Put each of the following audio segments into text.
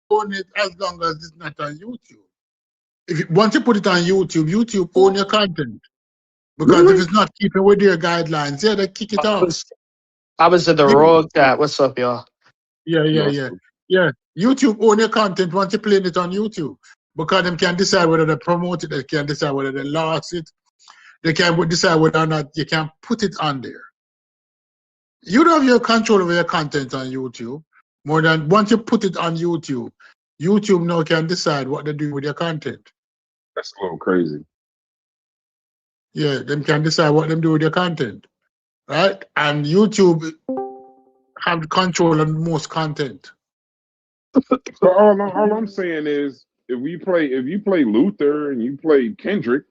own it as long as it's not on YouTube. Once you put it on YouTube, YouTube own your content. Because if Really? it's not keeping with their guidelines, yeah, they kick it I off. was I was in the You- wrong chat. What's up, y'all? Yeah, yeah, No. yeah. Yeah. YouTube own your content once you play it on YouTube. Because them can decide whether they promote it, they can decide whether they lost it, they can decide whether or not you can put it on there. You don't have your control over your content on YouTube. More than once you put it on YouTube, YouTube now can decide what they do with your content. That's a little crazy. Yeah, them can decide what them do with your content. Right? And YouTube have control on most content. So all I'm saying is, if you play Luther and you play Kendrick,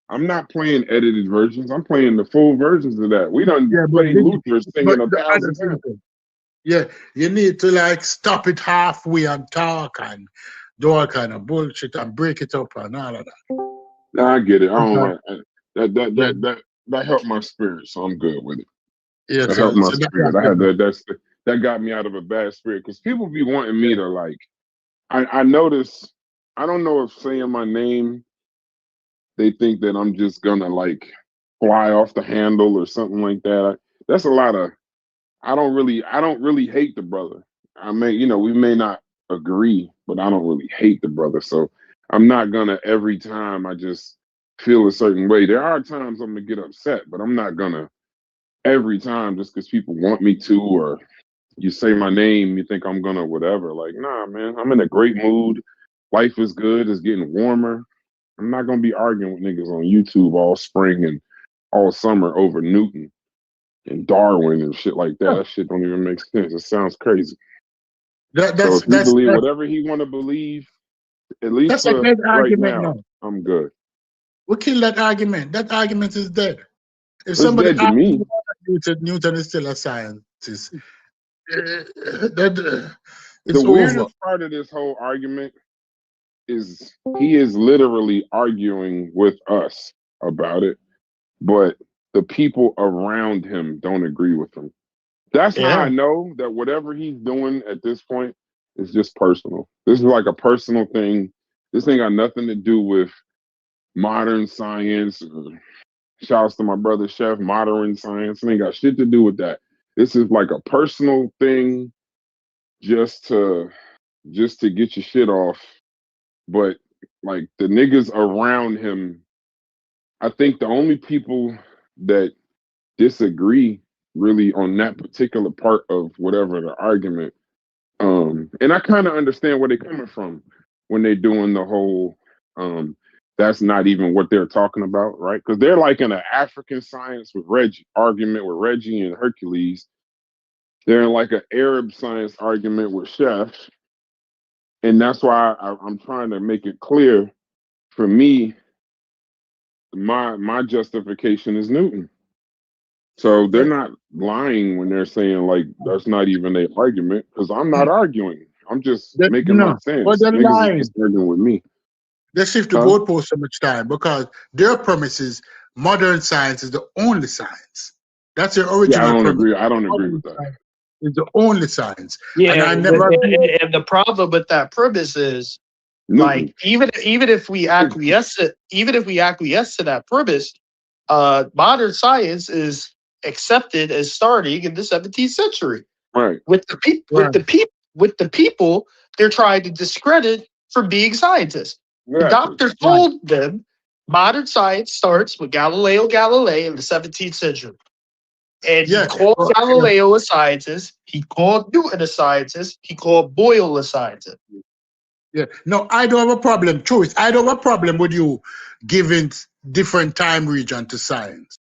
I'm not playing edited versions. I'm playing the full versions of that. We done Yeah, played Luther singing but the other 1,000 times. people, yeah, you need to like stop it halfway and talk and do all kind of bullshit and break it up and all of that. Nah, I get it. I don't Okay. like that helped my spirit, so I'm good with it. Yeah, That helped my so spirit. I had that got me out of a bad spirit because people be wanting me to like. I notice. I don't know if saying my name, they think that I'm just gonna like fly off the handle or something like that. That's a lot of. I don't really hate the brother. I may, we may not agree, but I don't really hate the brother. So I'm not gonna every time I just feel a certain way. There are times I'm gonna get upset, but I'm not gonna every time just because people want me to, or you say my name, you think I'm gonna whatever. Like, nah, man, I'm in a great mood. Life is good. It's getting warmer. I'm not gonna be arguing with niggas on YouTube all spring and all summer over Newton and Darwin and shit like that. That shit don't even make sense. It sounds crazy. So that's if you believe whatever he want to believe, at least that's a for dead right argument now, now. I'm good. We kill that argument. That argument is dead. If It's somebody dead to me. argues Newton is still a scientist, it's The over. weirdest part of this whole argument is he is literally arguing with us about it, but the people around him don't agree with him. That's how I Yeah. know that whatever he's doing at this point is just personal. This is like a personal thing. This ain't got nothing to do with modern science. Shouts to my brother Chef, modern science. It ain't got shit to do with that. This is like a personal thing just to get your shit off. But like the niggas around him, I think the only people that disagree really on that particular part of whatever the argument. And I kind of understand where they're coming from when they're doing the whole that's not even what they're talking about, right? Because they're like in an African science with Reggie argument with Reggie and Hercules. They're in like an Arab science argument with Chef. And that's why I'm trying to make it clear for me, my justification is Newton. So they're not lying when they're saying like that's not even an argument because I'm not arguing. I'm just making my No, but sense. they're Niggas is lying. just arguing with me. They shift the Huh? goalpost so much time because their premise is modern science is the only science. That's their Yeah, I original don't premise. agree. I don't agree Modern with that. science is the only science. And Yeah, I and, never and the problem with that premise is Newton. like even if we acquiesce to that premise, modern science is accepted as starting in the 17th century. Right. With the people they're trying to discredit for being scientists. The Exactly. doctor told them modern science starts with Galileo Galilei in the 17th century. And he called Galileo a scientist. He called Newton a scientist. He called Boyle a scientist. Yeah. No, I don't have a problem. Truth. I don't have a problem with you giving different time region to science.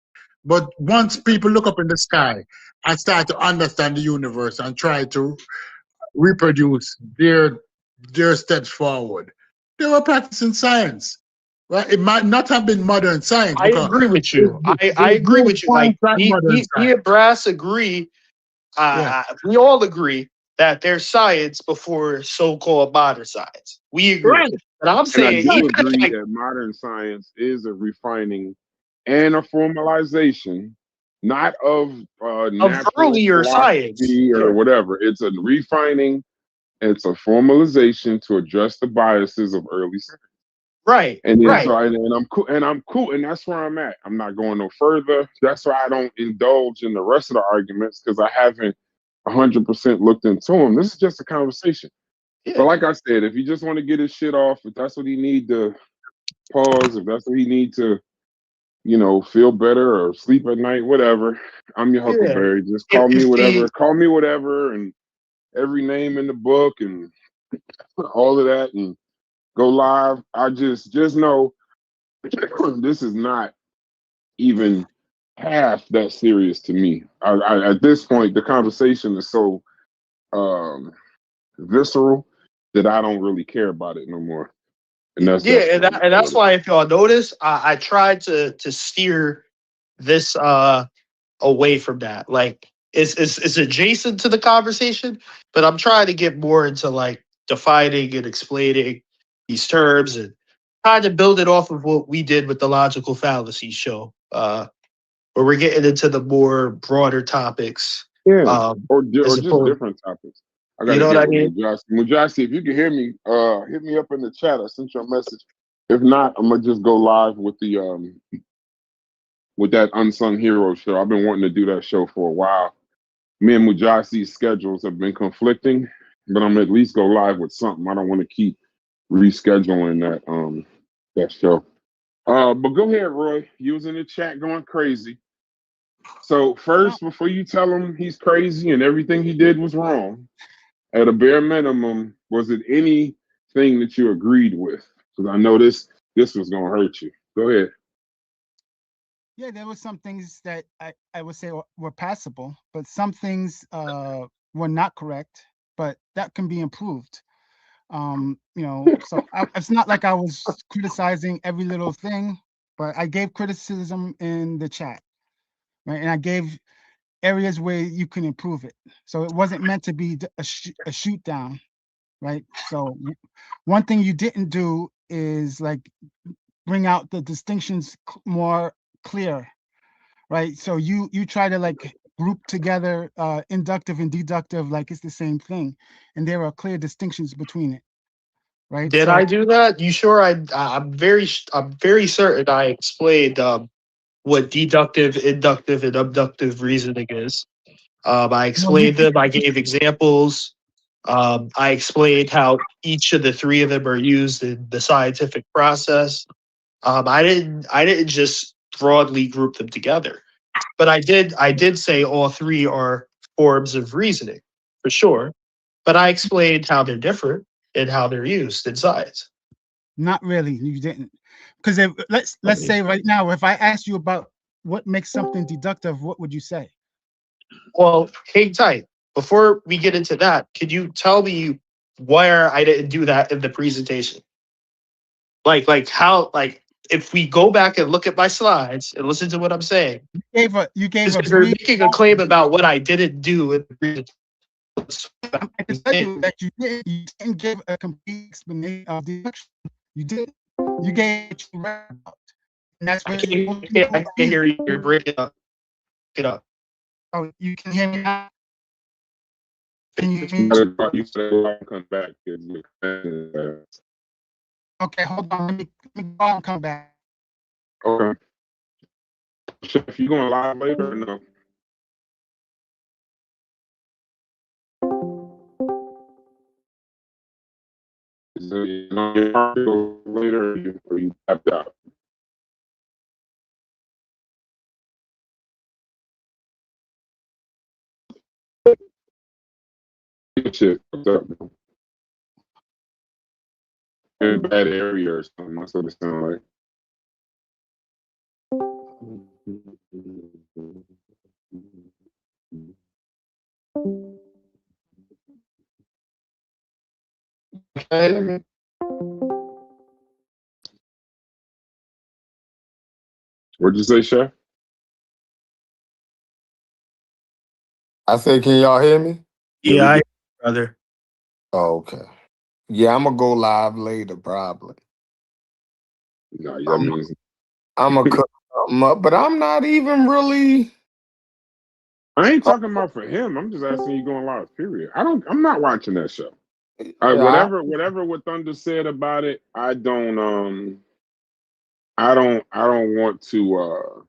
But once people look up in the sky and start to understand the universe and try to reproduce their steps forward, they were practicing science. Right? It might not have been modern science. I agree with you. I agree with you. Like me and Brass agree. We all agree that there's science before so-called modern science. We agree. Right. But I'm And I saying do even agree if that modern science is a refining and a formalization, not of natural earlier science philosophy or whatever. It's a refining It's a formalization to address the biases of early science. Right. And then right. so I'm cool, and that's where I'm at. I'm not going no further. That's why I don't indulge in the rest of the arguments, because I haven't 100% looked into them. This is just a conversation. Yeah. But like I said, if he just want to get his shit off, if that's what he need to pause, if that's what he need to, feel better or sleep at night, whatever. I'm your Huckleberry. Just call me whatever. Call me whatever, and every name in the book and all of that, and go live. I just know this is not even half that serious to me. I at this point, the conversation is so visceral that I don't really care about it no more. And that's why, if y'all notice, I tried to steer this away from that. Like, it's adjacent to the conversation, but I'm trying to get more into like defining and explaining these terms and trying to build it off of what we did with the Logical Fallacy show, where we're getting into the more broader topics. Yeah, or just different topics. You know what I mean? Mujasi, if you can hear me, hit me up in the chat. I sent you a message. If not, I'm gonna just go live with the with that Unsung Hero show. I've been wanting to do that show for a while. Me and Mujasi's schedules have been conflicting, but I'm at least go live with something. I don't want to keep rescheduling that show. But go ahead, Roy. You was in the chat going crazy. So first, before you tell him he's crazy and everything he did was wrong, at a bare minimum, was it anything that you agreed with? Because I know this was gonna hurt you. Go ahead. Yeah, there were some things that I would say were passable, but some things were not correct, but that can be improved. So it's not like I was criticizing every little thing, but I gave criticism in the chat, right? And I gave areas where you can improve it. So it wasn't meant to be a shoot down, right? So one thing you didn't do is like bring out the distinctions more clear, right? So you try to like group together inductive and deductive like it's the same thing, and there are clear distinctions between it, right? Did I do that? You sure? I'm very certain I explained what deductive, inductive, and abductive reasoning is. I explained them. I gave examples. I explained how each of the three of them are used in the scientific process. I didn't just broadly group them together, but I did say all three are forms of reasoning for sure. But I explained how they're different and how they're used in science. Not really, you didn't, because let's say right now, if I asked you about what makes something deductive, what would you say? Well, hang tight. Before we get into that, could you tell me where I didn't do that in the presentation? Like how, like, if we go back and look at my slides and listen to what I'm saying, you gave you're making a claim about what I didn't do in the presentation. I can tell you that you didn't give a complete explanation of the deduction. You did. You gave what you read about. And that's what I can't hear you. You're breaking up. Get up. Oh, you can hear me now? Can you hear me? You said come back. Okay, hold on. Let me go and come back. Okay. Chef, you going live later or no? Is it later or you tapped out? Shit, what's up? In a bad area or something. That's what it sounds like. Okay. What'd you say, Chef? I said, can y'all hear me? Yeah, I brother. Oh, okay. Yeah, I'm gonna go live later, probably. No, that means I'm gonna cut something up, but I'm not even really. I ain't talking about for him. I'm just asking you going live, period. I'm not watching that show. Whatever what Thunder said about it, I don't want to.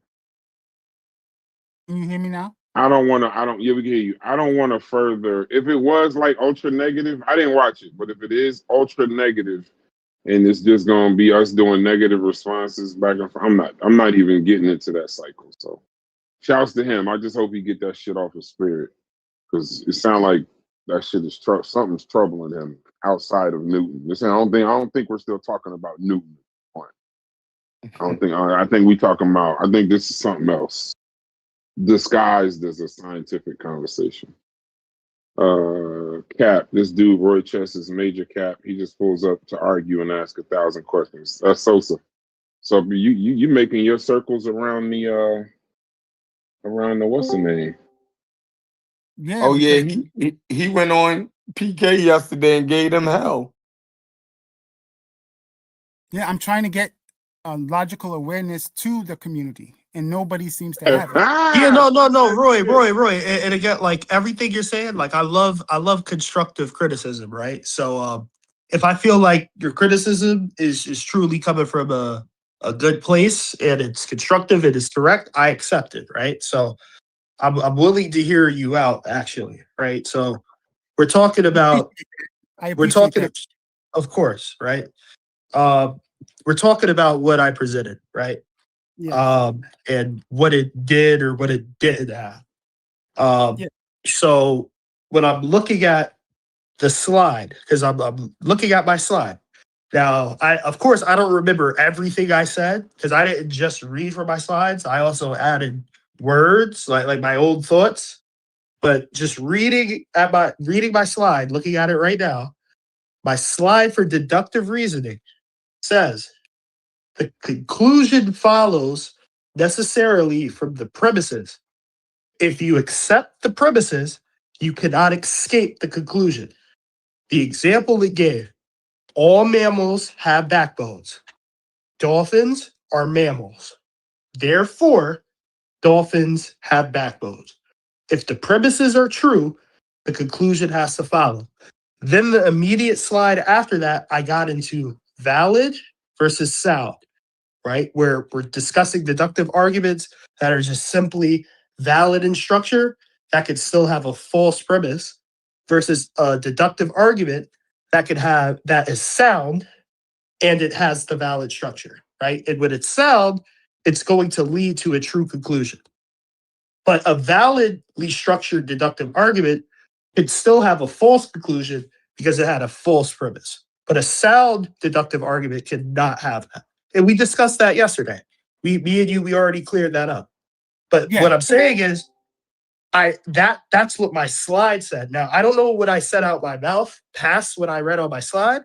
Can you hear me now? I don't want to. Yeah, we can hear you. I don't want to further. If it was like ultra negative, I didn't watch it. But if it is ultra negative, and it's just gonna be us doing negative responses back and forth, I'm not even getting into that cycle. So, shouts to him. I just hope he get that shit off his spirit, because it sounds like that shit is something's troubling him outside of Newton. Listen, I don't think we're still talking about Newton. I think we talking about. I think this is something else, disguised as a scientific conversation. Cap, this dude Roy Chess is Major Cap. He just pulls up to argue and ask 1,000 questions. That's Sosa. So you making your circles around the what's the name? Yeah. Oh yeah, he went on PK yesterday and gave them hell. Yeah, I'm trying to get logical awareness to the community, and nobody seems to have it. Yeah, no, Roy, and again, like everything you're saying, like I love constructive criticism, right? So, if I feel like your criticism is truly coming from a good place and it's constructive, it is correct, I accept it, right? So, I'm willing to hear you out, actually, right? So, we're talking about, of course, right? We're talking about what I presented, right? Yeah. And what it did or what it didn't have. So when I'm looking at the slide, because I'm looking at my slide. Now, of course, I don't remember everything I said, because I didn't just read from my slides. I also added words, like my old thoughts. But just reading my slide, looking at it right now, my slide for deductive reasoning says the conclusion follows necessarily from the premises. If you accept the premises, you cannot escape the conclusion. The example it gave, all mammals have backbones. Dolphins are mammals. Therefore, dolphins have backbones. If the premises are true, the conclusion has to follow. Then the immediate slide after that, I got into valid versus sound, right? Where we're discussing deductive arguments that are just simply valid in structure that could still have a false premise versus a deductive argument that is sound and it has the valid structure, right? And when it's sound, it's going to lead to a true conclusion. But a validly structured deductive argument could still have a false conclusion because it had a false premise. But a sound deductive argument cannot have that. And we discussed that yesterday. Me and you, we already cleared that up. But what I'm saying is, that's what my slide said. Now, I don't know what I said out my mouth past what I read on my slide,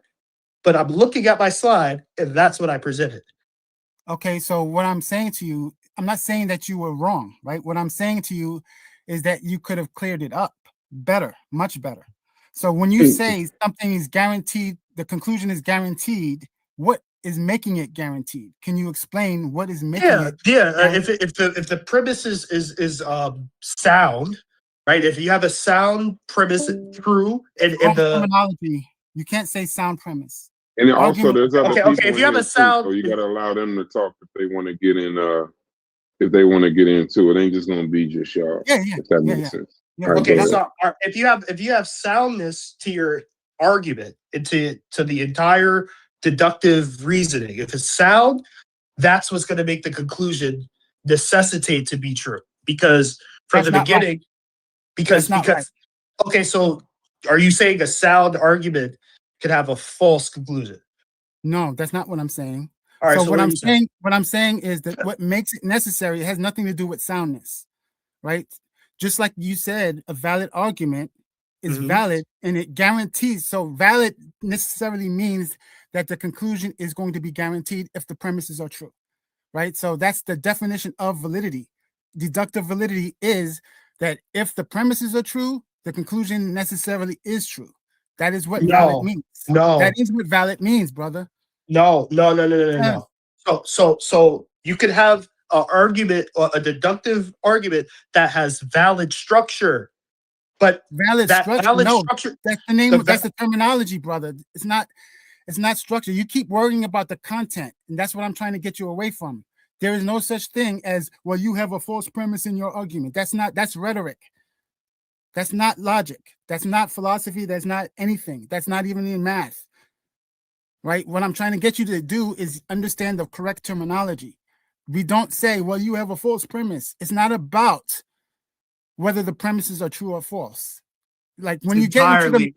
but I'm looking at my slide and that's what I presented. Okay, so what I'm saying to you, I'm not saying that you were wrong, right? What I'm saying to you is that you could have cleared it up better, much better. So when you say something is guaranteed, the conclusion is guaranteed, what is making it guaranteed? Can you explain what is making it? If the premise is sound, right? If you have a sound premise true and the terminology, you can't say sound premise. And then also there's other people if you have a sound, so you gotta allow them to talk if they want to get in if they want to get into it. It ain't just gonna be just y'all. If that makes sense. Yeah. Right, okay, so if you have soundness to your argument and to the entire deductive reasoning, if it's sound, that's what's going to make the conclusion necessitate to be true. Because from the beginning, right. Okay, so are you saying a sound argument could have a false conclusion? No, that's not what I'm saying. All right, so what I'm saying is that what makes it necessary has nothing to do with soundness, right? Just like you said, a valid argument is valid and it guarantees. So valid necessarily means that the conclusion is going to be guaranteed if the premises are true, right? So that's the definition of validity. Deductive validity is that if the premises are true, the conclusion necessarily is true. That is what valid means. No, that is what valid means, brother. No. So you could have an argument or a deductive argument that has valid structure, But valid that structure. valid No, structure. that's the name. The That's the terminology, brother. It's not structure. You keep worrying about the content, and that's what I'm trying to get you away from. There is no such thing as, well, you have a false premise in your argument. That's rhetoric. That's not logic. That's not philosophy. That's not anything. That's not even in math. Right? What I'm trying to get you to do is understand the correct terminology. We don't say, well, you have a false premise. It's not about whether the premises are true or false. Like when you get into the,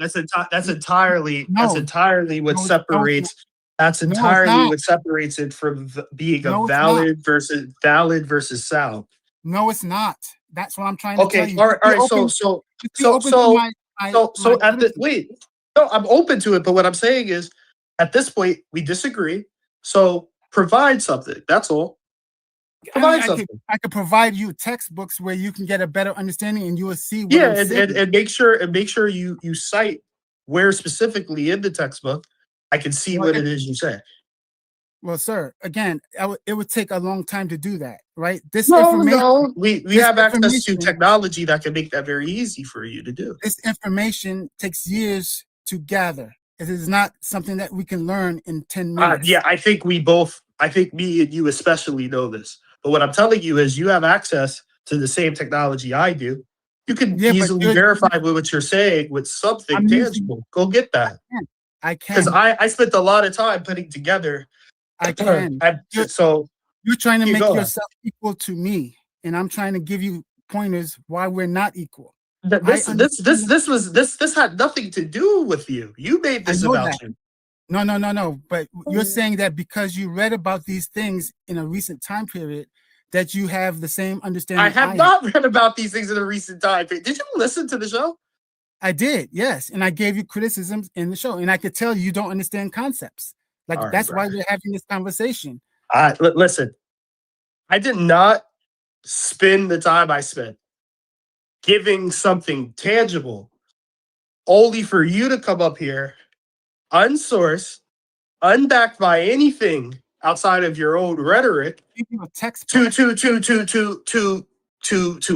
that's entirely what separates. That's No, it's entirely not. what separates it from being No, a it's valid versus sound. No, it's not. That's what I'm trying to tell you. All right. Wait. No, I'm open to it, but what I'm saying is, at this point, we disagree. So provide something. That's all. I could provide you textbooks where you can get a better understanding, and you will see. What and make sure you cite where specifically in the textbook I can see what it is you say. Well, sir, again, it would take a long time to do that, right? No. We have access to technology that can make that very easy for you to do. This information takes years to gather. It is not something that we can learn in 10 minutes. I think me and you especially know this. But what I'm telling you is you have access to the same technology I do. You can easily verify what you're saying with something tangible. Go get that. I can. Because I spent a lot of time putting together. I can. So you're trying to make yourself equal to me, and I'm trying to give you pointers why we're not equal. This had nothing to do with you. You made this about you. No. But you're saying that because you read about these things in a recent time period, that you have the same understanding. I have not read about these things in a recent time period. Did you listen to the show? I did, yes. And I gave you criticisms in the show. And I could tell you don't understand concepts. Like, that's why we're having this conversation. Listen, I did not spend the time I spent giving something tangible only for you to come up here unsourced, unbacked by anything outside of your own rhetoric, to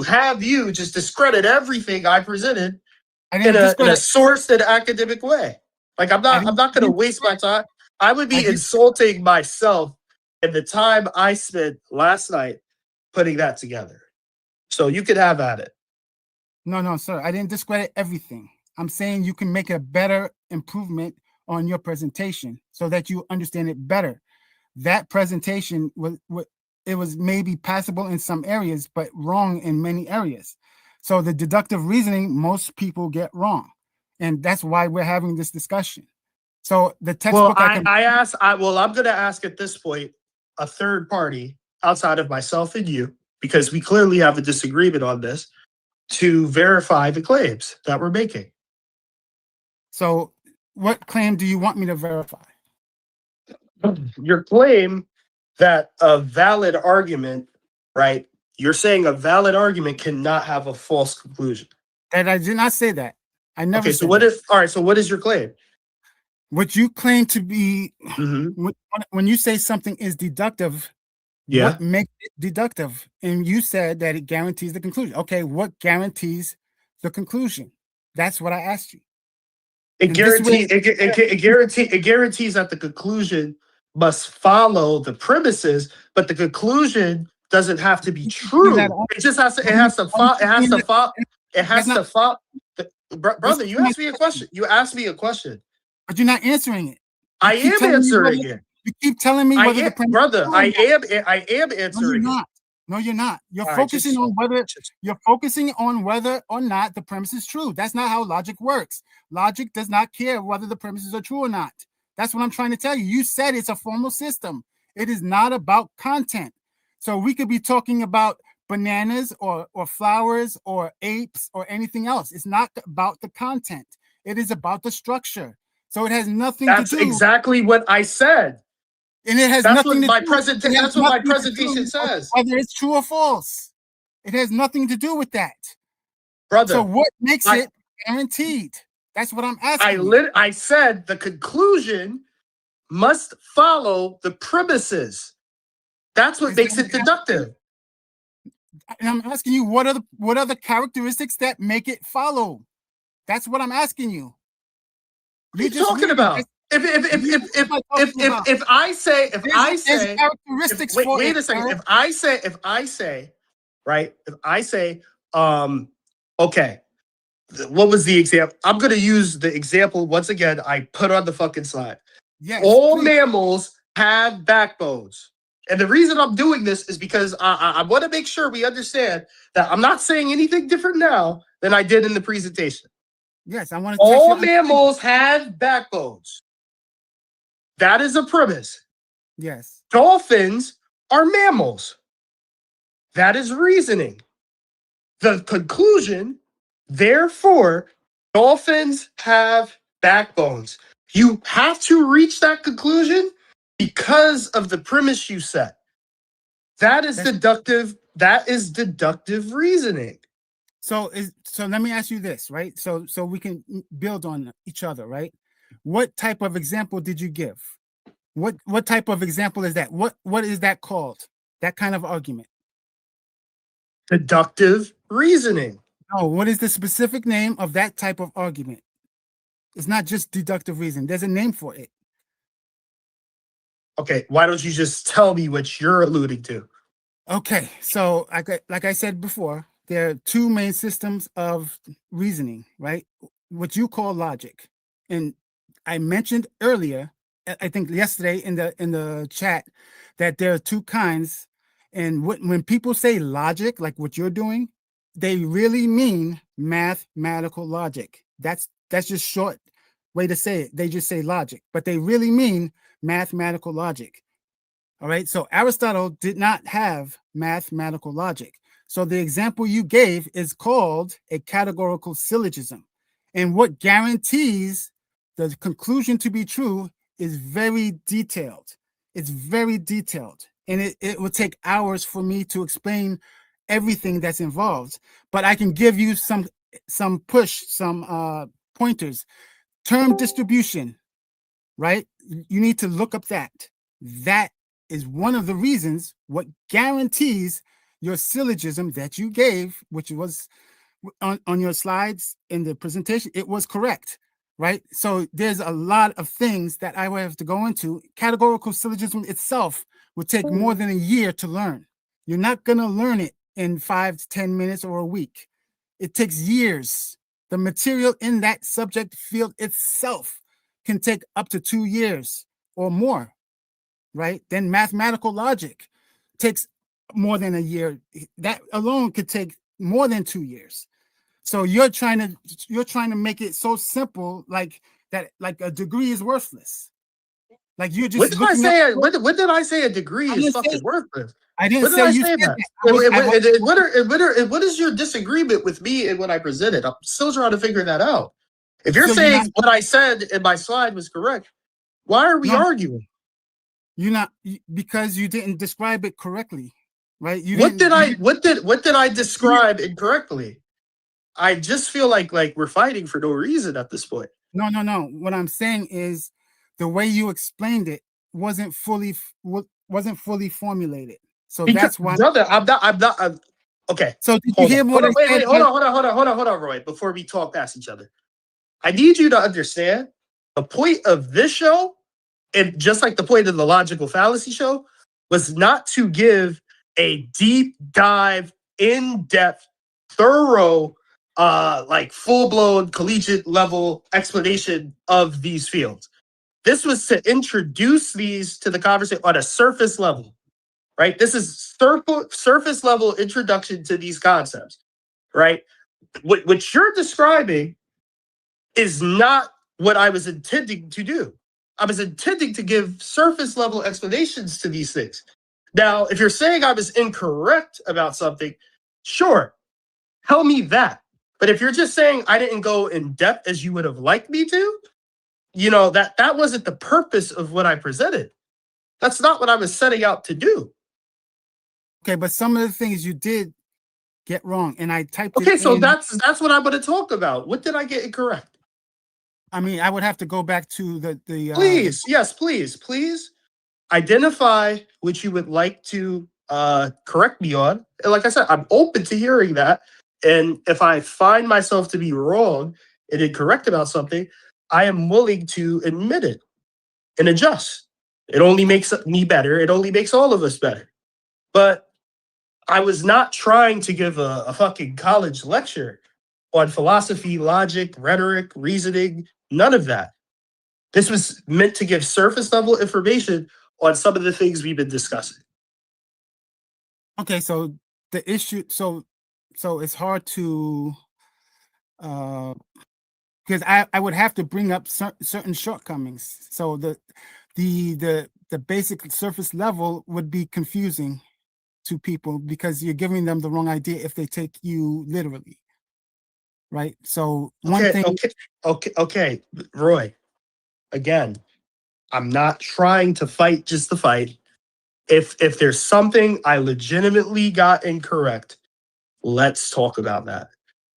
have you just discredit everything I presented in a sourced and academic way. Like I'm not going to waste my time. I would be insulting myself in the time I spent last night putting that together. So you could have at it. No, sir. I didn't discredit everything. I'm saying you can make a better improvement on your presentation so that you understand it better. That presentation was maybe passable in some areas, but wrong in many areas. So the deductive reasoning, most people get wrong. And that's why we're having this discussion. So the textbook. I'm going to ask at this point a third party outside of myself and you, because we clearly have a disagreement on this, to verify the claims that we're making. So what claim do you want me to verify? Your claim that a valid argument, right? You're saying a valid argument cannot have a false conclusion. And I did not say that. I never said that. So what is your claim? What you claim to be, when you say something is deductive, what makes it deductive? And you said that it guarantees the conclusion. Okay, what guarantees the conclusion? That's what I asked you. It guarantees that the conclusion must follow the premises, but the conclusion doesn't have to be true. It just has to. It has to follow. Brother, you asked me a question. But you're not answering it. I am answering it. You keep telling me whether the premise. Brother, I am answering it. No, you're not. You're focusing on whether or not the premise is true. That's not how logic works. Logic does not care whether the premises are true or not. That's what I'm trying to tell you. You said it's a formal system. It is not about content. So we could be talking about bananas or flowers or apes or anything else. It's not about the content. It is about the structure. So it has nothing to do. That's exactly what I said. And it has nothing to do. That's what my presentation says. Whether it's true or false. It has nothing to do with that. Brother. So what makes it guaranteed? That's what I'm asking. I said the conclusion must follow the premises. That's what makes it deductive. And I'm asking you, what are the characteristics that make it follow? That's what I'm asking you. What are you talking about? If I say characteristics for wait a second. If I say, right? If I say, okay, what was the example? I'm gonna use the example once again. I put on the fucking slide. Yes, all please. mammals have backbones. And the reason I'm doing this is because I want to make sure we understand that I'm not saying anything different now than I did in the presentation. Yes, I want to. All mammals have backbones. That is a premise. Yes. Dolphins are mammals. That is reasoning. The conclusion, therefore, dolphins have backbones. You have to reach that conclusion because of the premise you set. That is deductive. That is deductive reasoning. So let me ask you this, right? So we can build on each other, right? What type of example did you give? What type of example is that? What is that called? That kind of argument? Deductive reasoning. No, what is the specific name of that type of argument? It's not just deductive reasoning. There's a name for it. Okay, why don't you just tell me what you're alluding to? Okay, so like I said before, there are two main systems of reasoning, right? What you call logic. And I mentioned earlier, I think yesterday in the chat, that there are two kinds. And when people say logic, like what you're doing, they really mean mathematical logic. That's just short way to say it. They just say logic, but they really mean mathematical logic. All right. So Aristotle did not have mathematical logic. So the example you gave is called a categorical syllogism. And what guarantees the conclusion to be true is very detailed. It's very detailed. And it would take hours for me to explain everything that's involved. But I can give you some pointers. Term distribution, right? You need to look up that. That is one of the reasons what guarantees your syllogism that you gave, which was on your slides in the presentation, it was correct, right? So there's a lot of things that I would have to go into. Categorical syllogism itself would take more than a year to learn. You're not going to learn it in 5 to 10 minutes or a week. It takes years. The material in that subject field itself can take up to 2 years or more, right? Then mathematical logic takes more than a year. That alone could take more than 2 years. So you're trying to make it so simple, like that, like a degree is worthless. Like you're just. What did I say? A degree is fucking worthless. I didn't say you said that. What is your disagreement with me and what I presented? I'm still trying to figure that out. If you're saying what I said in my slide was correct, why are we arguing? You're not, because you didn't describe it correctly, right? What did I describe incorrectly? I just feel like we're fighting for no reason at this point. No. What I'm saying is the way you explained it wasn't fully formulated. So that's why, brother, I'm not. Okay. So did you hear what I said? Hold on, Roy. Before we talk past each other, I need you to understand the point of this show, and just like the point of the logical fallacy show, was not to give a deep dive, in-depth, thorough, full-blown collegiate level explanation of these fields. This was to introduce these to the conversation on a surface level, right? This is surface level introduction to these concepts, right? What you're describing is not what I was intending to do. I was intending to give surface level explanations to these things. Now, if you're saying I was incorrect about something, sure, tell me that. But if you're just saying I didn't go in depth as you would have liked me to, that wasn't the purpose of what I presented. That's not what I was setting out to do. Okay, but some of the things you did get wrong, and I typed it. Okay, so that's what I'm going to talk about. What did I get incorrect? I mean, I would have to go back to the Please, yes, please identify what you would like to correct me on. And like I said, I'm open to hearing that. And if I find myself to be wrong and incorrect about something, I am willing to admit it and adjust. It only makes me better. It only makes all of us better. But I was not trying to give a fucking college lecture on philosophy, logic, rhetoric, reasoning, none of that. This was meant to give surface level information on some of the things we've been discussing. Okay, so the issue, so it's hard to, because I would have to bring up certain shortcomings. So the basic surface level would be confusing to people because you're giving them the wrong idea if they take you literally, right? So okay, Roy. Again, I'm not trying to fight just the fight. If there's something I legitimately got incorrect, let's talk about that.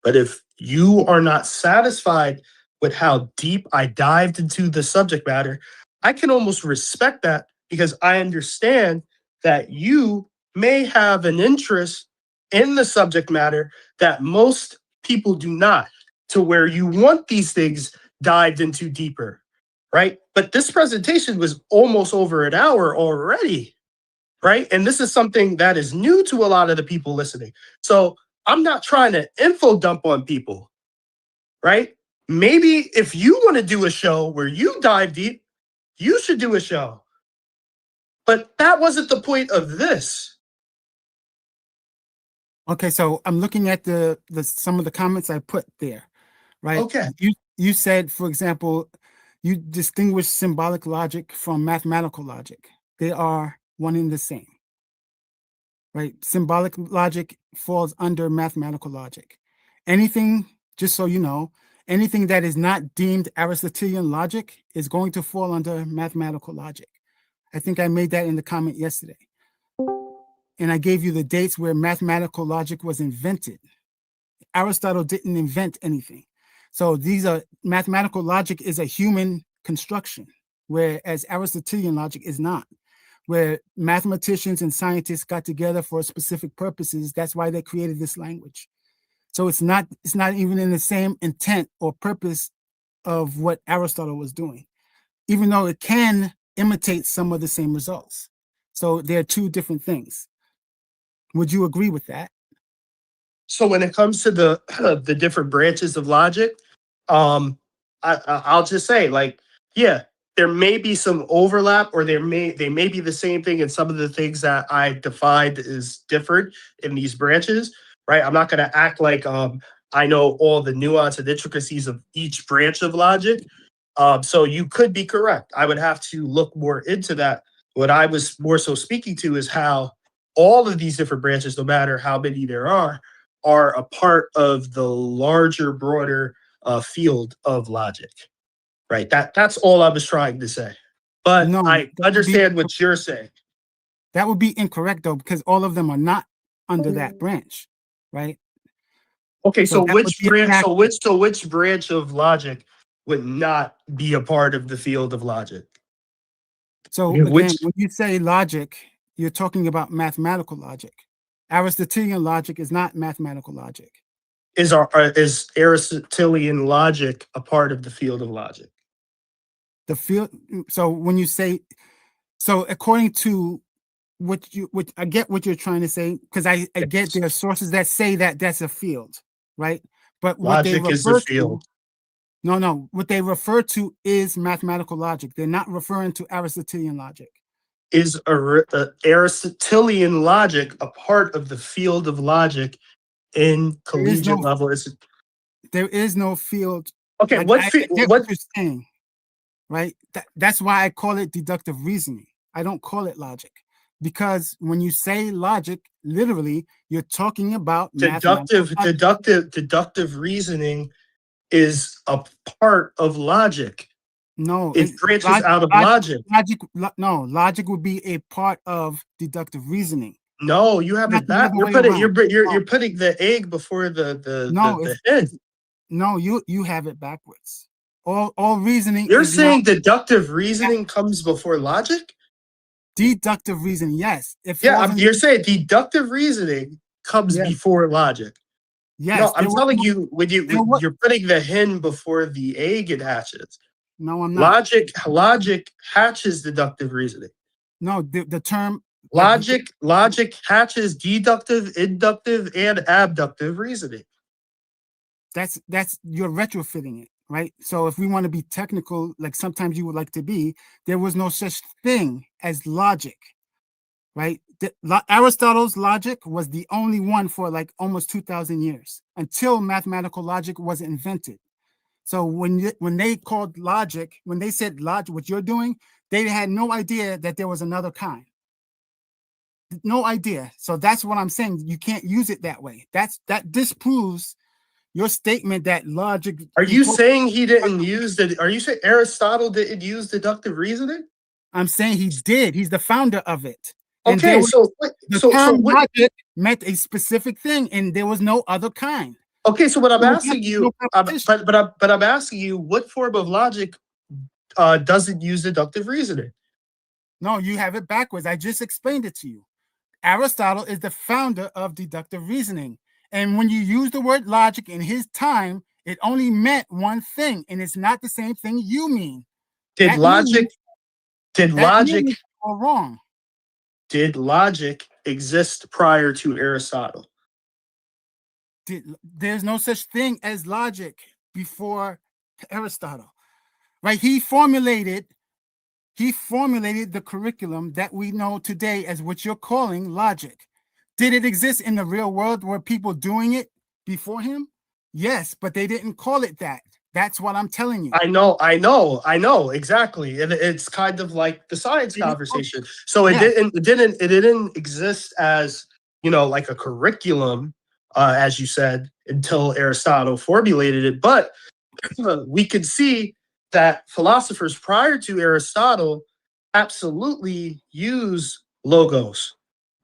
But if you are not satisfied with how deep I dived into the subject matter, I can almost respect that because I understand that you may have an interest in the subject matter that most people do not, to where you want these things dived into deeper, right? But this presentation was almost over an hour already, right? And this is something that is new to a lot of the people listening. So I'm not trying to info dump on people, right? Maybe if you want to do a show where you dive deep, you should do a show. But that wasn't the point of this. Okay, so I'm looking at the some of the comments I put there, right? Okay. You said, for example, you distinguish symbolic logic from mathematical logic. They are one and the same, right? Symbolic logic falls under mathematical logic. Anything, just so you know, anything that is not deemed Aristotelian logic is going to fall under mathematical logic. I think I made that in the comment yesterday. And I gave you the dates where mathematical logic was invented. Aristotle didn't invent anything. So these are, mathematical logic is a human construction, whereas Aristotelian logic is not. Where mathematicians and scientists got together for specific purposes, that's why they created this language. So it's not even in the same intent or purpose of what Aristotle was doing, even though it can imitate some of the same results. So they're two different things. Would you agree with that? So when it comes to the different branches of logic, I'll just say, like, yeah, there may be some overlap, or they may be the same thing in some of the things that I defined as different in these branches, right? I'm not going to act like I know all the nuance and intricacies of each branch of logic. So you could be correct. I would have to look more into that. What I was more so speaking to is how all of these different branches, no matter how many there are a part of the larger, broader field of logic, right? That's all I was trying to say. But no, I understand what you're saying. That would be incorrect, though, because all of them are not under that branch, right? Okay, so which branch? So which branch of logic would not be a part of the field of logic? So again, when you say logic, you're talking about mathematical logic. Aristotelian logic is not mathematical logic. Is Aristotelian logic a part of the field of logic? The field. So when you say, so according to what I get what you're trying to say, because I get there are sources that say that that's a field, right? But what logic is a field. No, what they refer to is mathematical logic. They're not referring to Aristotelian logic. Is Aristotelian logic a part of the field of logic in collegiate level? There is no field. Okay, what you're saying, right? That's why I call it deductive reasoning. I don't call it logic, because when you say logic, literally, you're talking about deductive reasoning is a part of logic. No, it branches out of logic. Logic would be a part of deductive reasoning. No, you have it back. You're putting the egg before the head. No, you have it backwards. All reasoning. You're saying deductive reasoning comes before logic? Deductive reasoning, yes. You're saying deductive reasoning comes before logic. Yes. No, I'm there was telling no- you, there wa- you're putting the hen before the egg it hatches. No, I'm not. Logic hatches deductive reasoning. No, the term Logic hatches deductive, inductive, and abductive reasoning. that's you're retrofitting it, right? So if we want to be technical, like sometimes you would like to be, there was no such thing as logic, right? Aristotle's logic was the only one for like almost 2,000 years until mathematical logic was invented. So when they called logic, when they said logic, what you're doing, they had no idea that there was another kind. No idea. So that's what I'm saying. You can't use it that way. That disproves your statement that logic. Are you saying he didn't use the? Are you saying Aristotle didn't use deductive reasoning? I'm saying he did. He's the founder of it. Okay, so logic meant a specific thing, and there was no other kind. Okay, so what I'm asking you, but I'm asking you, what form of logic doesn't use deductive reasoning? No, you have it backwards. I just explained it to you. Aristotle is the founder of deductive reasoning. And when you use the word logic in his time, it only meant one thing, and it's not the same thing you mean. Did logic or wrong? Did logic exist prior to Aristotle? There's no such thing as logic before Aristotle, right? He formulated the curriculum that we know today as what you're calling logic. Did it exist in the real world? Were people doing it before him? Yes, but they didn't call it that. That's what I'm telling you. I know, exactly. And it's kind of like the science conversation. So it didn't exist as, like a curriculum, as you said, until Aristotle formulated it. But we can see that philosophers prior to Aristotle absolutely use logos,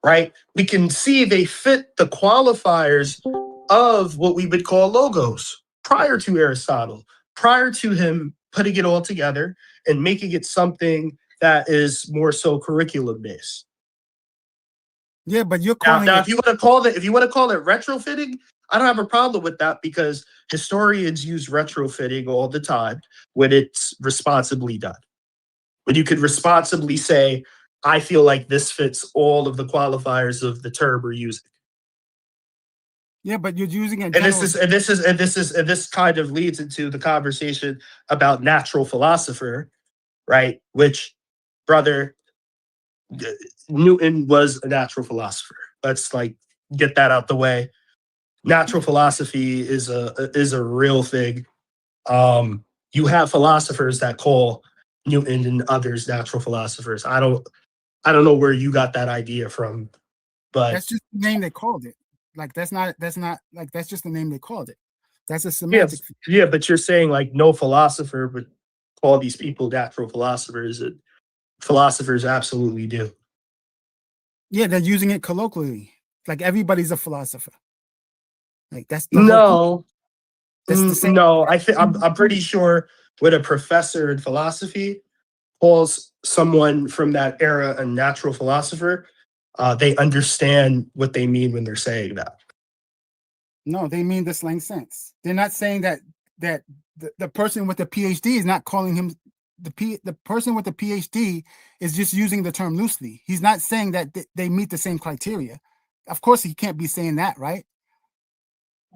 right? We can see they fit the qualifiers of what we would call logos prior to Aristotle, prior to him putting it all together and making it something that is more so curriculum based. Yeah, but you're calling now if you want to call it retrofitting, I don't have a problem with that because historians use retrofitting all the time when it's responsibly done. When you could responsibly say, I feel like this fits all of the qualifiers of the term we're using. Yeah, but you're using it. And this kind of leads into the conversation about natural philosopher, right? Which, brother, Newton was a natural philosopher. Let's get that out the way. Natural philosophy is a real thing. You have philosophers that call Newton and others natural philosophers. I don't know where you got that idea from, but that's just the name they called it. That's just the name they called it. That's a semantic. Yeah, but you're saying no philosopher would call these people natural philosophers. And philosophers absolutely do. Yeah, they're using it colloquially. Everybody's a philosopher. That's the no. That's the same. No, I'm pretty sure when a professor in philosophy calls someone from that era a natural philosopher, they understand what they mean when they're saying that. No, they mean the slang sense. They're not saying that the person with the PhD is not calling him the person with the PhD is just using the term loosely. He's not saying that they meet the same criteria. Of course, he can't be saying that, right?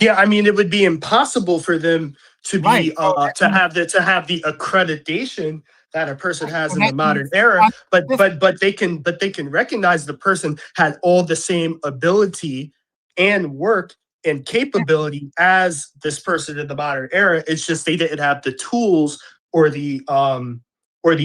Yeah, I mean, it would be impossible for them to be to have the accreditation that a person has in the modern era, but they can recognize the person had all the same ability and work and capability as this person in the modern era. It's just they didn't have the tools or the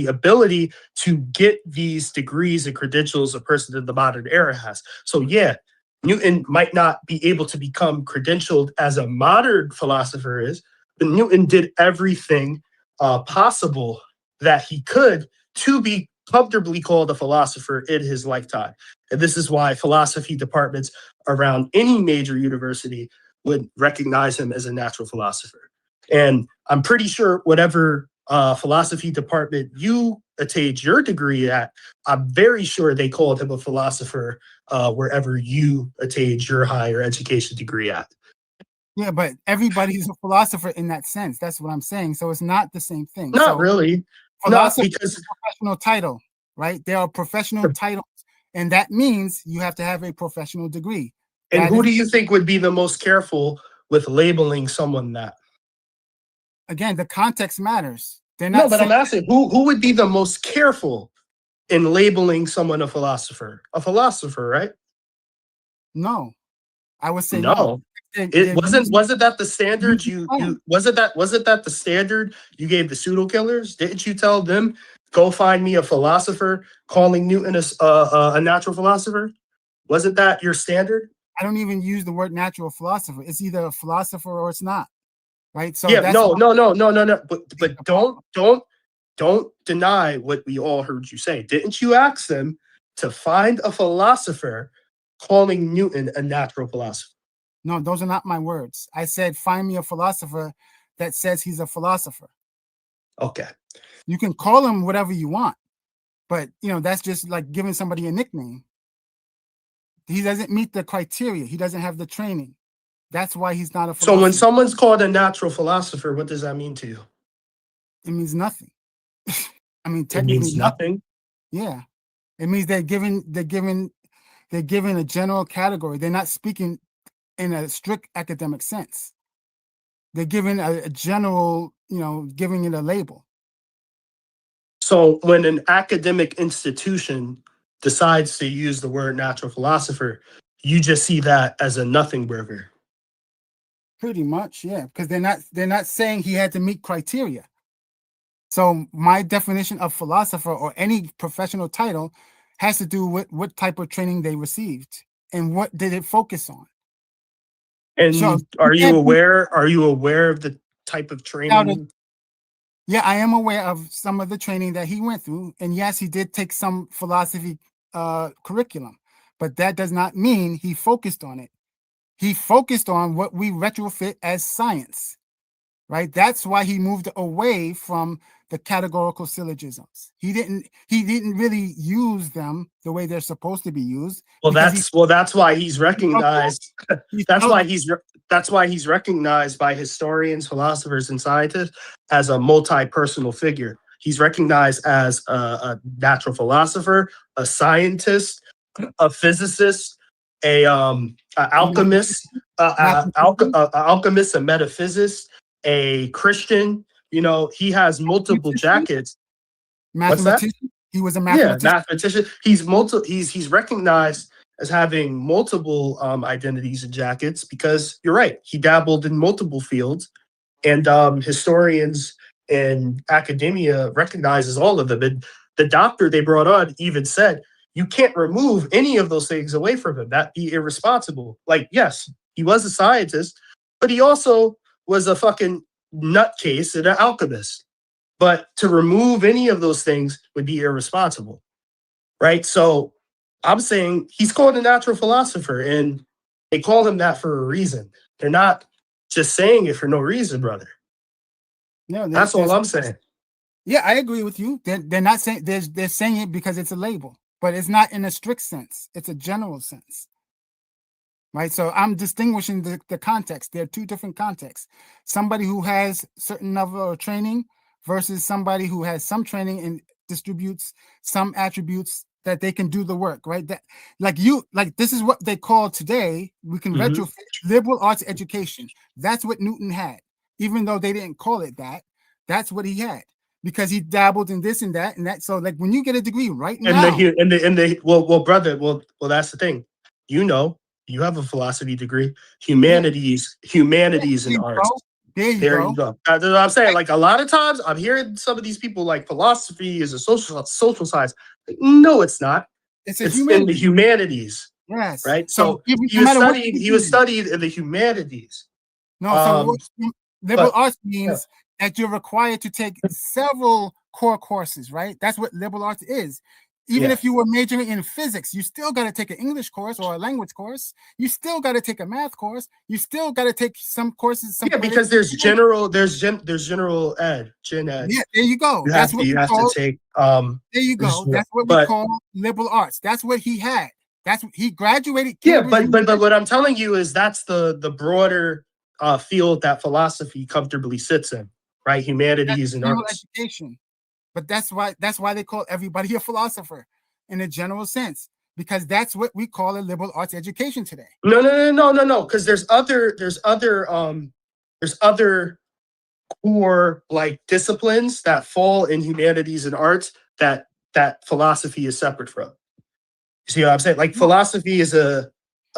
ability to get these degrees and credentials a person in the modern era has. So yeah, Newton might not be able to become credentialed as a modern philosopher but Newton did everything possible that he could to be comfortably called a philosopher in his lifetime. And this is why philosophy departments around any major university would recognize him as a natural philosopher. And I'm pretty sure whatever philosophy department you attained your degree at, I'm very sure they called him a philosopher wherever you attained your higher education degree at. Yeah, but everybody's a philosopher in that sense. That's what I'm saying. So it's not the same thing. Not So really. philosophy No, because is a professional title, right? There are professional titles, and that means you have to have a professional degree. and That who is, do you think would be the most careful with labeling someone that? again, the context matters. They're No, not but I'm saying, asking who would be the most careful in labeling someone a philosopher? A philosopher, right? no. I would say no. No. It wasn't that the standard was it that the standard you gave the pseudo killers? Didn't you tell them go find me a philosopher, calling Newton a natural philosopher? Wasn't that your standard? I don't even use the word natural philosopher. It's either a philosopher or it's not. Right. So Yeah, that's no. But don't deny what we all heard you say. Didn't you ask them to find a philosopher calling Newton a natural philosopher? No, those are not my words. I said, find me a philosopher that says he's a philosopher. Okay. You can call him whatever you want, but that's just like giving somebody a nickname. He doesn't meet the criteria. He doesn't have the training. That's why he's not a philosopher. So when someone's called a natural philosopher, what does that mean to you? It means nothing. I mean, It technically means nothing. Yeah. It means they're given a general category. They're not speaking in a strict academic sense. They're given a general, giving it a label. So when an academic institution decides to use the word natural philosopher, you just see that as a nothing burger. Pretty much, yeah, because they're not saying he had to meet criteria. So my definition of philosopher or any professional title has to do with what type of training they received and what did it focus on. And so, are you aware of the type of training? Yeah, I am aware of some of the training that he went through. And yes, he did take some philosophy curriculum, but that does not mean he focused on it. He focused on what we retrofit as science, right? That's why he moved away from the categorical syllogisms. He didn't really use them the way they're supposed to be used. Well, that's why he's recognized. That's why he's recognized by historians, philosophers, and scientists as a multi-personal figure. He's recognized as a natural philosopher, a scientist, a physicist, a alchemist, a metaphysicist, a Christian. He has multiple jackets. Mathematician. What's that? He was a mathematician. Yeah, mathematician. He's recognized as having multiple identities and jackets because you're right. He dabbled in multiple fields, and historians and academia recognizes all of them. And the doctor they brought on even said, you can't remove any of those things away from him. That'd be irresponsible. Like, yes, he was a scientist, but he also was a fucking nutcase and an alchemist. But to remove any of those things would be irresponsible, right? So I'm saying he's called a natural philosopher, and they call him that for a reason. They're not just saying it for no reason, brother. No, that's all I'm saying. Yeah, I agree with you. They're not saying they're saying it because it's a label, but it's not in a strict sense. It's a general sense. Right. So I'm distinguishing the context. There are two different contexts. Somebody who has certain level of training versus somebody who has some training and distributes some attributes that they can do the work, right? That this is what they call today. We can retrofit liberal arts education. That's what Newton had, even though they didn't call it that. That's what he had because he dabbled in this and that and that. So like when you get a degree right now, brother, that's the thing. You have a philosophy degree, humanities and arts. There you go. That's what I'm saying. Like a lot of times I'm hearing some of these people like philosophy is a social science. No, it's not. It's in the humanities. Yes. Right. So he was studied in the humanities. No, so liberal arts means that you're required to take several core courses, right? That's what liberal arts is. Even if you were majoring in physics, you still got to take an English course or a language course. You still got to take a math course. You still got to take some courses. Because there's general ed, gen ed. Yeah, there you go. You have to take. There you go. That's what we call liberal arts. That's what he had. That's what he graduated. Yeah, but what I'm telling you is that's the broader field that philosophy comfortably sits in, right? Humanities and arts. Education. But that's why they call everybody a philosopher in a general sense, because that's what we call a liberal arts education today. No. Because there's other core like disciplines that fall in humanities and arts that philosophy is separate from. You see what I'm saying? Like philosophy is a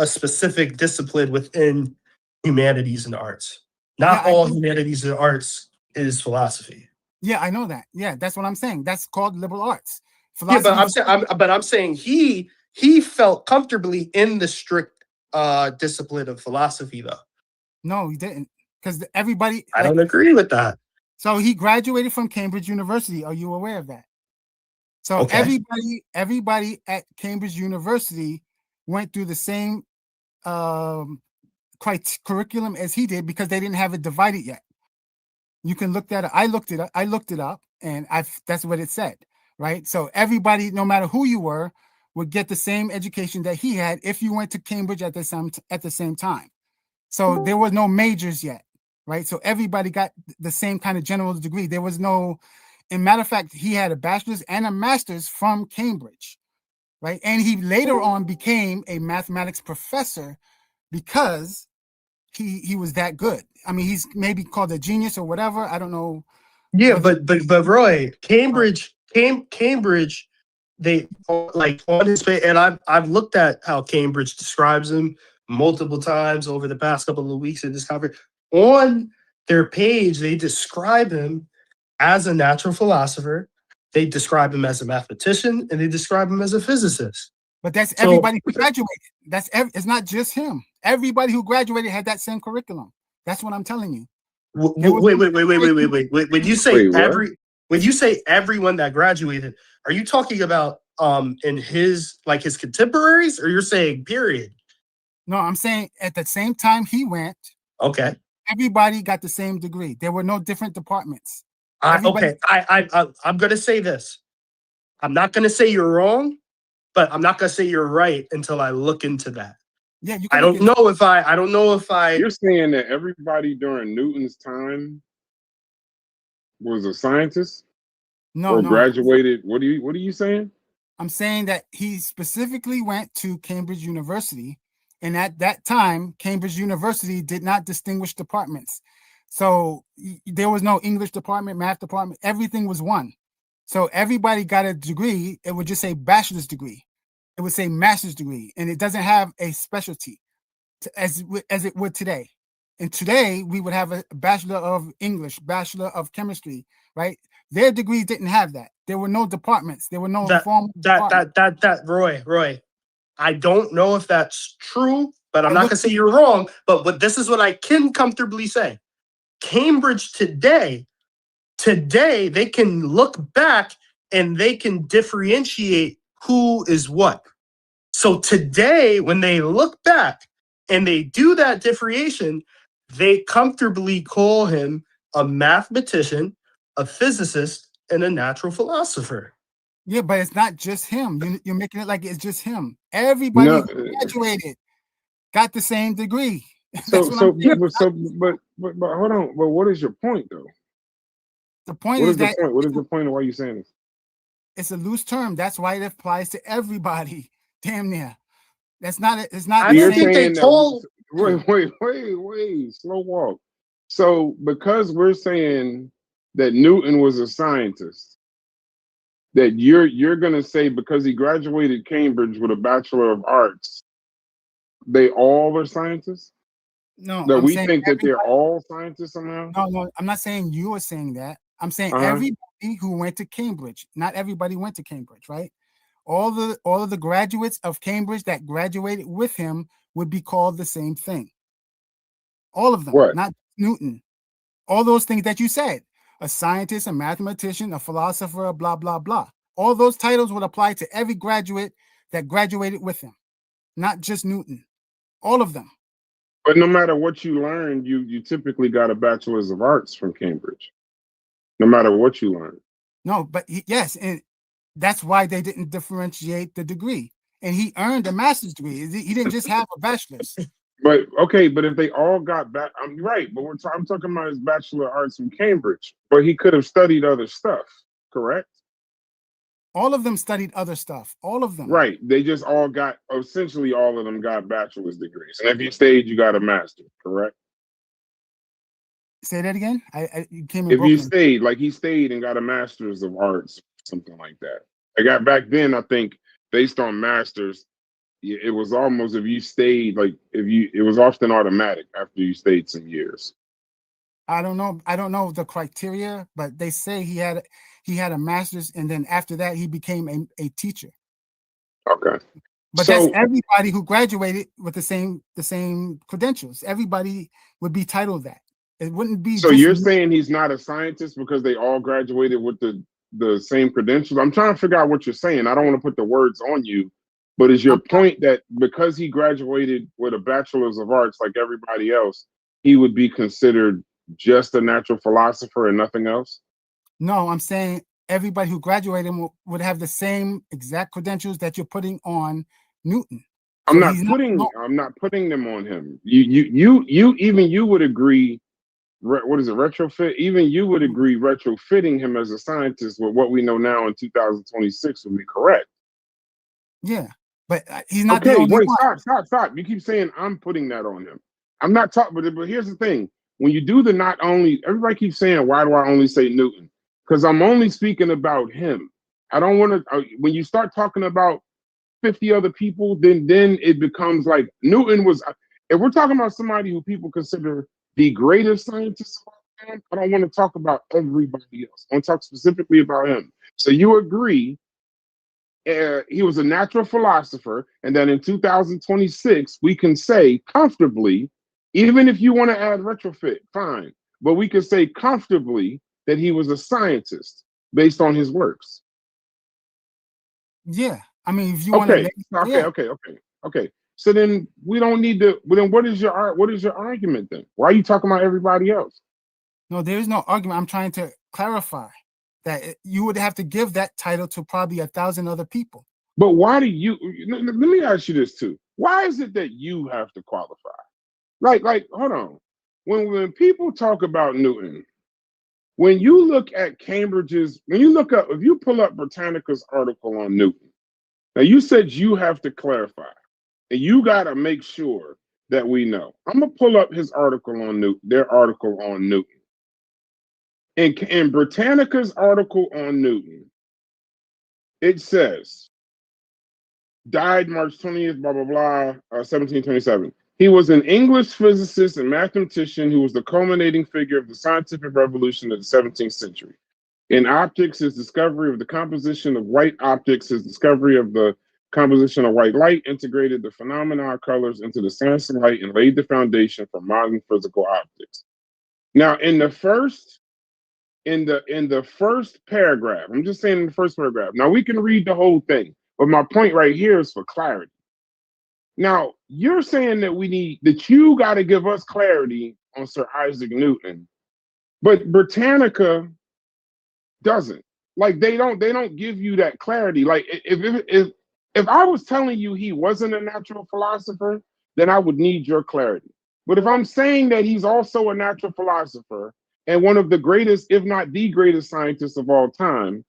specific discipline within humanities and arts. Not all humanities and arts is philosophy. Yeah, I know that. Yeah, that's what I'm saying. That's called liberal arts. Philosophy, yeah, I'm saying he felt comfortably in the strict discipline of philosophy, though. No, he didn't, because everybody. I don't agree with that. So he graduated from Cambridge University. Are you aware of that? So everybody at Cambridge University went through the same curriculum as he did, because they didn't have it divided yet. You can look that up. I looked it up, and that's what it said, right? So everybody, no matter who you were, would get the same education that he had if you went to Cambridge at the same time. So there was no majors yet, right? So everybody got the same kind of general degree. There was no, in matter of fact, he had a bachelor's and a master's from Cambridge, right? And he later on became a mathematics professor because he was that good. I mean, he's maybe called a genius or whatever. I don't know. Yeah, but Roy, Cambridge, they like on his page, and I've looked at how Cambridge describes him multiple times over the past couple of weeks in this conference. On their page, they describe him as a natural philosopher, they describe him as a mathematician, and they describe him as a physicist. But that's everybody who graduated. It's not just him. Everybody who graduated had that same curriculum. That's what I'm telling you. Wait. When you say everyone that graduated, are you talking about in his contemporaries, or you're saying period? No, I'm saying at the same time he went. Okay. Everybody got the same degree. There were no different departments. I'm gonna say this. I'm not gonna say you're wrong, but I'm not gonna say you're right until I look into that. Yeah, I don't know if I. You're saying that everybody during Newton's time was a scientist? No, graduated. What are you saying? I'm saying that he specifically went to Cambridge University, and at that time, Cambridge University did not distinguish departments. So there was no English department, math department. Everything was one. So everybody got a degree. It would just say bachelor's degree. It would say master's degree, and it doesn't have a specialty as it would today. And today we would have a bachelor of English, bachelor of chemistry, right? Their degree didn't have that. There were no departments. There were no formal Roy. I don't know if that's true, but I'm not gonna say you're wrong. But this is what I can comfortably say. Cambridge today, they can look back and they can differentiate who is what. So today, when they look back and they do that differentiation, they comfortably call him a mathematician, a physicist, and a natural philosopher. Yeah, but it's not just him. You're making it like it's just him. Everybody who graduated got the same degree. But hold on. But what is your point, though? The point is that what is the point of why you're saying this? It's a loose term. That's why it applies to everybody. Damn near. It's not. I don't think they told. Wait. Slow walk. So because we're saying that Newton was a scientist, that you're gonna say because he graduated Cambridge with a Bachelor of Arts, they all are scientists? No, that we think that they're all scientists somehow? No, I'm not saying you are saying that. I'm saying everybody who went to Cambridge. Not everybody went to Cambridge, right? All of the graduates of Cambridge that graduated with him would be called the same thing. All of them, not Newton. All those things that you said. A scientist, a mathematician, a philosopher, blah, blah, blah. All those titles would apply to every graduate that graduated with him. Not just Newton. All of them. But no matter what you learned, you typically got a Bachelor's of Arts from Cambridge. No matter what you learned. No, but yes, and that's why they didn't differentiate the degree. And he earned a master's degree. He didn't just have a bachelor's. But okay, but if they all got back, I'm right. But I'm talking about his Bachelor of Arts from Cambridge, but he could have studied other stuff, correct? All of them studied other stuff. All of them. Right. They just all got, essentially all of them got bachelor's degrees. And if you stayed, you got a master, correct? Say that again. You came in if broken. You stayed, like he stayed and got a master's of arts, something like that. I got back then, I think, based on masters, it was almost if you stayed, like it was often automatic after you stayed some years. I don't know the criteria, but they say he had a master's, and then after that he became a teacher. Okay. But that's everybody who graduated with the same credentials. Everybody would be titled that. It wouldn't be. So you're saying he's not a scientist because they all graduated with the same credentials? I'm trying to figure out what you're saying. I don't want to put the words on you, but is your point that because he graduated with a bachelor's of arts like everybody else, he would be considered just a natural philosopher and nothing else? No, I'm saying everybody who graduated would have the same exact credentials that you're putting on Newton. I'm not putting them on him. You would agree. What is it? Retrofit. Even you would agree retrofitting him as a scientist with what we know now in 2026 would be correct. Yeah, but he's not. Okay, wait, stop. You keep saying I'm putting that on him. I'm not talking, but here's the thing. When you do the not only, everybody keeps saying, why do I only say Newton? Because I'm only speaking about him. I don't want to, when you start talking about 50 other people, then it becomes like Newton was, if we're talking about somebody who people consider the greatest scientist of all time, I don't want to talk about everybody else. I want to talk specifically about him. So you agree he was a natural philosopher, and that in 2026, we can say comfortably, even if you want to add retrofit, fine, but we can say comfortably that he was a scientist based on his works. Yeah, I mean, if you want to. Okay. So then we don't need to. Well, then what is your argument then? Why are you talking about everybody else? No, there is no argument. I'm trying to clarify that you would have to give that title to probably 1,000 other people. But why do you? Let me ask you this too. Why is it that you have to qualify? Like, hold on. When people talk about Newton, when you look at Cambridge's, if you pull up Britannica's article on Newton, now you said you have to clarify, and you got to make sure that we know. I'm gonna pull up his article on Newton, their article on Newton. In Britannica's article on Newton, it says, died March 20th, blah, blah, blah, 1727. He was an English physicist and mathematician who was the culminating figure of the scientific revolution of the 17th century. In optics, his discovery of the composition of white optics, his discovery of the composition of white light integrated the phenomena of colors into the science of light and laid the foundation for modern physical optics. Now, in the first paragraph, I'm just saying in the first paragraph. Now, we can read the whole thing, but my point right here is for clarity. Now, you're saying that you got to give us clarity on Sir Isaac Newton, but Britannica doesn't. Like they don't give you that clarity. Like if I was telling you he wasn't a natural philosopher, then I would need your clarity. But if I'm saying that he's also a natural philosopher and one of the greatest, if not the greatest scientists of all time,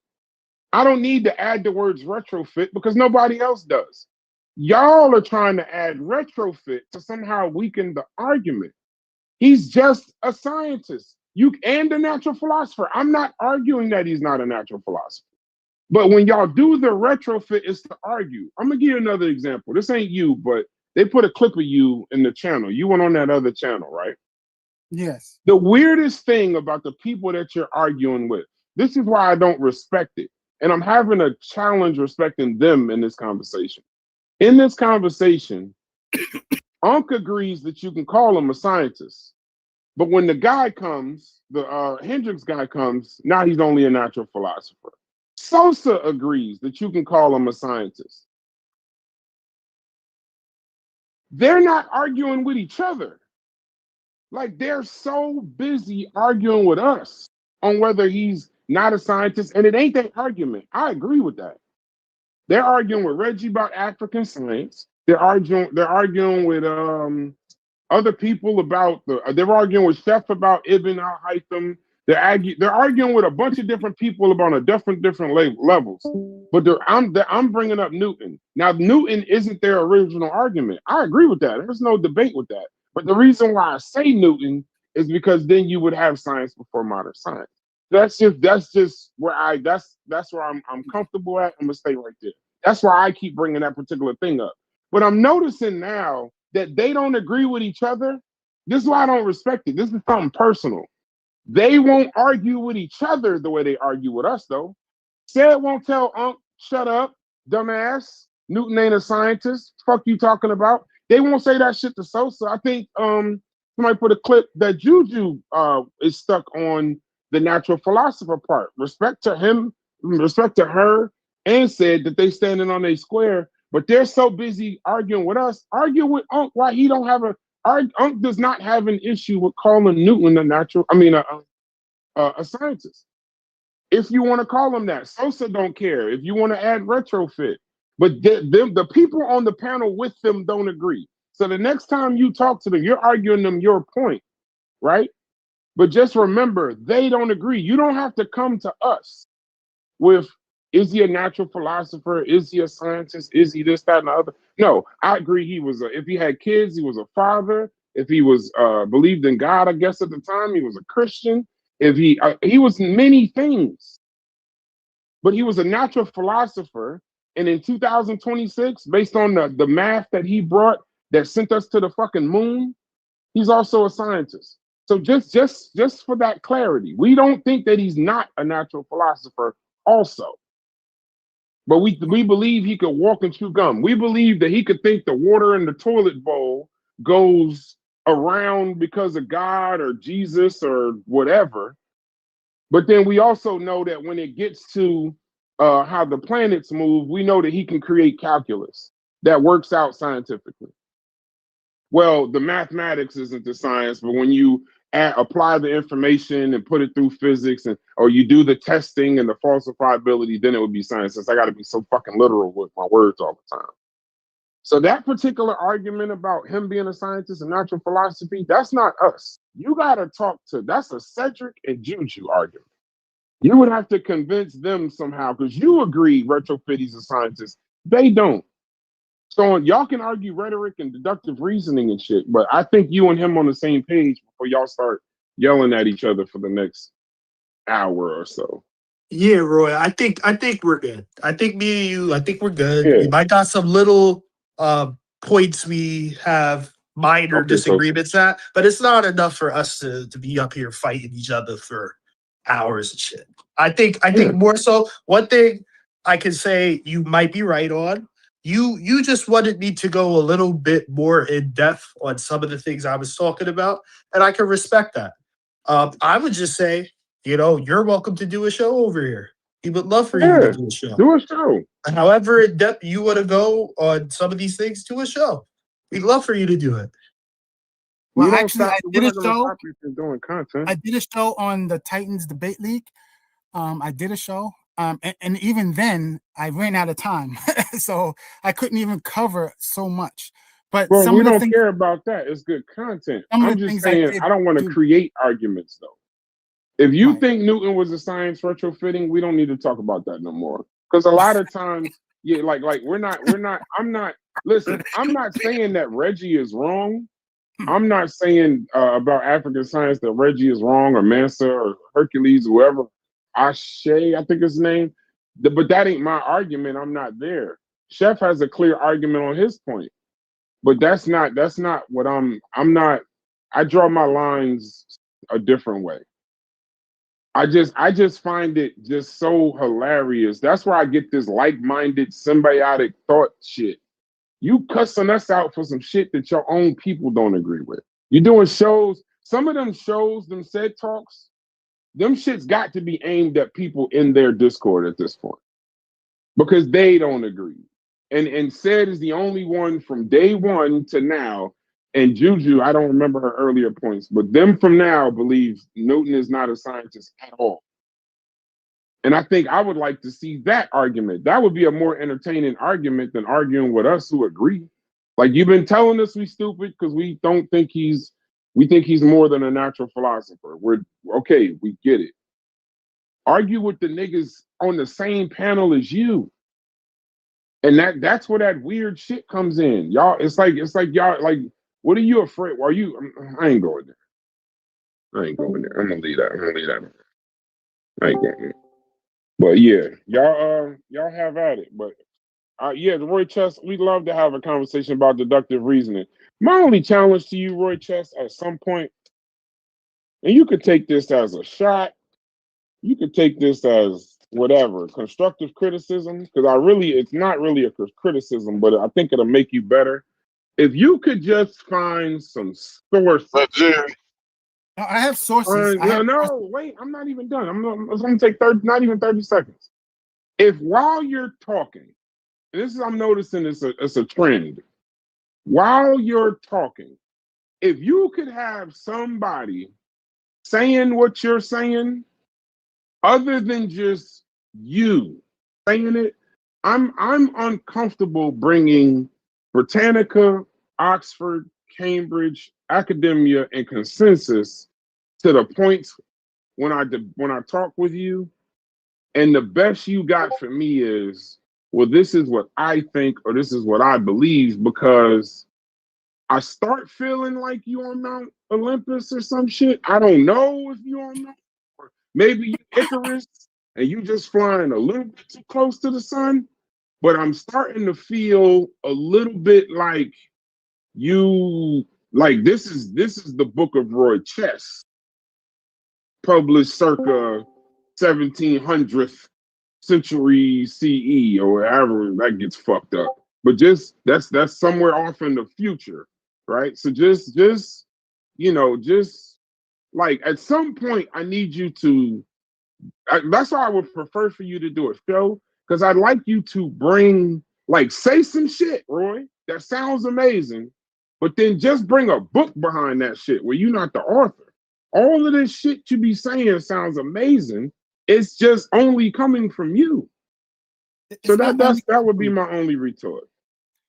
I don't need to add the words retrofit because nobody else does. Y'all are trying to add retrofit to somehow weaken the argument. He's just a scientist. And a natural philosopher. I'm not arguing that he's not a natural philosopher. But when y'all do the retrofit, it's to argue. I'm going to give you another example. This ain't you, but they put a clip of you in the channel. You went on that other channel, right? Yes. The weirdest thing about the people that you're arguing with, this is why I don't respect it. And I'm having a challenge respecting them in this conversation. In this conversation, Unc agrees that you can call him a scientist. But when the guy comes, the Hendricks guy comes, now he's only a natural philosopher. Sosa agrees that you can call him a scientist. They're not arguing with each other. Like they're so busy arguing with us on whether he's not a scientist. And it ain't that argument. I agree with that. They're arguing with Reggie about African science. They're arguing with other people about they're arguing with Chef about Ibn al-Haytham. They're arguing with a bunch of different people about a different levels. But I'm bringing up Newton. Now, Newton isn't their original argument. I agree with that. There's no debate with that. But the reason why I say Newton is because then you would have science before modern science. That's just where that's where I'm comfortable at. I'm gonna stay right there. That's why I keep bringing that particular thing up. But I'm noticing now that they don't agree with each other. This is why I don't respect it. This is something personal. They won't argue with each other the way they argue with us, though. Said won't tell Unc, shut up, dumbass. Newton ain't a scientist. Fuck you talking about? They won't say that shit to Sosa. I think somebody put a clip that Juju is stuck on the natural philosopher part. Respect to him, respect to her, and said that they standing on a square, but they're so busy arguing with us. Argue with Unc why he don't have Unc does not have an issue with calling Newton a scientist. If you want to call him that, Sosa don't care. If you want to add retrofit, but the people on the panel with them don't agree. So the next time you talk to them, you're arguing them your point, right? But just remember, they don't agree. You don't have to come to us with, is he a natural philosopher? Is he a scientist? Is he this, that, and the other? No, I agree. If he had kids, he was a father. If he was believed in God, I guess at the time, he was a Christian. If he was many things, but he was a natural philosopher. And in 2026, based on the math that he brought that sent us to the fucking moon, he's also a scientist. So just for that clarity, we don't think that he's not a natural philosopher also. But we believe he could walk and chew gum. We believe that he could think the water in the toilet bowl goes around because of God or Jesus or whatever. But then we also know that when it gets to how the planets move, we know that he can create calculus that works out scientifically. Well, the mathematics isn't the science, but when you apply the information and put it through physics, or you do the testing and the falsifiability, then it would be science. Since I got to be so fucking literal with my words all the time. So that particular argument about him being a scientist and natural philosophy, that's not us. You got to that's a Cedric and Juju argument. You would have to convince them somehow, because you agree Retrofit he's a scientist. They don't. So y'all can argue rhetoric and deductive reasoning and shit, but I think you and him on the same page before y'all start yelling at each other for the next hour or so. Yeah, Roy, I think we're good. I think me and you, I think we're good. Yeah. We might got some little points we have minor disagreements at, but it's not enough for us to be up here fighting each other for hours and shit. I think more so, one thing I can say you might be right on. You just wanted me to go a little bit more in depth on some of the things I was talking about, and I can respect that. I would just say, you're welcome to do a show over here. We would love for you to do a show. Do a show. However in depth you want to go on some of these things, do a show. We'd love for you to do it. Well, actually, I did a show. Doing content. I did a show on the Titans Debate League. I did a show. And even then, I ran out of time, so I couldn't even cover so much. But we don't things, care about that. It's good content. I'm just saying I don't want to create arguments, though. If you think Newton was a science retrofitting, we don't need to talk about that no more. Because a lot of times, like we're not. Listen, I'm not saying that Reggie is wrong. I'm not saying about African science that Reggie is wrong, or Mansa or Hercules, whoever. Ashe, I think his name. But that ain't my argument. I'm not there. Chef has a clear argument on his point. But that's not what I'm not. I draw my lines a different way. I just find it just so hilarious. That's where I get this like-minded symbiotic thought shit. You cussing us out for some shit that your own people don't agree with. You're doing shows. Some of them shows, them SED talks, them shits got to be aimed at people in their Discord at this point, because they don't agree. And SED is the only one from day one to now. And Juju, I don't remember her earlier points, but them from now believe Newton is not a scientist at all. And I think I would like to see that argument. That would be a more entertaining argument than arguing with us who agree. Like you've been telling us we stupid because we think he's more than a natural philosopher. We're okay, we get it. Argue with the niggas on the same panel as you. And that's where that weird shit comes in. Y'all, it's like y'all like, what are you afraid? Are you I ain't going there. I'm gonna leave that. I ain't going there. But yeah, y'all have at it. But yeah, Roy Chess, we'd love to have a conversation about deductive reasoning. My only challenge to you, Roy Chess, at some point, and you could take this as a shot, you could take this as whatever, constructive criticism, because it's not really a criticism, but I think it'll make you better. If you could just find some sources. I have sources. Wait, I'm not even done. It's going to take not even 30 seconds. If while you're talking, I'm noticing it's a trend. While you're talking, if you could have somebody saying what you're saying, other than just you saying it, I'm uncomfortable bringing Britannica, Oxford, Cambridge, academia, and consensus to the points when I talk with you, and the best you got for me is, well, this is what I think, or this is what I believe, because I start feeling like you on Mount Olympus or some shit. I don't know if you on Mount, or maybe you Icarus and you just flying a little bit too close to the sun. But I'm starting to feel a little bit like you, like this is the Book of Roy Chess, published circa 1700th century CE or wherever that gets fucked up. But just that's somewhere off in the future, right? So just like at some point I need you to. That's why I would prefer for you to do a show, because I'd like you to bring, like, say some shit, Roy, that sounds amazing, but then just bring a book behind that shit where you're not the author. All of this shit you be saying sounds amazing. It's just only coming from you. So that would be my only retort.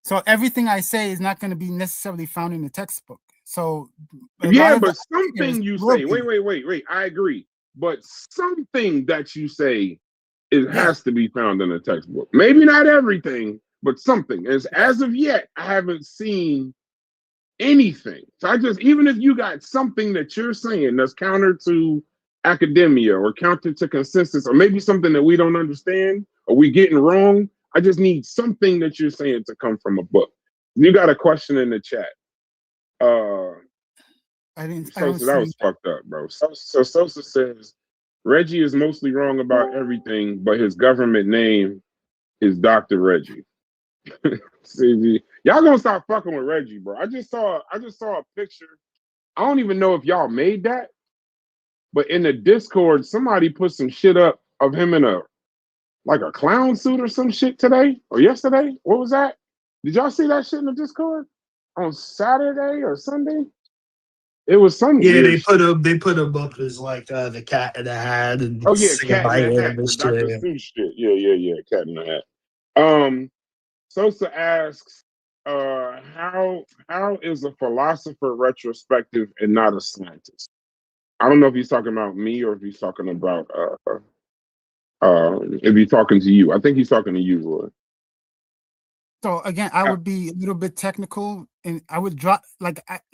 So everything I say is not going to be necessarily found in the textbook. So yeah, but something you say. Wait. I agree. But something that you say has to be found in a textbook. Maybe not everything, but something. As of yet, I haven't seen anything. So even if you got something that you're saying that's counter to academia or counter to consensus, or maybe something that we don't understand or we getting wrong, I just need something that you're saying to come from a book. You got a question in the chat. Sosa, that was fucked up, bro. So Sosa says Reggie is mostly wrong about everything, but his government name is Dr. Reggie. See, y'all gonna stop fucking with Reggie, bro. I just saw a picture. I don't even know if y'all made that, but in the Discord, somebody put some shit up of him in a clown suit or some shit today or yesterday. What was that? Did y'all see that shit in the Discord on Saturday or Sunday? It was Sunday. Yeah, they put him up as like the Cat in the Hat and Cat in the Hat, the Dr. Seuss shit. Yeah, Cat in the Hat. Sosa asks, how is a philosopher retrospective and not a scientist? I don't know if he's talking about me or if he's talking about if he's talking to you. I think he's talking to you, Roy. So again, I would be a little bit technical, and I would drop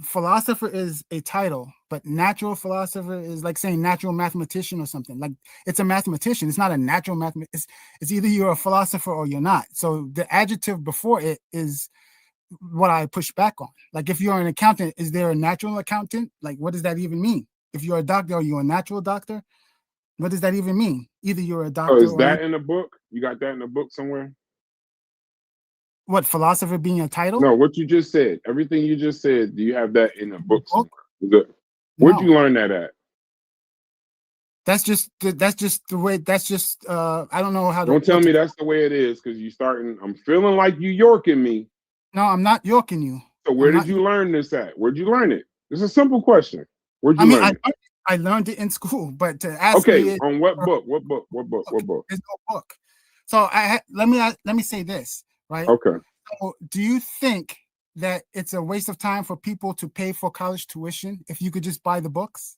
philosopher is a title, but natural philosopher is like saying natural mathematician or something. Like, it's a mathematician. It's not a natural mathematician. It's either you're a philosopher or you're not. So the adjective before it is what I push back on. Like, if you're an accountant, is there a natural accountant? Like, what does that even mean? If you're a doctor, are you a natural doctor? What does that even mean? Either you're a doctor. Is that in the book? You got that in the book somewhere? What, philosopher being a title? No, what you just said. Everything you just said. Do you have that in a book somewhere? Where'd you learn that at? That's just the way. That's just I don't know how to. Don't tell me that's the way it is, because you starting. I'm feeling like you Yorking me. No, I'm not Yorking you. So where did you learn this at? Where'd you learn it? It's a simple question. Where'd you learn it? I learned it in school, but to ask me on what book? What book? There's no book. So let me say this, right? Okay. So do you think that it's a waste of time for people to pay for college tuition if you could just buy the books?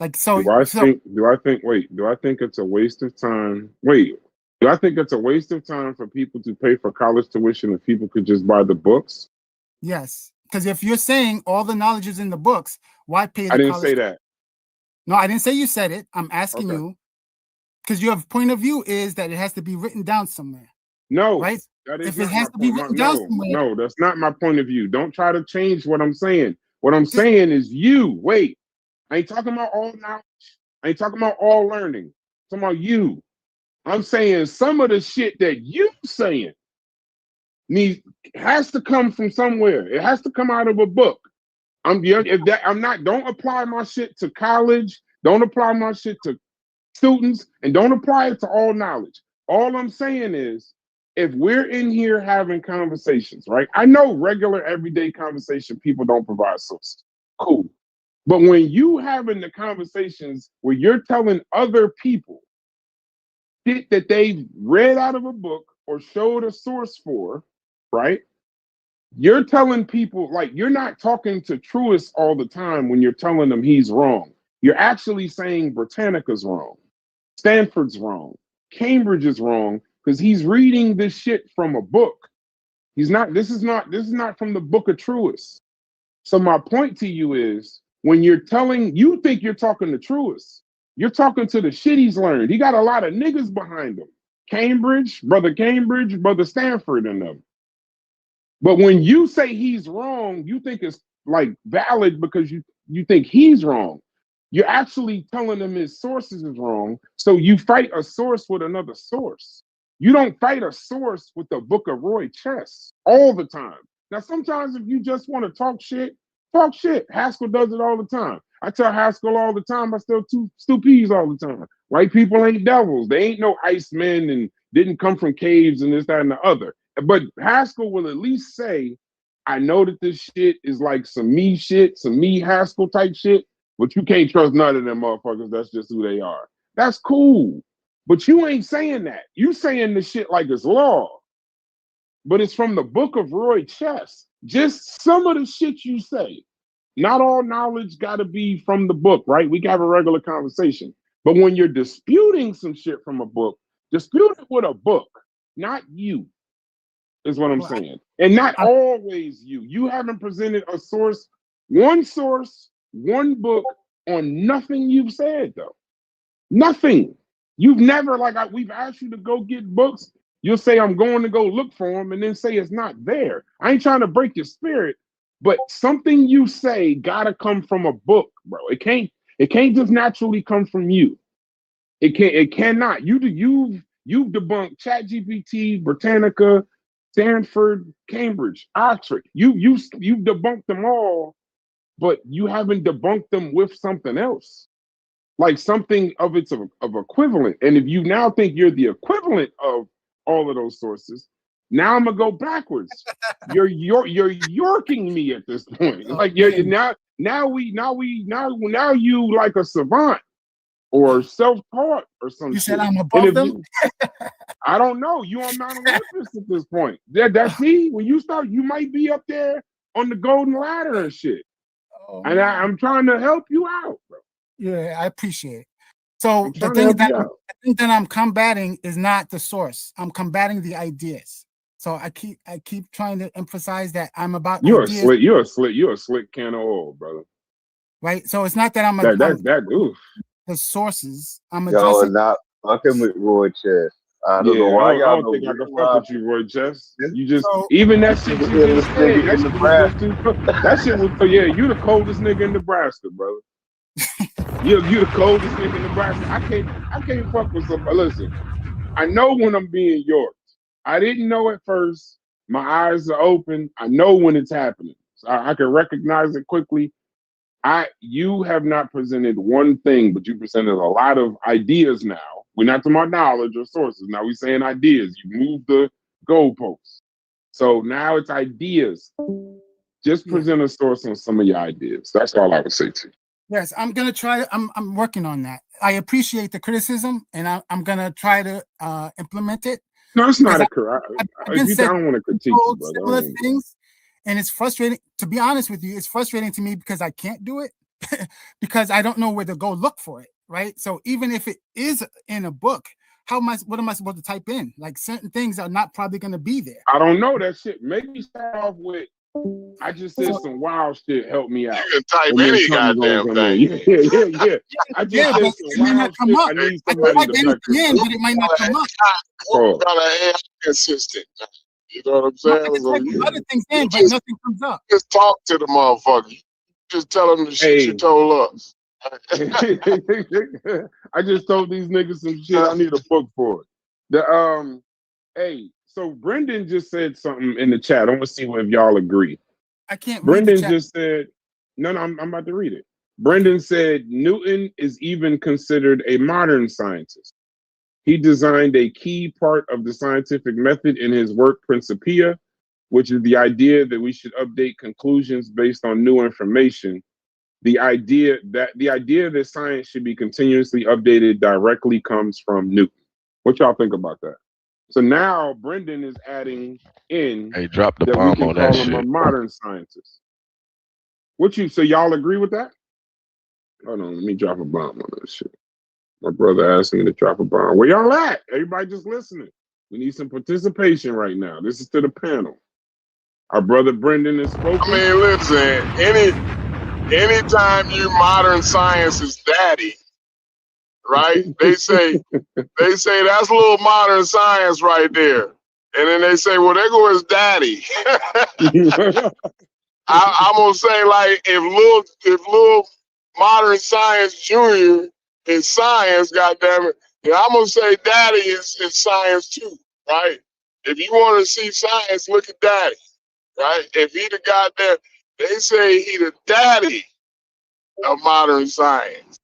Like, so do I think it's a waste of time? Wait, do I think it's a waste of time for people to pay for college tuition if people could just buy the books? Yes, because if you're saying all the knowledge is in the books, why pay the I didn't college say that. No, I didn't say you said it. I'm asking you because your point of view is that it has to be written down somewhere. No, right? That is if it has to be written down somewhere. No, that's not my point of view. Don't try to change what I'm saying. What I'm saying is you. Wait, I ain't talking about all knowledge. I ain't talking about all learning. I'm talking about you. I'm saying some of the shit that you saying has to come from somewhere. It has to come out of a book. Don't apply my shit to college. Don't apply my shit to students, and don't apply it to all knowledge. All I'm saying is, if we're in here having conversations, right? I know regular everyday conversation, people don't provide sources. Cool. But when you having the conversations where you're telling other people shit that they've read out of a book or showed a source for, right? You're telling people, like, you're not talking to Truist all the time when you're telling them he's wrong. You're actually saying Britannica's wrong. Stanford's wrong. Cambridge is wrong because he's reading this shit from a book. This is not from the book of Truist. So my point to you is, when you think you're talking to Truist, you're talking to the shit he's learned. He got a lot of niggas behind him. Cambridge, brother Stanford and them. But when you say he's wrong, you think it's like valid because you think he's wrong. You're actually telling him his sources is wrong. So you fight a source with another source. You don't fight a source with the book of Roy Chess all the time. Now, sometimes if you just want to talk shit, talk shit. Haskell does it all the time. I tell Haskell all the time, I still Stupees all the time. White people ain't devils. They ain't no ice men and didn't come from caves and this, that, and the other. But Haskell will at least say, I know that this shit is like some me Haskell type shit, but you can't trust none of them motherfuckers. That's just who they are. That's cool. But you ain't saying that. You saying the shit like it's law. But it's from the book of Roy Chess. Just some of the shit you say. Not all knowledge got to be from the book, right? We can have a regular conversation. But when you're disputing some shit from a book, dispute it with a book, not you, is what I'm saying. And not always you. You haven't presented a source, one book on nothing you've said, though. Nothing. You've never, we've asked you to go get books. You'll say, I'm going to go look for them, and then say it's not there. I ain't trying to break your spirit, but something you say gotta come from a book, bro. It can't just naturally come from you. It cannot. You've debunked ChatGPT, Britannica, Stanford, Cambridge, Oxford. You've debunked them all, but you haven't debunked them with something else. Like something of equivalent. And if you now think you're the equivalent of all of those sources, now I'm gonna go backwards. You're yorking me at this point. Like now you like a savant or self-taught or something. You said I'm above them? I don't know. You on Mount Olympus at this point. That's me. When you start, you might be up there on the golden ladder and shit. Oh, and I'm trying to help you out, bro. Yeah, I appreciate it. So the thing that I'm combating is not the source. I'm combating the ideas. So I keep trying to emphasize that I'm about ideas. You're a slick can of oil, brother. Right. So it's not that I'm the sources. I'm y'all are not fucking with Roy Chess. I don't know why y'all don't think I can fuck with you, Roy Chess. You just even that shit you just said. That shit was you the coldest nigga in Nebraska, brother. You the coldest nigga in Nebraska. I can't fuck with somebody. Listen, I know when I'm being yorked. I didn't know at first. My eyes are open. I know when it's happening. So I can recognize it quickly. You have not presented one thing, but you presented a lot of ideas now. We're not talking about knowledge or sources. Now we're saying ideas. You moved the goalposts. So now it's ideas. Just present a source on some of your ideas. That's all I would say to you. Yes, I'm gonna try. I'm working on that. I appreciate the criticism, and I'm gonna try to implement it. No, it's not a correct. I don't want to critique you, brother. Similar things, And it's frustrating, to be honest with you, it's frustrating to me because I can't do it because I don't know where to go look for it, right? So even if it is in a book, what am I supposed to type in? Like certain things are not probably going to be there. I don't know that shit. Maybe start off with, I just said some wild shit, help me out. You can type any goddamn thing. Yeah. I just said some wild shit. I need somebody to back it in, but it might not come up. You got an AI assistant. You know what I'm saying? Other things in, but nothing comes up. Just talk to the motherfucker. Just tell them the shit you told us. I just told these niggas some shit. I need a book for it. So Brendan just said something in the chat. I want to see if y'all agree. I can't. Brendan just said, no, I'm about to read it. Brendan said Newton is even considered a modern scientist. He designed a key part of the scientific method in his work Principia, which is the idea that we should update conclusions based on new information. The idea that science should be continuously updated directly comes from Newton. What y'all think about that? So now Brendan is adding in he dropped the bomb on that shit. Him a modern scientist. So y'all agree with that? Hold on, let me drop a bomb on that shit. My brother asked me to drop a bomb. Where y'all at? Everybody just listening. We need some participation right now. This is to the panel. Our brother Brendan is spoken. I mean, listen, anytime you modern science is daddy, right? They say that's a little modern science right there. And then they say, well, there goes daddy. I'm gonna say, like, if little modern science junior is science, goddammit, then I'm gonna say daddy is science too, right? If you want to see science, look at daddy, right? If he the goddamn, they say he the daddy of modern science.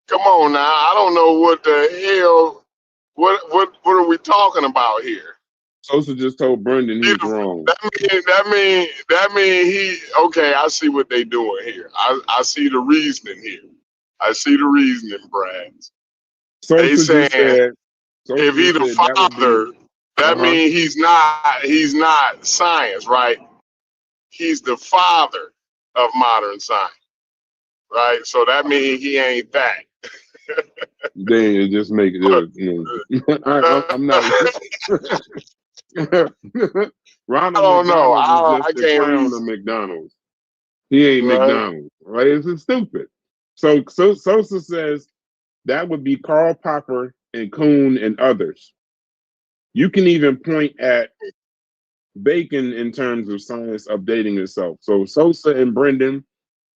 Come on now, I don't know what the hell, what are we talking about here? Sosa just told Brendan he's wrong. That mean he, okay, I see what they doing here. I see the reasoning here. I see the reasoning, Brad. They saying if he the father, that means he's not science, right? He's the father of modern science, right? So that means he ain't that. Then it just make it. I'm not. Ronald I don't know. I can't read the McDonald's. He ain't right. McDonald's, right? It's stupid. So Sosa says that would be Karl Popper and Kuhn and others. You can even point at Bacon in terms of science updating itself. So Sosa and Brendan,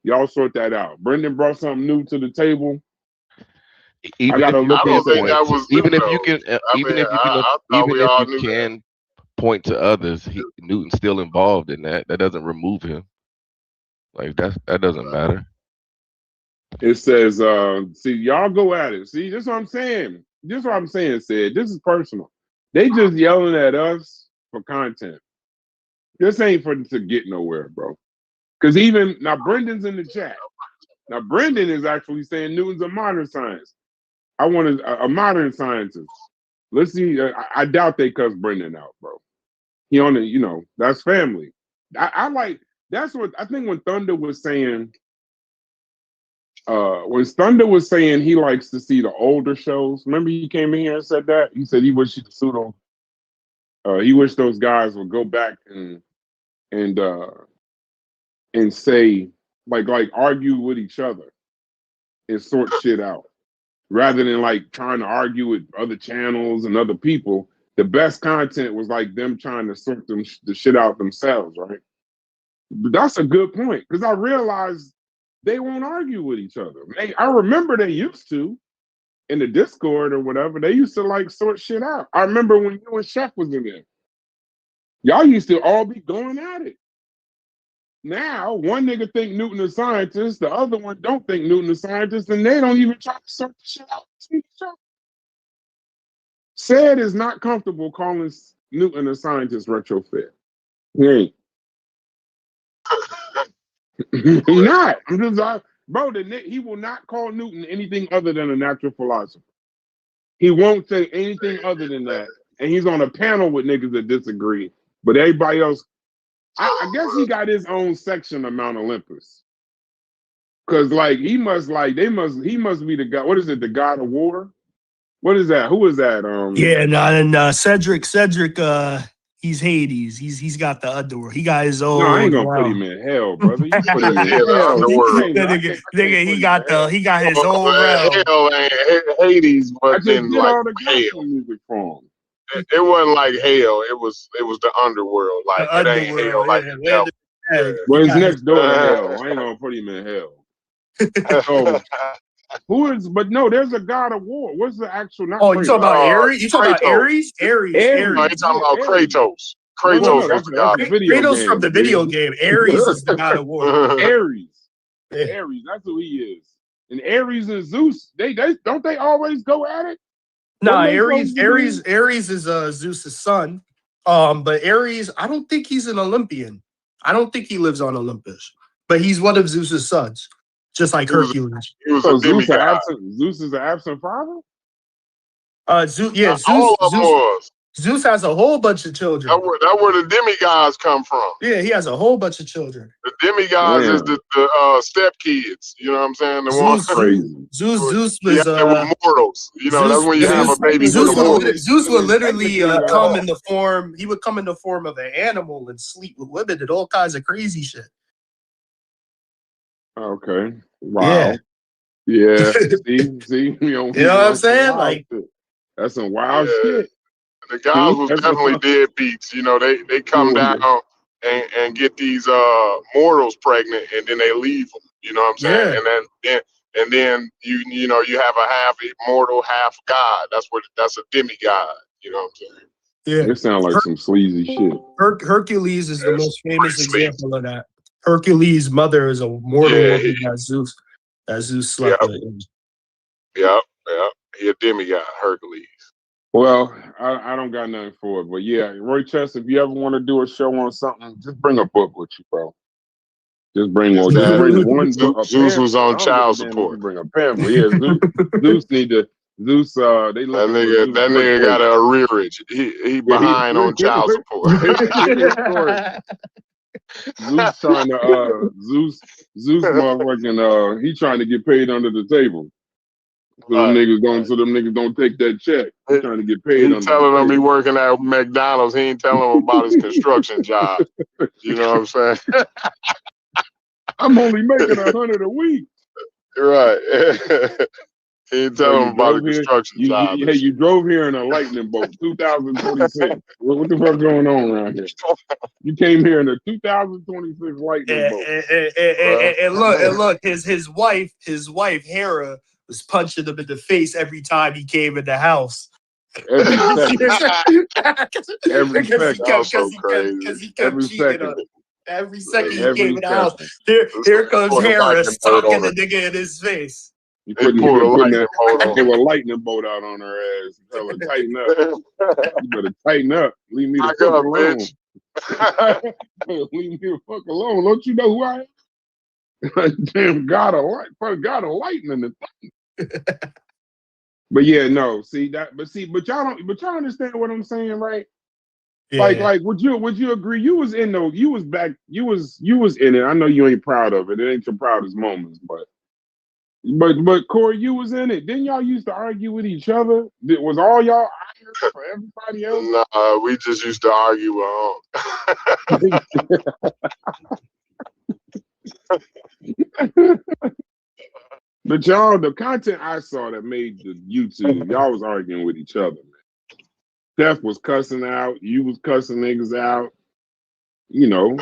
y'all sort that out. Brendan brought something new to the table. Even if you can point to others, Newton's still involved in that. That doesn't remove him. Like that doesn't matter. It says, see, y'all go at it. See, this is what I'm saying. Sid. This is personal. They just yelling at us for content. This ain't to get nowhere, bro. Because even now, Brendan's in the chat. Now, Brendan is actually saying Newton's a modern science. I want a modern scientist. Let's see. I doubt they cuss Brendan out, bro. He on the, that's family. I like, that's what I think when Thunder was saying, he likes to see the older shows. Remember he came in here and said that? He said he wished he wished those guys would go back and say, like argue with each other and sort shit out. Rather than like trying to argue with other channels and other people, the best content was like them trying to sort the shit out themselves, right? But that's a good point, because I realized they won't argue with each other. I remember they used to in the Discord or whatever. They used to like sort shit out. I remember when you and Chef was in there. Y'all used to all be going at it. Now, one nigga think Newton a scientist, the other one don't think Newton a scientist, and they don't even try to sort the shit out. Said is not comfortable calling Newton a scientist retrofit. He ain't. He's not. I'm just, bro, he will not call Newton anything other than a natural philosopher. He won't say anything other than that. And he's on a panel with niggas that disagree. But everybody else I guess he got his own section of Mount Olympus. Cause like he must be the god. What is it? The god of war? What is that? Who is that? Yeah, and Cedric, he's Hades. He's got the underworld. He got his own. No, I ain't gonna put him in hell, brother. You put him in hell. Nigga, he got his own realm. Hell ain't Hades, but then get like all the hell. music from him. It wasn't like hell. It was the underworld. Like it ain't hell like the devil. Well, it's next door to hell. I ain't gonna put him in hell. So, who is? But no, there's a god of war. What's the actual? Not you talking about Ares? You talking about Ares? Ares. No, you talking about Kratos. Kratos was the god. Kratos from the video game. Ares is the god of war. Ares. Ares. That's who he is. And Ares and Zeus, they don't they always go at it? No, Ares is Zeus's son. But Ares, I don't think he's an Olympian. I don't think he lives on Olympus. But he's one of Zeus's sons, just like Hercules. He was a demigod. Zeus is an absent father? Zeus has a whole bunch of children. That's where the demigods come from. Yeah, he has a whole bunch of children. The demigods is the stepkids. You know what I'm saying? The ones crazy. Zeus was mortals. You know, that's when you have a baby. Zeus would literally come in the form. He would come in the form of an animal and sleep with women and all kinds of crazy shit. Okay. Wow. Yeah. See, you know what I'm saying? Like that's some wild shit. The guys was definitely deadbeats. You know, they come down and get these mortals pregnant, and then they leave them. You know what I'm saying? Yeah. And then you know you have a half immortal, half god. That's a demigod. You know what I'm saying? Yeah. It sounds like some sleazy shit. Hercules is the most famous example of that. Hercules' mother is a mortal woman that Zeus slept with. Yeah. He a demigod, Hercules. Well, I don't got nothing for it, but yeah, Roy Chess, if you ever want to do a show on something, just bring a book with you, bro. Just bring one. Just bring one book. Zeus was on child support. Bring a pen, but yeah, Zeus need to. Zeus, they look. That nigga got a arrearage. He behind on child support. Zeus trying to Zeus motherfucking he trying to get paid under the table. So them niggas don't take that check. He's trying to get paid. He telling them he working at McDonald's. He ain't telling them about his construction job. You know what I'm saying? I'm only making 100 a week. Right. He ain't telling them about the construction job. Hey, you drove here in a lightning boat, 2026. What the fuck going on around here? You came here in a 2026 lightning boat. And look, his wife Hera was punching him in the face every time he came in the house. Every second. Every second he came in the house. Here comes Hera stalking the nigga in his face. You put a lightning bolt out on her ass. Tell her tighten up. You better tighten up. Leave me the fuck alone. Leave me the fuck alone. Don't you know who I am? Damn, God of lightning in the thing. But yeah, no. See that? But y'all don't. But y'all understand what I'm saying, right? Yeah. Like, would you agree? You was in in it. I know you ain't proud of it. It ain't your proudest moments, but Corey, you was in it. Didn't y'all used to argue with each other? Was all y'all arguing for everybody else? Nah, we just used to argue But y'all, the content I saw that made the YouTube, y'all was arguing with each other, man. Steph was cussing out, you was cussing niggas out. You know,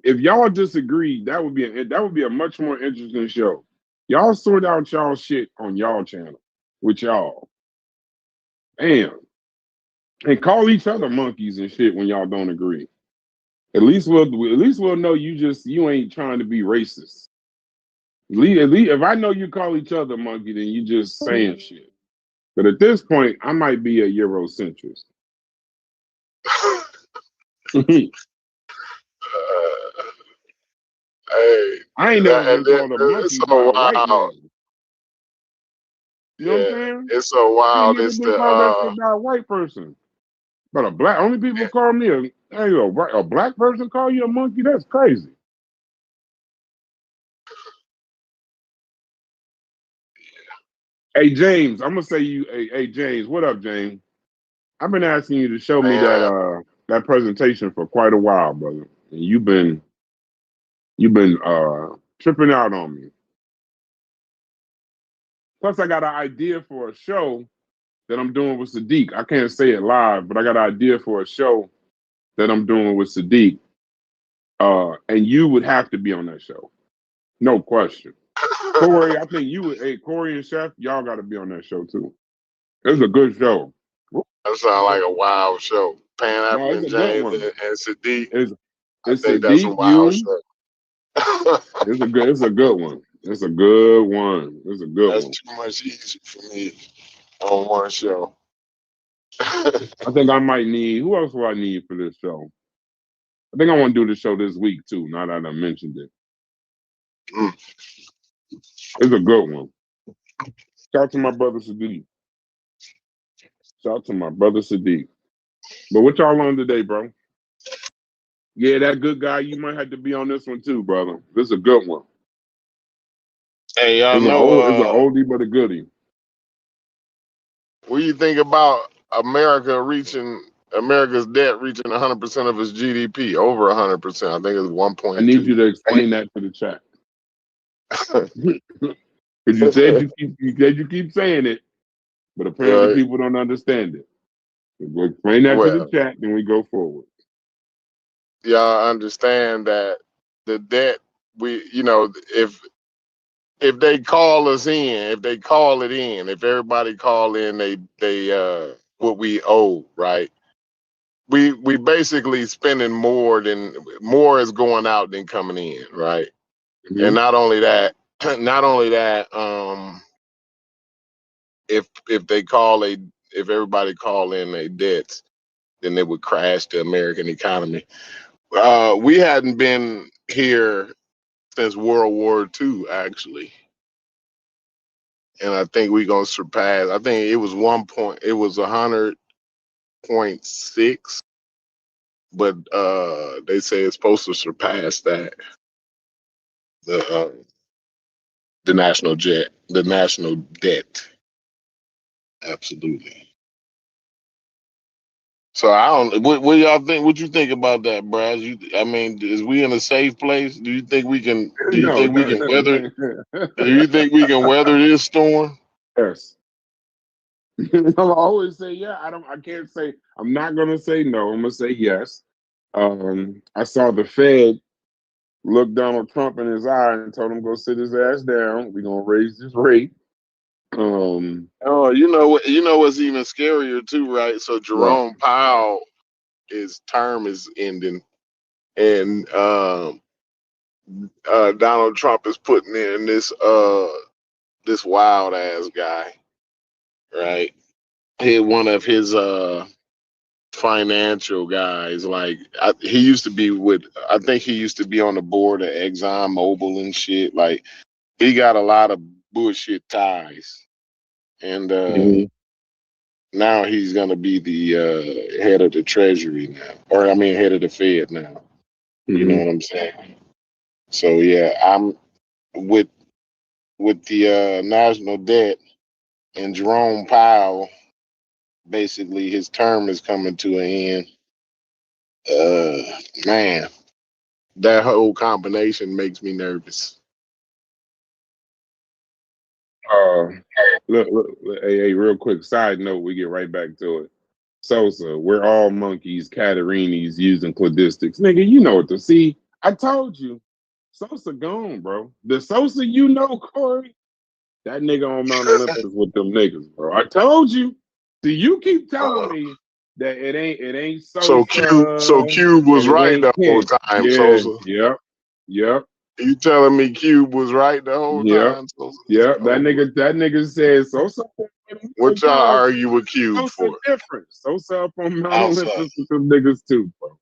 if y'all disagreed, that would be a much more interesting show. Y'all sort out y'all shit on y'all channel with y'all. Damn. And call each other monkeys and shit when y'all don't agree. At least we'll know you ain't trying to be racist. At least if I know you call each other monkey, then you just saying shit. But at this point, I might be a Eurocentrist. Hey, I ain't never been called a monkey by a white man. You know what I'm saying? It's so wild. It's by a white person. But only people call me a black person call you a monkey? That's crazy. Hey James, I'm gonna say you. Hey James, what up, James? I've been asking you to show me that presentation for quite a while, brother. And you've been tripping out on me. Plus, I got an idea for a show that I'm doing with Sadiq. I can't say it live, but I got an idea for a show that I'm doing with Sadiq. And you would have to be on that show. No question. Corey, I think you would. Hey, Corey and Chef, y'all got to be on that show too. It's a good show. That sounds like a wild show. Pan-African James and Sadiq. I think that's a wild show. It's a good one. It's a good one. That's too much easy for me on one show. I think I might need. Who else will I need for this show? I think I want to do the show this week too. Now that I mentioned it, it's a good one. Shout out to my brother Sadiq. But what y'all on today, bro? Yeah, that good guy. You might have to be on this one too, brother. This is a good one. Hey, y'all know it's an oldie but a goodie. What do you think about America's debt reaching 100% of its GDP? Over 100%. I think it's 1.2. I need you to explain that to the chat. Because you said you keep saying it, but apparently people don't understand it. We'll explain that to the chat, then we go forward. Y'all understand that the debt, if they call us in, if they call it in, if everybody call in, they what we owe, right? We basically spending more is going out than coming in, right? Mm-hmm. And not only that, if everybody call in their debts, then it would crash the American economy. We hadn't been here since World War II, actually. And I think we're gonna surpass. I think it was 100.6, but they say it's supposed to surpass that. The national debt. Absolutely. So I don't. What y'all think? What you think about that, Brad? Is we in a safe place? Do you think we can? Do you think we can weather? Do you think we can weather this storm? Yes. I'll always say yeah. I can't say. I'm not gonna say no. I'm gonna say yes. I saw the Fed look Donald Trump in his eye and told him go sit his ass down. We're gonna raise this rate. You know what's even scarier too, right? So Jerome Powell, his term is ending, and Donald Trump is putting in this wild ass guy, right? One of his financial guys, like he used to be I think he used to be on the board of ExxonMobil and shit. Like he got a lot of bullshit ties. And now he's gonna be the head of the Treasury now, head of the Fed now. You know what I'm saying? So yeah, I'm with the national debt and Jerome Powell. Basically, his term is coming to an end. Man, that whole combination makes me nervous. Look, hey, real quick side note, we get right back to it. Sosa, we're all monkeys, Catarinis using cladistics. Nigga, you know what to see. I told you. Sosa gone, bro. The Sosa you know, Corey, that nigga on Mount Olympus with them niggas, bro. I told you. See, you keep telling me that it ain't Sosa. So Cube was right the whole time, yeah, Sosa. Yep. You telling me Cube was right the whole time? Yeah, that nigga said Sosa. What y'all argue with Cube Sosa for? Different. Sosa up on Mount Olympus with some niggas too, bro.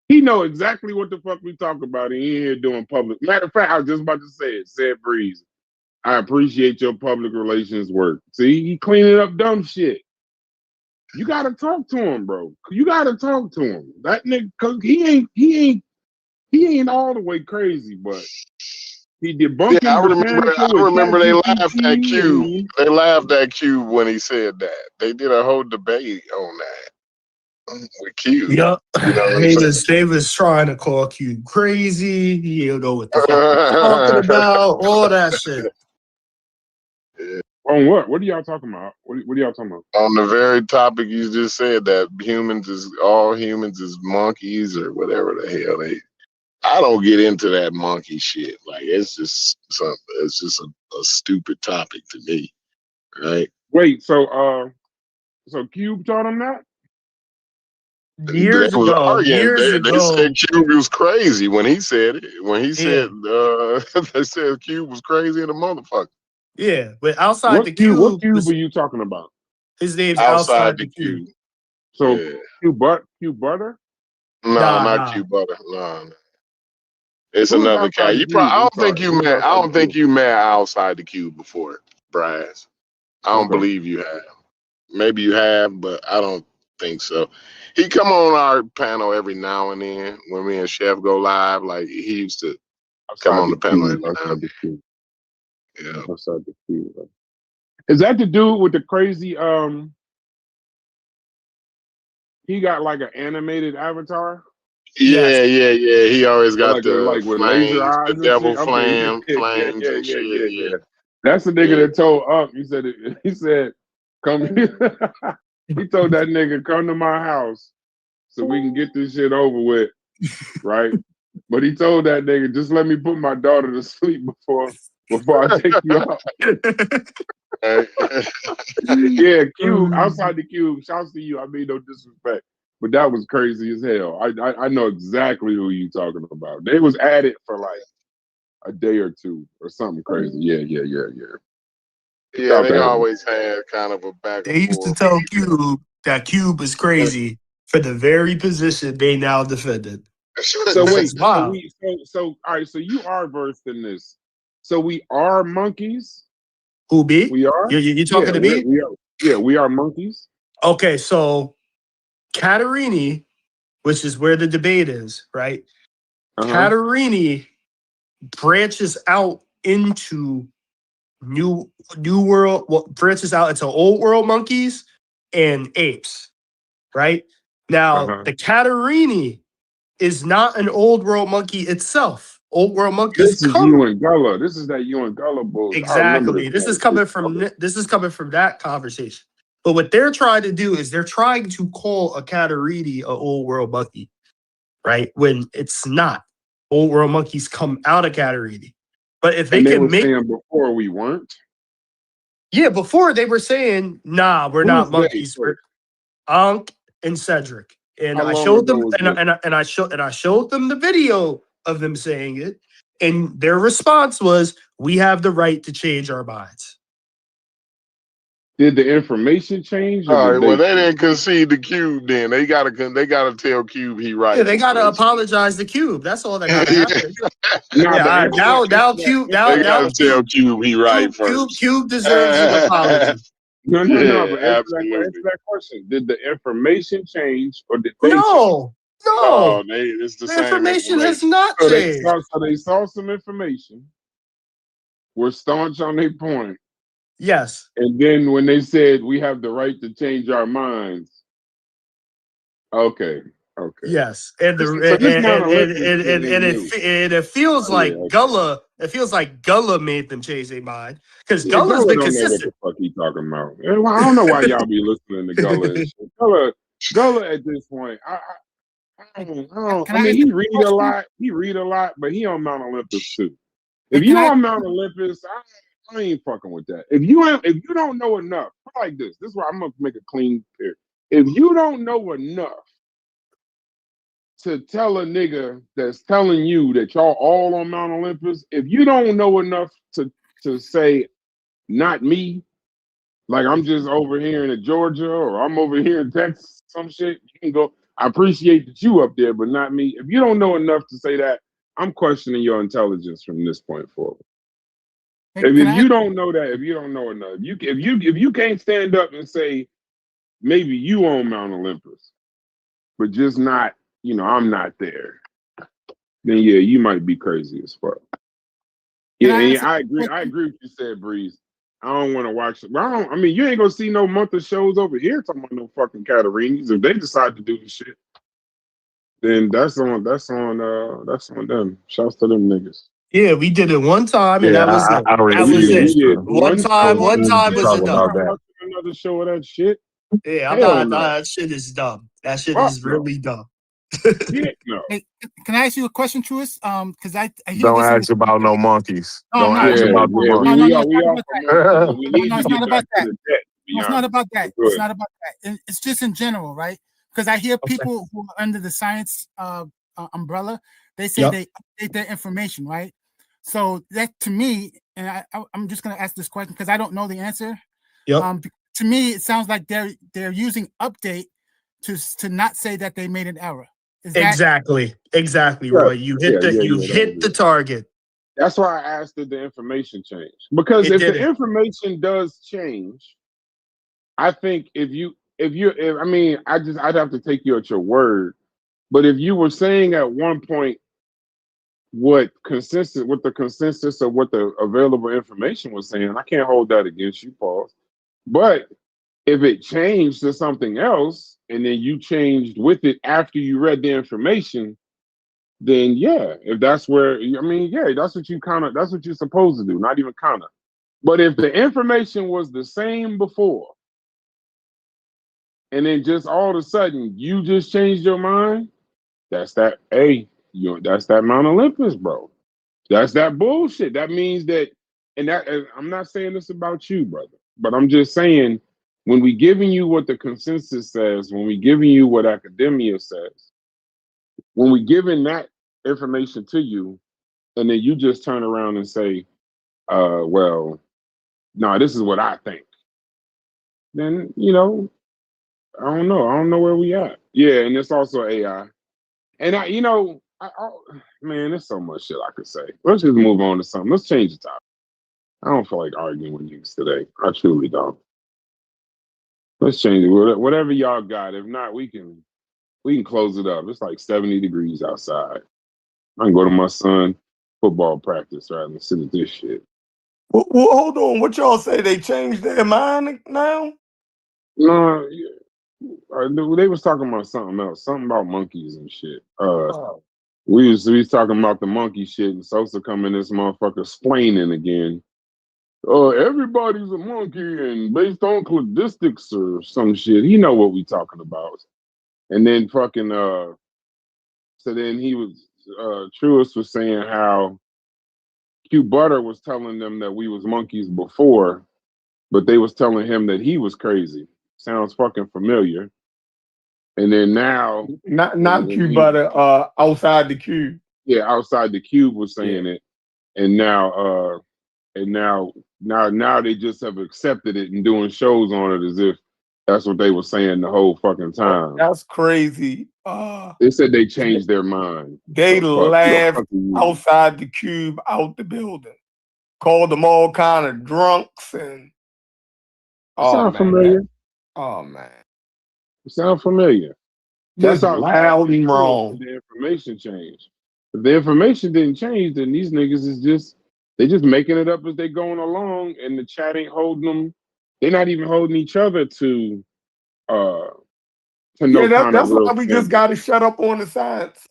He know exactly what the fuck we talk about. And he ain't here doing public. Matter of fact, I was just about to say it. Said Breeze. I appreciate your public relations work. See, he cleaning up dumb shit. You gotta talk to him, bro. You gotta talk to him. That nigga, cause he ain't all the way crazy, but he debunking Yeah, I remember they laughed at Cube. and They laughed at Cube when he said that. They did a whole debate on that with Cube. Yep. You know They was trying to call Cube crazy. He don't know what the fuck he's talking about. All that shit. Yeah. On what? What are y'all talking about? What are y'all talking about? On the very topic you just said, that all humans is monkeys or whatever the hell they. I don't get into that monkey shit. Like it's just something. It's just a stupid topic to me, right? Wait, so Cube taught him that? Years ago. They said Cube was crazy when he said it. When he said they said Cube was crazy and a motherfucker. Yeah, but outside the Cube, Cube, what Cube are you talking about? His name's outside the Cube. So Cube Butter? No, not Cube Butter. No. It's another guy. I don't think you met outside the Cube before, Bryce. I don't believe you have. Maybe you have, but I don't think so. He come on our panel every now and then when me and Chef go live. Like he used to come on the panel every now and then. Yeah, outside the Cube. Is that the dude with the crazy? He got like an animated avatar. Yeah. He always got like, the like with flames, laser eyes, the devil flames and shit. Yeah. That's the nigga that told Up. He said, come. He told that nigga, come to my house so we can get this shit over with, right? But he told that nigga, just let me put my daughter to sleep before I take you out. Yeah, Cube, outside the Cube, shouts to you. I mean, no disrespect, but that was crazy as hell. I know exactly who you talking about. They was at it for like a day or two or something crazy. Yeah. Yeah, they always had kind of a back. They used to tell Cube that Cube was crazy for the very position they now defended. So wait, all right, so you are versed in this. So we are monkeys? Who, me? We are? You talking to me? We are monkeys. Okay, so Caterini, which is where the debate is, right? Caterini branches out into new world, branches out into old world monkeys and apes, right? Now, the Caterini is not an old world monkey itself. Old world monkeys. This is you and Gullah. This is that you and Gullah bullshit. Exactly. This is coming from that conversation. But what they're trying to do is they're trying to call a Caterini an old world monkey, right? When it's not. Old world monkeys come out of Caterini. But if they can make before we weren't. Yeah, before they were saying, nah, we're not monkeys. We're Ankh and Cedric. And I showed them and I showed them the video of them saying it, and their response was, we have the right to change our minds. Did the information change? All right, well, they didn't concede the Cube then. They gotta tell Cube he right. Yeah, they gotta apologize to Cube. That's all that gotta happen. Now Cube gotta tell Cube he right first. Cube deserves an apology. No, but answer that question. Did the information change or did they change? No, it's the same information has not changed. So they saw some information, were staunch on their point. Yes. And then when they said we have the right to change our minds, okay. Yes, and it feels like Gullah. It feels like Gullah made them change their mind because Gullah's been consistent. What the fuck he talking about? I don't know why y'all be listening to Gullah. And shit. Gullah at this point, I mean, he read a lot. But he on Mount Olympus too. If you on Mount Olympus, I ain't fucking with that. If you don't know enough, like this is why I'm gonna make a clean pair. If you don't know enough to tell a nigga that's telling you that y'all all on Mount Olympus, if you don't know enough to say, not me, like I'm just over here in Georgia or I'm over here in Texas, some shit, you can go. I appreciate that you up there, but not me. If you don't know enough to say that, I'm questioning your intelligence from this point forward. If you don't know that, if you don't know enough, if you can't stand up and say maybe you on Mount Olympus, but just not, I'm not there. Then yeah, you might be crazy as fuck. Yeah, I agree. I agree with you said, Breeze. I don't want to watch. I mean, you ain't gonna see no month of shows over here talking about no fucking Catarinis. If they decide to do the shit, then that's on them. Shouts to them niggas. Yeah, we did it one time, and Yeah, that was it. I That was it. One time was enough. Another show of that shit. Yeah, I'm not. That shit is dumb. That shit is really dumb. No. Hey, can I ask you a question, Truist? Because I hear don't this ask about no monkeys. No, don't no, ask no, about no, no no, monkeys. no, no, it's not about that. No, it's not about that. It's not about that. It's just in general, right? Because I hear people who are under the science umbrella, they say they update their information, right? So that to me, and I'm just going to ask this question because I don't know the answer. To me, it sounds like they're using update to not say that they made an error. Exactly, Roy. You hit the target. That's why I asked if the information changed. Because if the information does change, I think I'd have to take you at your word. But if you were saying at one point what the consensus of what the available information was saying, I can't hold that against you, Paul. But if it changed to something else and then you changed with it after you read the information, then yeah, if that's where, that's what you're supposed to do, not even kind of. But if the information was the same before, and then just all of a sudden you just changed your mind, that's that Mount Olympus, bro. That's that bullshit. That means that, and I'm not saying this about you, brother, but I'm just saying, when we giving you what the consensus says, when we giving you what academia says, when we giving that information to you, and then you just turn around and say, well, no, this is what I think. Then, I don't know. I don't know where we at. Yeah, and it's also AI. And man, there's so much shit I could say. Let's just move on to something. Let's change the topic. I don't feel like arguing with niggas today. I truly don't. Let's change it. Whatever y'all got. If not, we can close it up. It's like 70 degrees outside. I can go to my son's football practice rather than sit at this shit. Well, hold on. What y'all say? They changed their mind now? No, they was talking about something else. Something about monkeys and shit. We was talking about the monkey shit, and Sosa come in this motherfucker explaining again. Everybody's a monkey, and based on cladistics or some shit. He know what we talking about. And then fucking so then he was Truist was saying how Q Butter was telling them that we was monkeys before, but they was telling him that he was crazy. Sounds fucking familiar. And then now, not Q Butter, outside the cube. Yeah, outside the cube was saying it, and now they just have accepted it and doing shows on it as if that's what they were saying the whole fucking time. That's crazy. They said they changed their mind. They laughed outside the cube, out the building, called them all kind of drunks, and sound familiar. Oh man, sound familiar. That's loud and wrong. The information changed. If the information didn't change, then these niggas they just making it up as they going along, and the chat ain't holding them. They're not even holding each other to no kind that's of real why we just got to shut up on the science.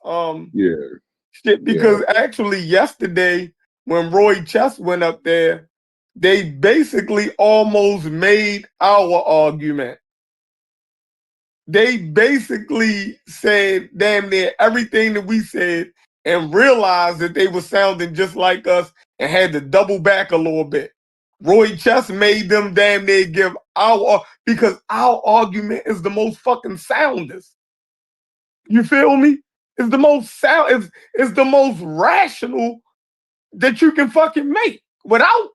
Shit, because actually yesterday when Roy Chess went up there, they basically almost made our argument. They basically said damn near everything that we said and realized that they were sounding just like us and had to double back a little bit. Roy Chess made them damn near give because our argument is the most fucking soundest. You feel me? It's the most it's the most rational that you can fucking make without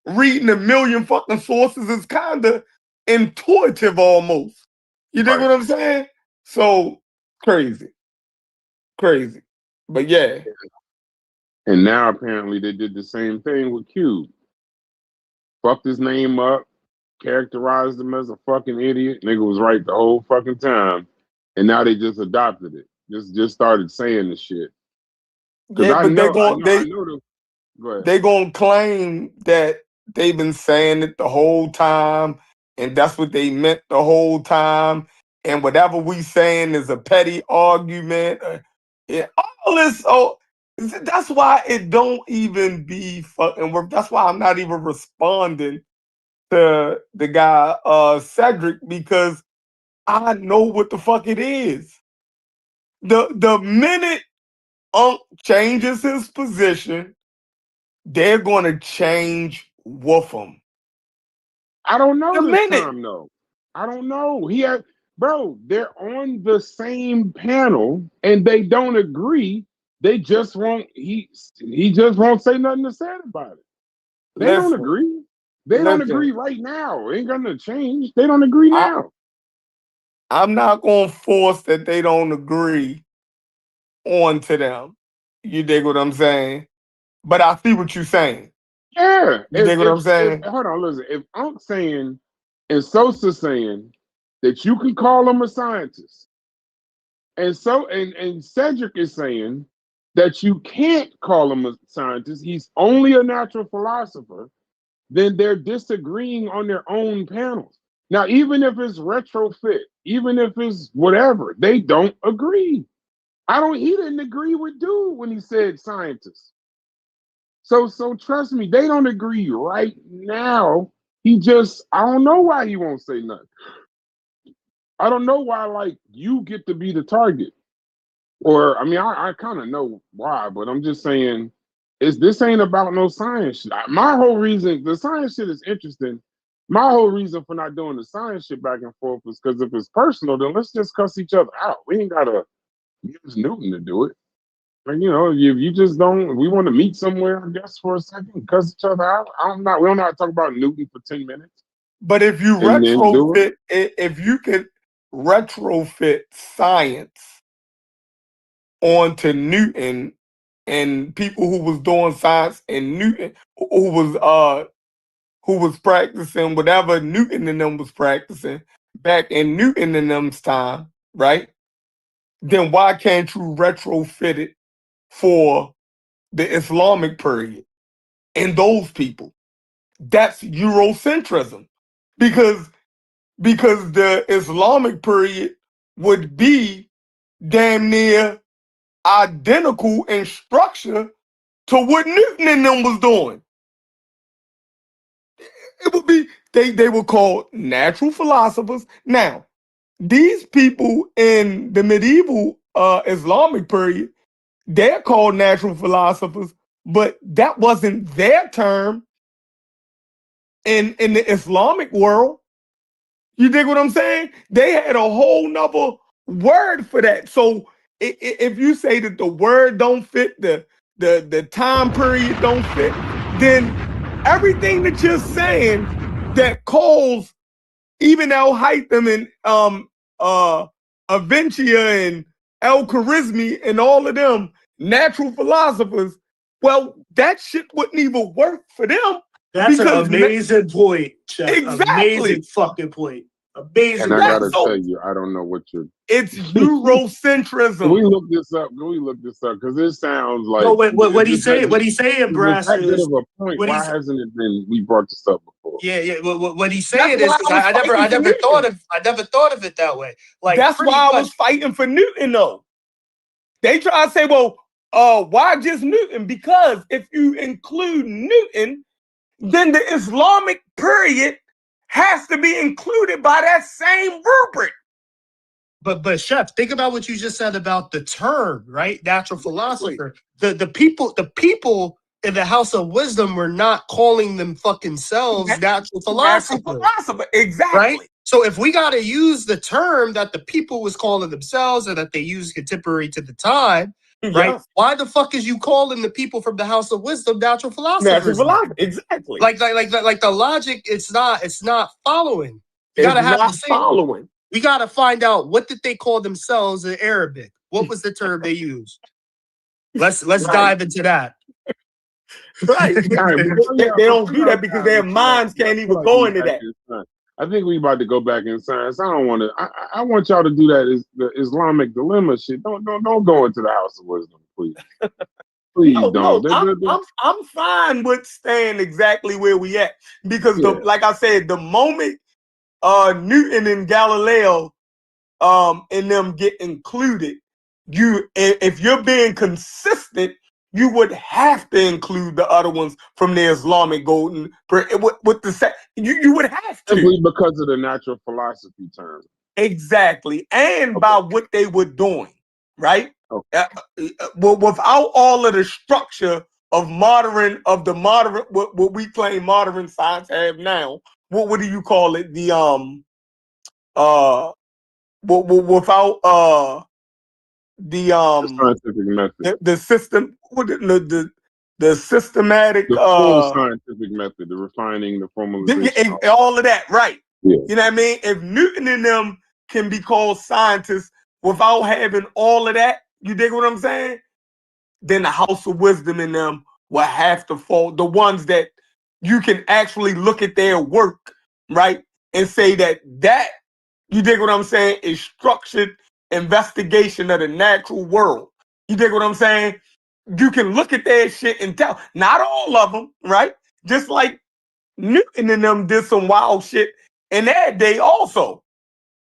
reading a million fucking sources. It's kind of intuitive almost. You dig what I'm saying? So crazy. But yeah. And now apparently they did the same thing with Cube. Fucked his name up, characterized him as a fucking idiot. Nigga was right the whole fucking time, and now they just adopted it. Just started saying the shit. Yeah, I but know they gonna claim that they've been saying it the whole time, and that's what they meant the whole time. And whatever we saying is a petty argument. All this. Oh, that's why it don't even be fucking work. That's why I'm not even responding to the guy Cedric, because I know what the fuck it is. The minute Unc changes his position, they're gonna change Wolfham. I don't know this time though. I don't know. They're on the same panel and they don't agree. They just won't. He just won't say nothing to say about it. They don't agree. They don't agree right now. Ain't gonna change. They don't agree now. I'm not gonna force that they don't agree onto them. You dig what I'm saying? But I see what you're saying. Yeah. You dig what I'm saying? Hold on, listen. If I'm saying and Sosa saying that you can call him a scientist, and Cedric is saying that you can't call him a scientist, he's only a natural philosopher, then they're disagreeing on their own panels. Now, even if it's retrofit, even if it's whatever, they don't agree. He didn't agree with dude when he said scientist. So trust me, they don't agree right now. I don't know why he won't say nothing. I don't know why, you get to be the target. Or, I kind of know why, but I'm just saying, this ain't about no science shit. My whole reason, the science shit is interesting. My whole reason for not doing the science shit back and forth is because if it's personal, then let's just cuss each other out. We ain't got to use Newton to do it. If you just don't, we want to meet somewhere, I guess, for a second, cuss each other out. We don't know how to talk about Newton for 10 minutes. But if you retrofit, if you could retrofit science onto Newton, and people who was doing science and Newton, who was practicing whatever Newton and them was practicing back in Newton and them's time, right? Then why can't you retrofit it for the Islamic period and those people? That's Eurocentrism, because the Islamic period would be damn near identical in structure to what Newton and them was doing. It would be, they were called natural philosophers. Now, these people in the medieval Islamic period, they're called natural philosophers, but that wasn't their term in the Islamic world. You dig what I'm saying? They had a whole nother word for that. So if you say that the word don't fit, the time period don't fit, then everything that you're saying that calls even Al-Haytham and Aventia and Al-Khwarizmi and all of them natural philosophers, well, that shit wouldn't even work for them. That's an amazing point, Chef. Exactly. Amazing fucking point. Amazing. And I gotta tell you, I don't know what you're. It's Eurocentrism. Can we look this up? Because it sounds like. No, what he saying? What he's saying, Brass, is. Why hasn't it been? We brought this up before. Yeah. What he's saying is, I never thought of it that way. That's why I was fighting for Newton, though. They try to say, well, why just Newton? Because if you include Newton, then the Islamic period has to be included by that same rubric. But Chef, think about what you just said about the term, right? Natural philosopher. The people in the House of Wisdom were not calling them fucking selves natural philosophers. Exactly. Right? So if we gotta use the term that the people was calling themselves or that they used contemporary to the time, right? Yeah. Why the fuck is you calling the people from the House of Wisdom natural philosophers? Natural philosophy, exactly. Like the logic, it's not following. You gotta have the same following. We gotta find out, what did they call themselves in Arabic? What was the term they used? Let's dive into that. Right. They don't do that because their minds can't even go into that. I think we about to go back in science. I don't want to. I want y'all to do that. Is the Islamic dilemma shit? Don't go into the House of Wisdom, please. Please don't. No, I'm fine with staying exactly where we at because like I said, the moment Newton and Galileo and them get included, if you're being consistent, you would have to include the other ones from the Islamic golden with the you would have to, simply because of the natural philosophy term. Exactly, and by what they were doing, right? Okay. Without all of the structure of the modern what we claim modern science have now, what do you call it? The without the scientific method, the system, the systematic, the full scientific method, the refining, the formalization, all of that, right? Yeah. You know what I mean? If Newton and them can be called scientists without having all of that, you dig what I'm saying? Then the House of Wisdom in them will have to fall. The ones that you can actually look at their work, right, and say that you dig what I'm saying, is structured investigation of the natural world. You dig what I'm saying? You can look at their shit and tell. Not all of them, right? Just like Newton and them did some wild shit in their day also.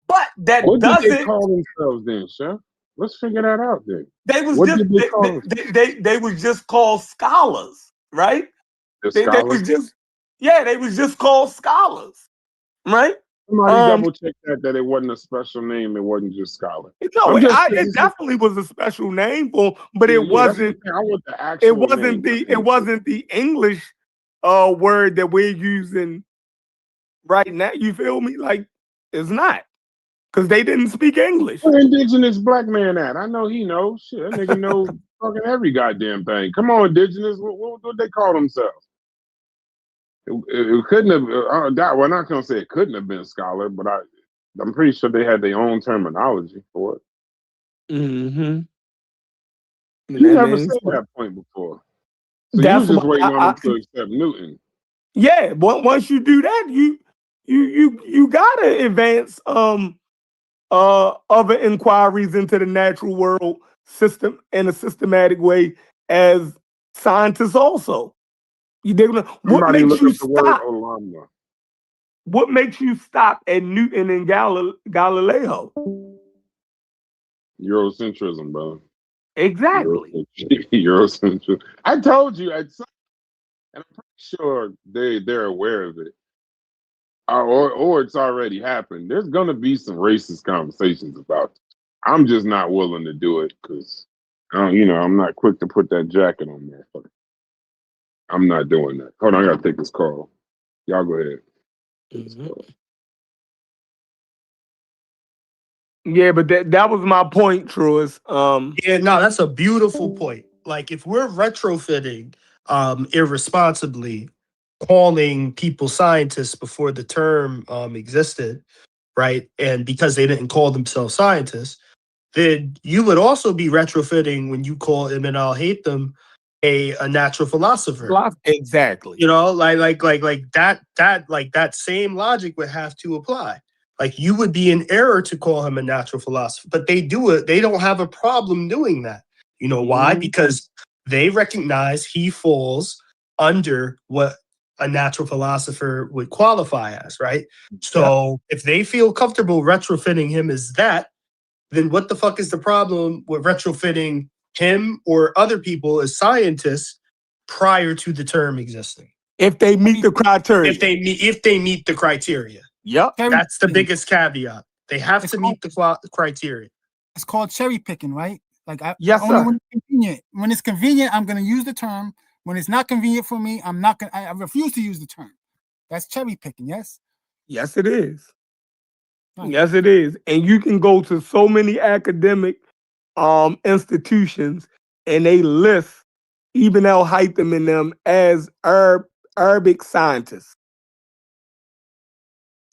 But that what doesn't. Did they call themselves then, Chef? Let's figure that out then. They was they was just called scholars, right? They was just called scholars, right? Somebody double check that it wasn't a special name. It wasn't just scholar. No, it definitely was a special name for them, but it wasn't. I want the actual it wasn't the English word that we're using right now. You feel me? Like it's not. Because they didn't speak English. Where indigenous black man at? I know he knows. Shit, that nigga knows fucking every goddamn thing. Come on, indigenous. What they call themselves? It couldn't have. We're not gonna say it couldn't have been scholar, but I'm pretty sure they had their own terminology for it. Mm-hmm. You never said that point before. So you was just waiting on them to accept Newton. Yeah, but once you do that, you gotta advance other inquiries into the natural world system in a systematic way as scientists also. You dig what makes you stop? What makes you stop at Newton and Galileo? Eurocentrism, bro. Exactly. Eurocentrism. I told you, and I'm pretty sure they're aware of it. Or it's already happened. There's gonna be some racist conversations about it. I'm just not willing to do it because, I'm not quick to put that jacket on there. I'm not doing that. Hold on, I gotta take this call. Y'all go ahead. Mm-hmm. Yeah, but that was my point, Truist. Yeah, no, that's a beautiful point. Like if we're retrofitting irresponsibly, calling people scientists before the term existed, right? And because they didn't call themselves scientists, then you would also be retrofitting when you call Ibn al-Haytham a natural philosopher. Exactly. You know, like that same logic would have to apply. Like you would be in error to call him a natural philosopher, but they do it. They don't have a problem doing that. You know why? Because they recognize he falls under what a natural philosopher would qualify as, right? So if they feel comfortable retrofitting him as that, then what the fuck is the problem with retrofitting him or other people as scientists prior to the term existing? If they meet the criteria. If they meet the criteria. Yep. That's the biggest caveat. They have to meet the criteria. It's called cherry picking, right? Like yes, only sir. when it's convenient. When it's convenient, I'm gonna use the term. When it's not convenient for me, I'm not gonna. I refuse to use the term. That's cherry picking. Yes. Yes, it is. Right. Yes, it is. And you can go to so many academic institutions, and they list Ibn al-Haytham in them as Arabic scientists.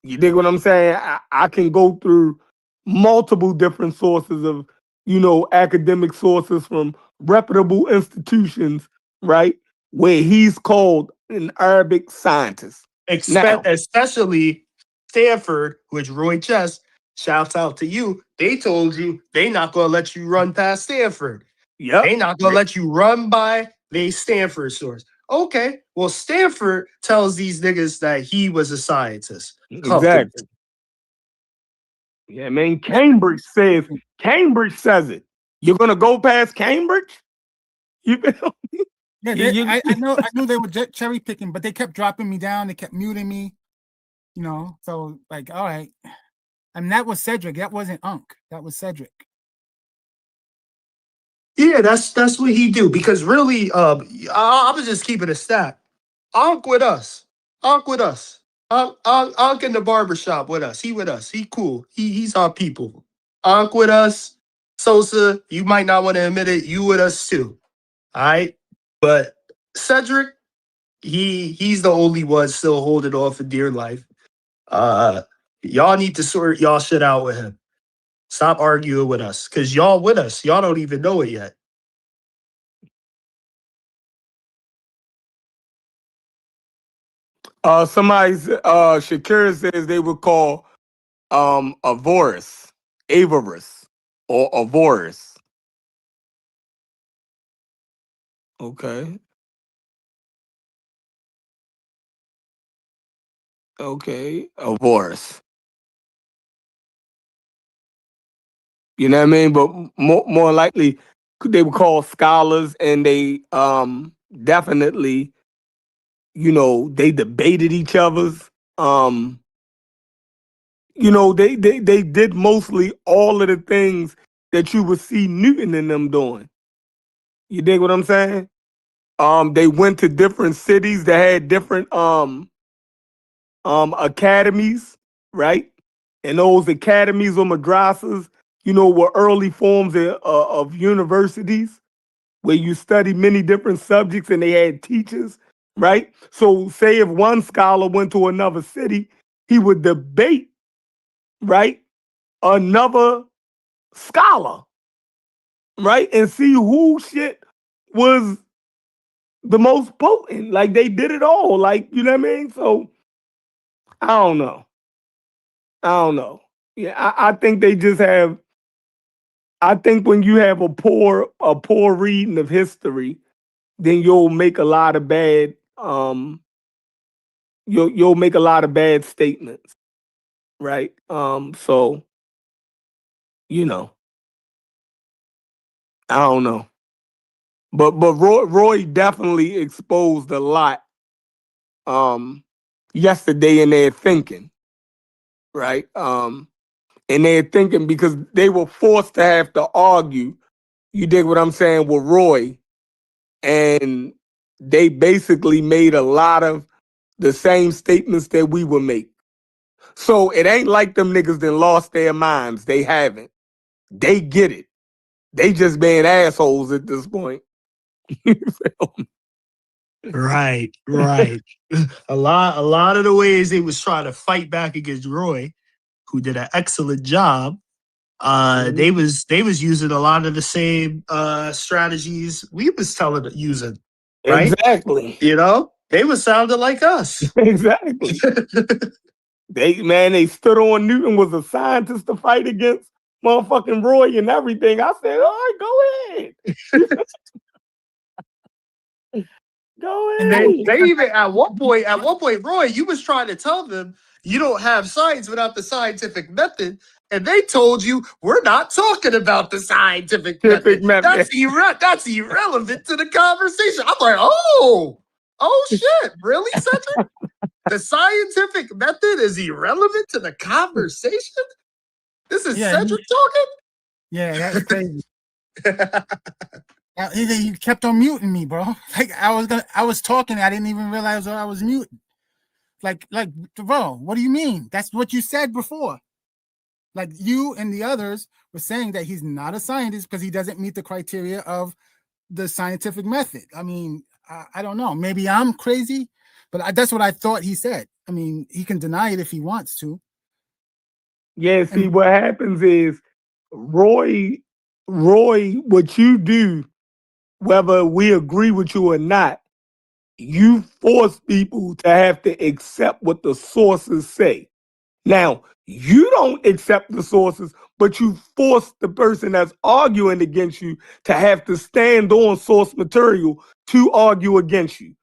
You dig what I'm saying? I can go through multiple different sources of, academic sources from reputable institutions, right? where he's called an Arabic scientist. Especially Stanford, which Roy Chess, shouts out to you. They told you they not gonna let you run past Stanford. Yep. They not gonna let you run by the Stanford source. Okay, well, Stanford tells these niggas that he was a scientist. Exactly. Yeah, man. Cambridge says it. You're gonna go past Cambridge? You Yeah, I knew they were cherry picking, but they kept dropping me down. They kept muting me. You know, so like, all right. And that was Cedric. That wasn't Unc. That was Cedric. Yeah, that's what he do. Because really, I was just keeping a stat. Unc with us. Unc in the barbershop with us. He with us. He cool. He's our people. Unc with us. Sosa, you might not want to admit it. You with us too. All right. But Cedric, he's the only one still holding on for dear life. Y'all need to sort y'all shit out with him. Stop arguing with us. Because y'all with us. Y'all don't even know it yet. Shakira says they would call avarice, or avarice. Okay. Avarice. You know what I mean? But more likely, they would call scholars, and they definitely, you know, they debated each other's. You know, they did mostly all of the things that you would see Newton and them doing. You dig what I'm saying? They went to different cities that had different academies, right? And those academies or madrasas, you know, were early forms of universities where you study many different subjects and they had teachers, right? So say if one scholar went to another city, he would debate, right, another scholar, right? And see who shit was the most potent. Like, they did it all. Like, you know what I mean? So, I don't know. Yeah, I think they just have, I think when you have a poor reading of history, then you'll make a lot of bad, you'll make a lot of bad statements, right? So, you know, I don't know. But Roy definitely exposed a lot yesterday in their thinking, right? And they're thinking because they were forced to have to argue, you dig what I'm saying, with Roy, and they basically made a lot of the same statements that we would make. So it ain't like them niggas that lost their minds. They haven't. They get it. They just being assholes at this point. Right. A lot of the ways they was trying to fight back against Roy, who did an excellent job. They was using a lot of the same strategies we was using. Right? Exactly. You know, they was sounding like us. Exactly. They stood on Newton was a scientist to fight against motherfucking Roy and everything. I said, all right, go ahead. Go ahead. And they even at one point, Roy, you was trying to tell them you don't have science without the scientific method. And they told you, we're not talking about the scientific method. That's irrelevant to the conversation. I'm like, oh shit, really, Cedric? The scientific method is irrelevant to the conversation? This is Cedric talking? Yeah, that's crazy. He kept on muting me, bro. Like I was talking, I didn't even realize I was muting. Like, bro, what do you mean? That's what you said before. Like, you and the others were saying that he's not a scientist because he doesn't meet the criteria of the scientific method. I mean, I don't know. Maybe I'm crazy, but that's what I thought he said. I mean, he can deny it if he wants to. Yeah, see, what happens is Roy, what you do, whether we agree with you or not, you force people to have to accept what the sources say. Now, you don't accept the sources, but you force the person that's arguing against you to have to stand on source material to argue against you.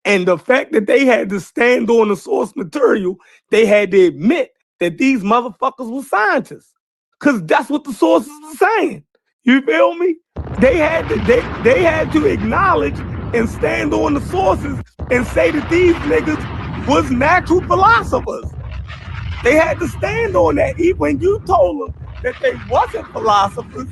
And the fact that they had to stand on the source material, they had to admit that these motherfuckers were scientists. Because that's what the sources are saying. You feel me? They had to acknowledge and stand on the sources and say that these niggas was natural philosophers. They had to stand on that. Even when you told them that they wasn't philosophers,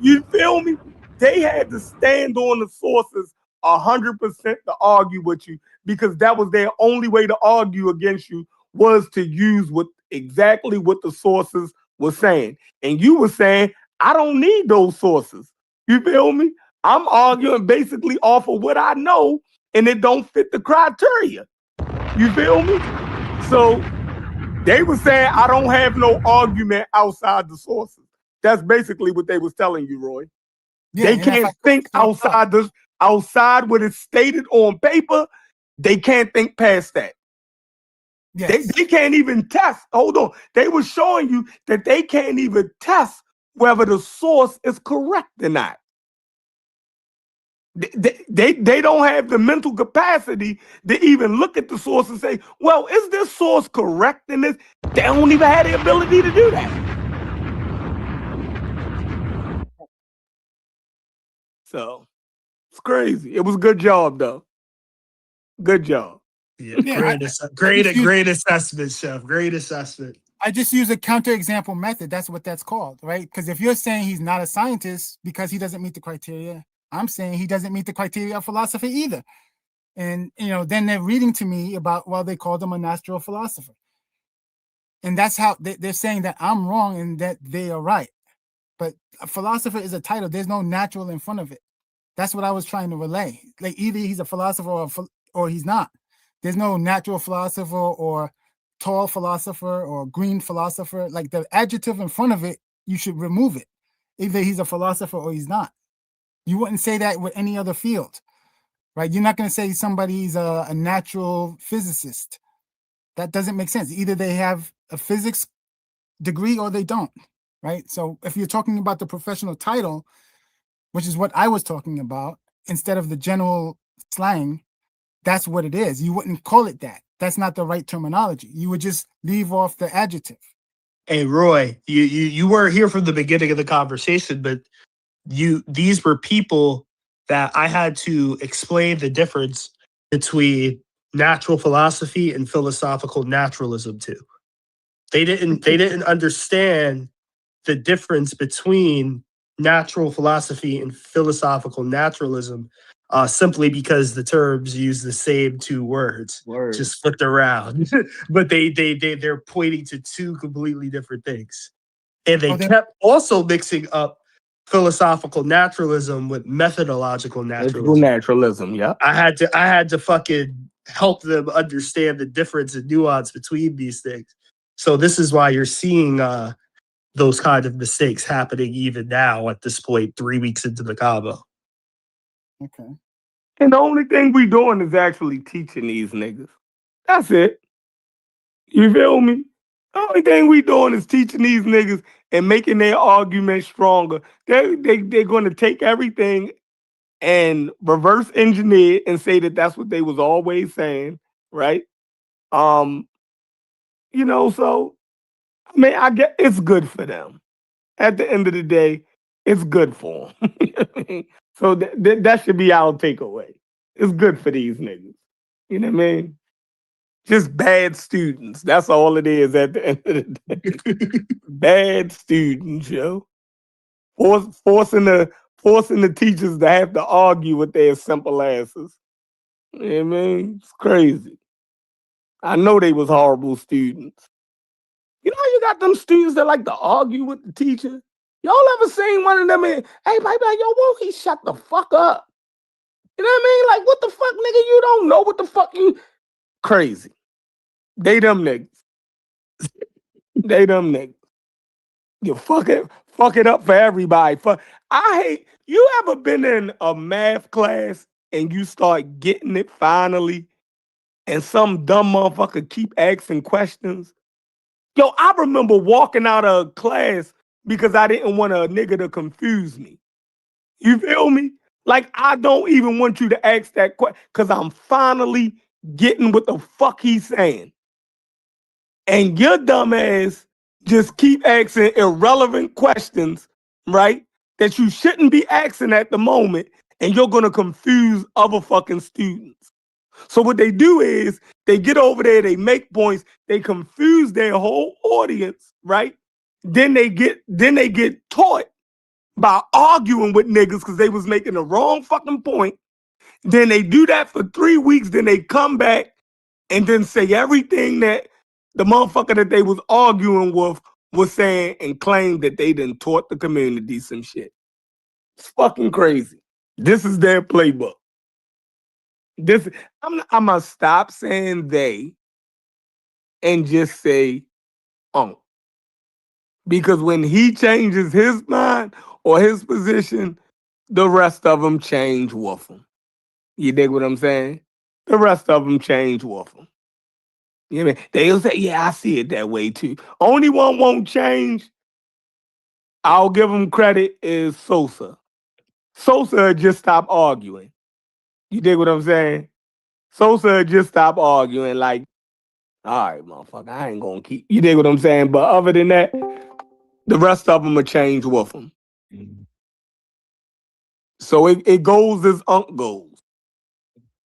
you feel me? They had to stand on the sources 100% to argue with you, because that was their only way to argue against you, was to use exactly what the sources were saying. And you were saying, I don't need those sources. You feel me? I'm arguing basically off of what I know, and it don't fit the criteria. You feel me? So they were saying, I don't have no argument outside the sources. That's basically what they was telling you, Roy. Yeah, they can't think outside what is stated on paper. They can't think past that. Yes. They can't even test. Hold on. They were showing you that they can't even test whether the source is correct or not. They don't have the mental capacity to even look at the source and say, well, is this source correct in this? They don't even have the ability to do that. So it's crazy. It was a good job, though. Good job. Yeah, great assessment, Chef. Great assessment. I just use a counterexample method. That's what that's called, right? Because if you're saying he's not a scientist because he doesn't meet the criteria, I'm saying he doesn't meet the criteria of philosophy either. And, then they're reading to me about, well, they called him a natural philosopher. And that's how they're saying that I'm wrong and that they are right. But a philosopher is a title. There's no natural in front of it. That's what I was trying to relay. Like, either he's a philosopher or he's not. There's no natural philosopher or tall philosopher or green philosopher. Like, the adjective in front of it, you should remove it. Either he's a philosopher or he's not. You wouldn't say that with any other field, right? You're not going to say somebody's a natural physicist. That doesn't make sense. Either they have a physics degree or they don't, right? So if you're talking about the professional title, which is what I was talking about, instead of the general slang, that's what it is. You wouldn't call it that. That's not the right terminology. You would just leave off the adjective. Hey, Roy, you weren't here from the beginning of the conversation, but these were people that I had to explain the difference between natural philosophy and philosophical naturalism to. They didn't understand the difference between natural philosophy and philosophical naturalism, simply because the terms use the same two words, just flipped around. But they're pointing to two completely different things. And they kept also mixing up philosophical naturalism with methodological naturalism. Yeah. I had to fucking help them understand the difference and nuance between these things. So this is why you're seeing those kind of mistakes happening even now at this point, 3 weeks into the Cabo. Okay. And the only thing we doing is actually teaching these niggas. That's it. You feel me? The only thing we doing is teaching these niggas and making their argument stronger. They're going to take everything and reverse engineer and say that that's what they was always saying, right? So I mean, I get it's good for them. At the end of the day, it's good for them. So that should be our takeaway. It's good for these niggas. You know what I mean? Just bad students. That's all it is at the end of the day. Bad students, yo. Forcing the teachers to have to argue with their simple asses. You know what I mean? It's crazy. I know they was horrible students. You know, you got them students that like to argue with the teacher. Y'all ever seen one of them? Hey, like, yo, won't he shut the fuck up? You know what I mean? Like, what the fuck, nigga? You don't know what the fuck you... Crazy. They them niggas. They them niggas. You fuck it up for everybody. I hate... You ever been in a math class and you start getting it finally, and some dumb motherfucker keep asking questions. Yo, I remember walking out of class because I didn't want a nigga to confuse me. You feel me? Like, I don't even want you to ask that question because I'm finally getting what the fuck he's saying. And your dumb ass just keep asking irrelevant questions, right? That you shouldn't be asking at the moment, and you're gonna confuse other fucking students. So what they do is they get over there, they make points, they confuse their whole audience, right? Then they get taught by arguing with niggas because they was making the wrong fucking point. Then they do that for 3 weeks, then they come back and then say everything that the motherfucker that they was arguing with was saying and claim that they done taught the community some shit. It's fucking crazy. This is their playbook. I'm gonna stop saying they and just say because when he changes his mind or his position, the rest of them change with him. You dig what I'm saying? The rest of them change with him. You know what I mean? They'll say, yeah, I see it that way too. Only one won't change, I'll give him credit, is Sosa. Sosa just stopped arguing. You dig what I'm saying? Sosa just stopped arguing like, all right, motherfucker, I ain't gonna keep. You dig what I'm saying? But other than that, the rest of them will change with him. So it goes as Unc goes.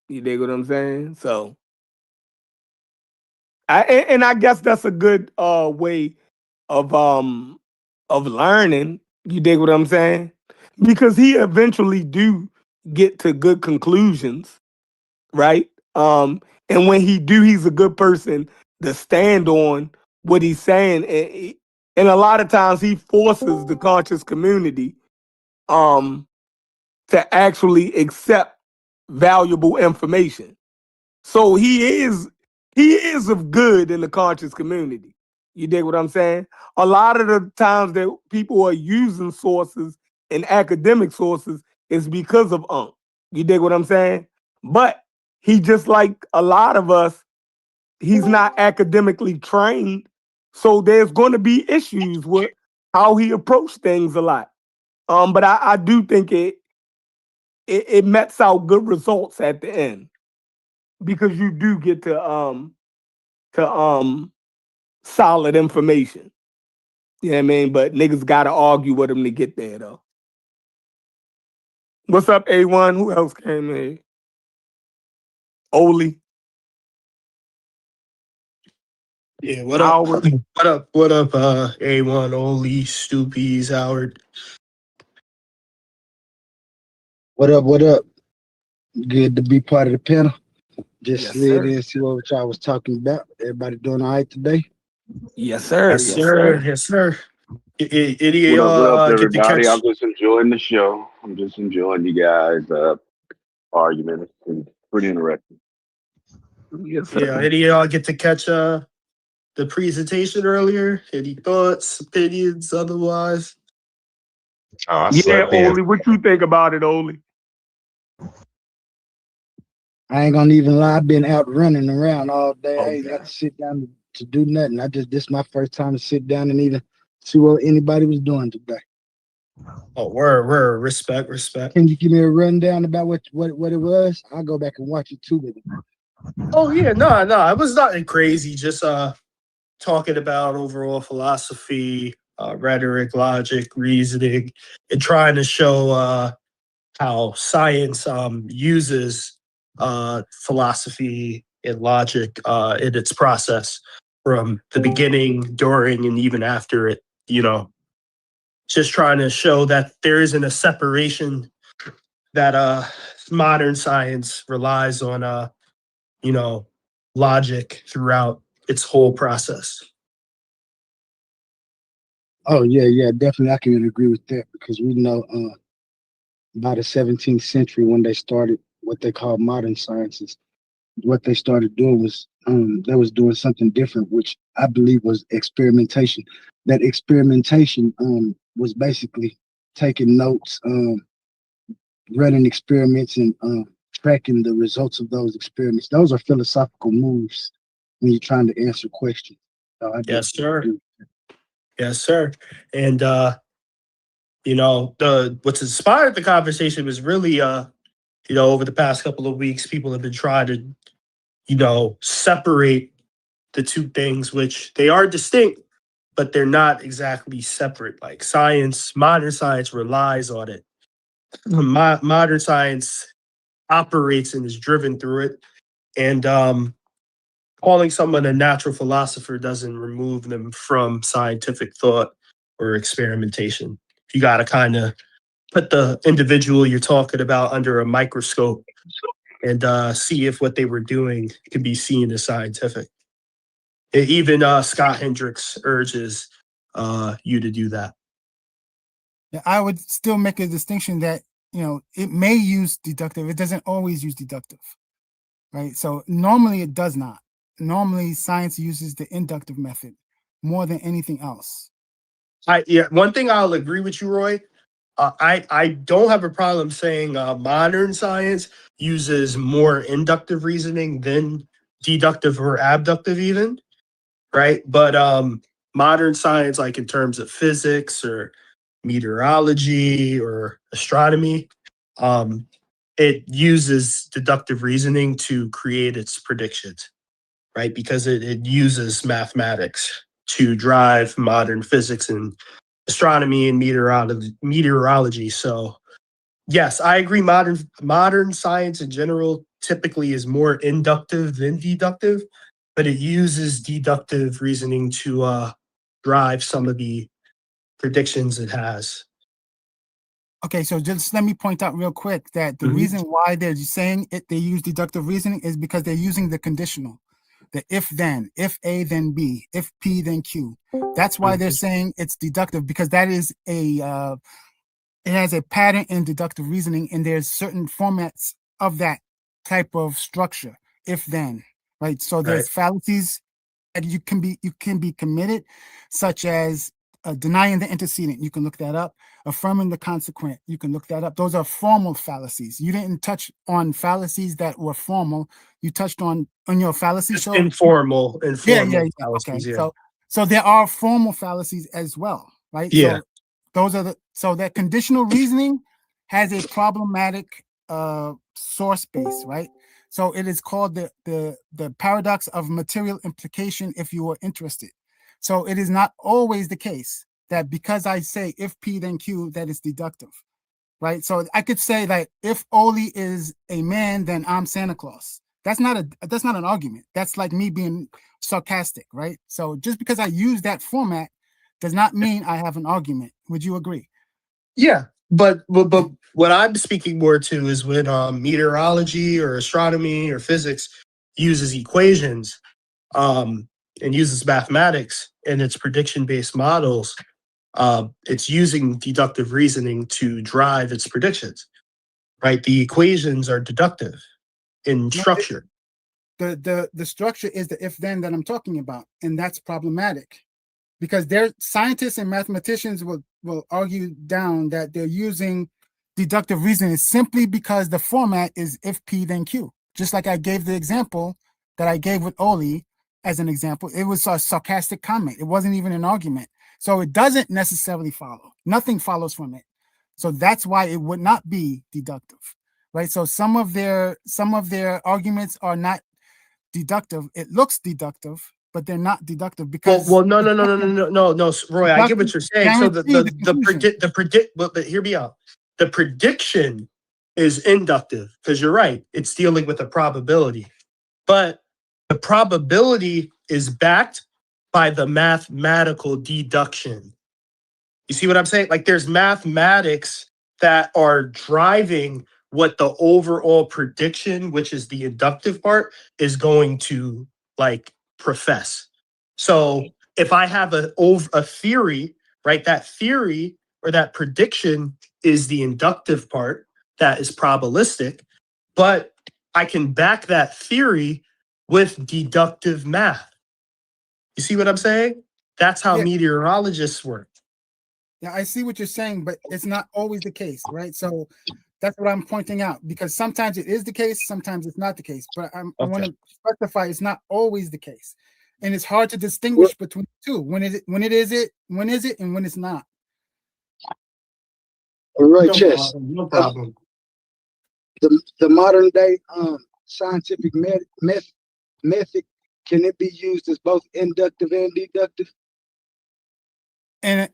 You dig what I'm saying? So, I guess that's a good way of learning. You dig what I'm saying? Because he eventually do get to good conclusions, right? And when he do, he's a good person to stand on what he's saying. And a lot of times he forces the conscious community to actually accept valuable information. So he is of good in the conscious community. You dig what I'm saying? A lot of the times that people are using sources and academic sources is because of Unc. You dig what I'm saying? But he, just like a lot of us, he's not academically trained. So there's going to be issues with how he approached things a lot. But I do think it mets out good results at the end because you do get to solid information. You know what I mean? But niggas gotta argue with him to get there though. What's up, A1? Who else came in? Oli. Yeah, what up? Howard. What up, A1, Oli, Stoopies, Howard. What up? Good to be part of the panel. Just slid in and see what y'all was talking about. Everybody doing all right today? Yes, sir. Yes, sir. Yes, sir. What up, everybody? I'm just enjoying the show. I'm just enjoying you guys' argument. It's been pretty interesting. Yes, sir. Yeah, any of y'all get to catch the presentation earlier? Any thoughts, opinions, otherwise? Yeah, Oli, what you think about it, Oli? I ain't gonna even lie, I've been out running around all day. I ain't got to sit down to do nothing. This is my first time to sit down and even see what anybody was doing today. Oh, word, respect. Can you give me a rundown about what it was? I'll go back and watch it too. Oh yeah, no, it was nothing crazy. Just talking about overall philosophy, rhetoric, logic, reasoning, and trying to show how science uses philosophy and logic in its process from the beginning, during, and even after it. You know, just trying to show that there isn't a separation, that modern science relies on logic throughout its whole process. Oh yeah, definitely. I can agree with that because we know by the 17th century when they started what they call modern sciences, what they started doing was they was doing something different, which I believe was experimentation. That experimentation was basically taking notes, running experiments, and tracking the results of those experiments. Those are philosophical moves when you're trying to answer questions. So yes, sir. Yes, sir. And what's inspired the conversation was really over the past couple of weeks, people have been trying to, separate the two things, which they are distinct, but they're not exactly separate. Like modern science relies on it. Modern science operates and is driven through it. And calling someone a natural philosopher doesn't remove them from scientific thought or experimentation. You got to kind of put the individual you're talking about under a microscope and see if what they were doing can be seen as scientific. Even Scott Hendricks urges you to do that. Yeah, I would still make a distinction that, it may use deductive. It doesn't always use deductive, right? So normally it does not. Normally science uses the inductive method more than anything else. One thing I'll agree with you, Roy. I don't have a problem saying modern science uses more inductive reasoning than deductive or abductive even, right? But modern science, like in terms of physics or meteorology or astronomy, it uses deductive reasoning to create its predictions, right? Because it uses mathematics to drive modern physics and astronomy and meteorology. So yes, I agree. Modern science in general typically is more inductive than deductive, but it uses deductive reasoning to drive some of the predictions it has. Okay, so just let me point out real quick that the reason why they're saying they use deductive reasoning is because they're using the conditional, the if then, if A then B, if P then Q. That's why they're saying it's deductive, because that is it has a pattern in deductive reasoning, and there's certain formats of that type of structure, if then, right? So there's fallacies that you can be committed, such as denying the antecedent. You can look that up. Affirming the consequent. You can look that up. Those are formal fallacies. You didn't touch on fallacies that were formal. You touched on your fallacy show. Informal Yeah. fallacies. Okay. So there are formal fallacies as well, right? Yeah. So those are so that conditional reasoning has a problematic source base, right? So it is called the paradox of material implication, if you are interested. So it is not always the case that because I say if P then Q, that is deductive, right? So I could say that if Oli is a man, then I'm Santa Claus. That's not an argument. That's like me being sarcastic, right? So just because I use that format does not mean I have an argument. Would you agree? Yeah, but what I'm speaking more to is when meteorology or astronomy or physics uses equations and uses mathematics in its prediction-based models, it's using deductive reasoning to drive its predictions, right? The equations are deductive in structure. The structure is the if-then that I'm talking about, and that's problematic because scientists and mathematicians will argue down that they're using deductive reasoning simply because the format is if P then Q. Just like I gave the example that I gave with Oli as an example, it was a sarcastic comment. It wasn't even an argument. So it doesn't necessarily follow. Nothing follows from it. So that's why it would not be deductive, right? So some of their arguments are not deductive. It looks deductive, but they're not deductive because no, Roy, I get what you're saying. So but hear me out. The prediction is inductive because you're right. It's dealing with a probability, but the probability is backed by the mathematical deduction. You see what I'm saying? Like there's mathematics that are driving what the overall prediction, which is the inductive part, is going to like profess. So if I have a theory, right, that theory or that prediction is the inductive part that is probabilistic, but I can back that theory with deductive math. You see what I'm saying? That's how meteorologists work. Yeah, I see what you're saying, but it's not always the case, right? So That's what I'm pointing out, because sometimes it is the case, sometimes it's not the case. But I want to specify it's not always the case, and it's hard to distinguish between the two. When is it, and when it's not. All right, Chess. No problem. The modern day scientific method, can it be used as both inductive and deductive? And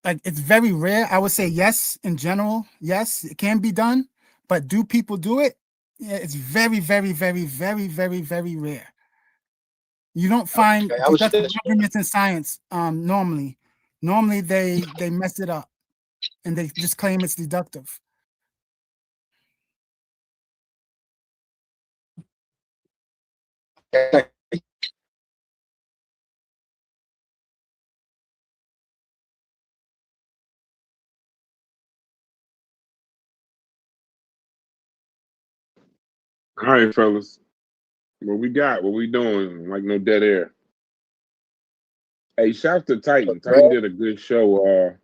like, it's very rare. I would say yes, in general, yes, it can be done. But do people do it? Yeah, it's very, very, very, very, very, very rare. You don't find deductive arguments in science normally. Normally they mess it up and they just claim it's deductive. All right, fellas. What we got? What we doing? Like no dead air. Hey, shout out to Titan. Titan did a good show.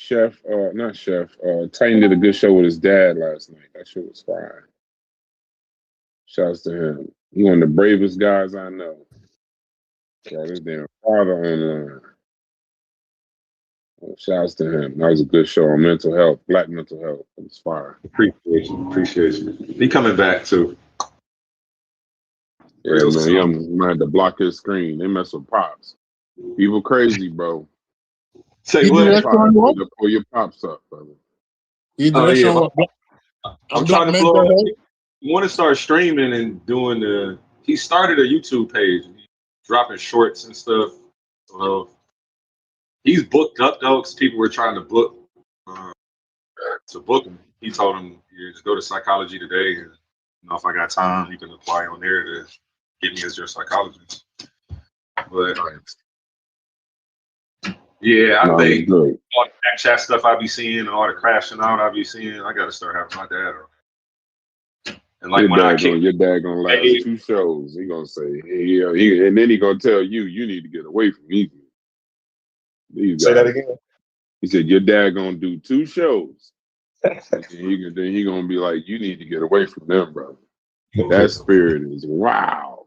Titan did a good show with his dad last night. That shit was fire. Shouts to him. He one of the bravest guys I know. Got his damn father on shouts to him. That was a good show on mental health, black mental health. It was fire. Appreciate you. He coming back too. Yeah, man, he had to block his screen. They mess with Pops. People crazy, bro. Say what? Pull your Pops up, brother. I'm trying to blow up. You want to start streaming and doing he started a YouTube page. Dropping shorts and stuff. So he's booked up though, because people were trying to book him. He told him, just go to Psychology Today, and if I got time, you can apply on there to get me as your psychologist. But yeah, I think all the back chat stuff I be seeing and all the crashing out I be seeing, I gotta start having my dad on. And like your dad gonna last 2 shows. He gonna say, and then he gonna tell you need to get away from me. Say that again. He said your dad gonna do 2 shows. then he gonna be like, you need to get away from them, brother. That spirit is wow.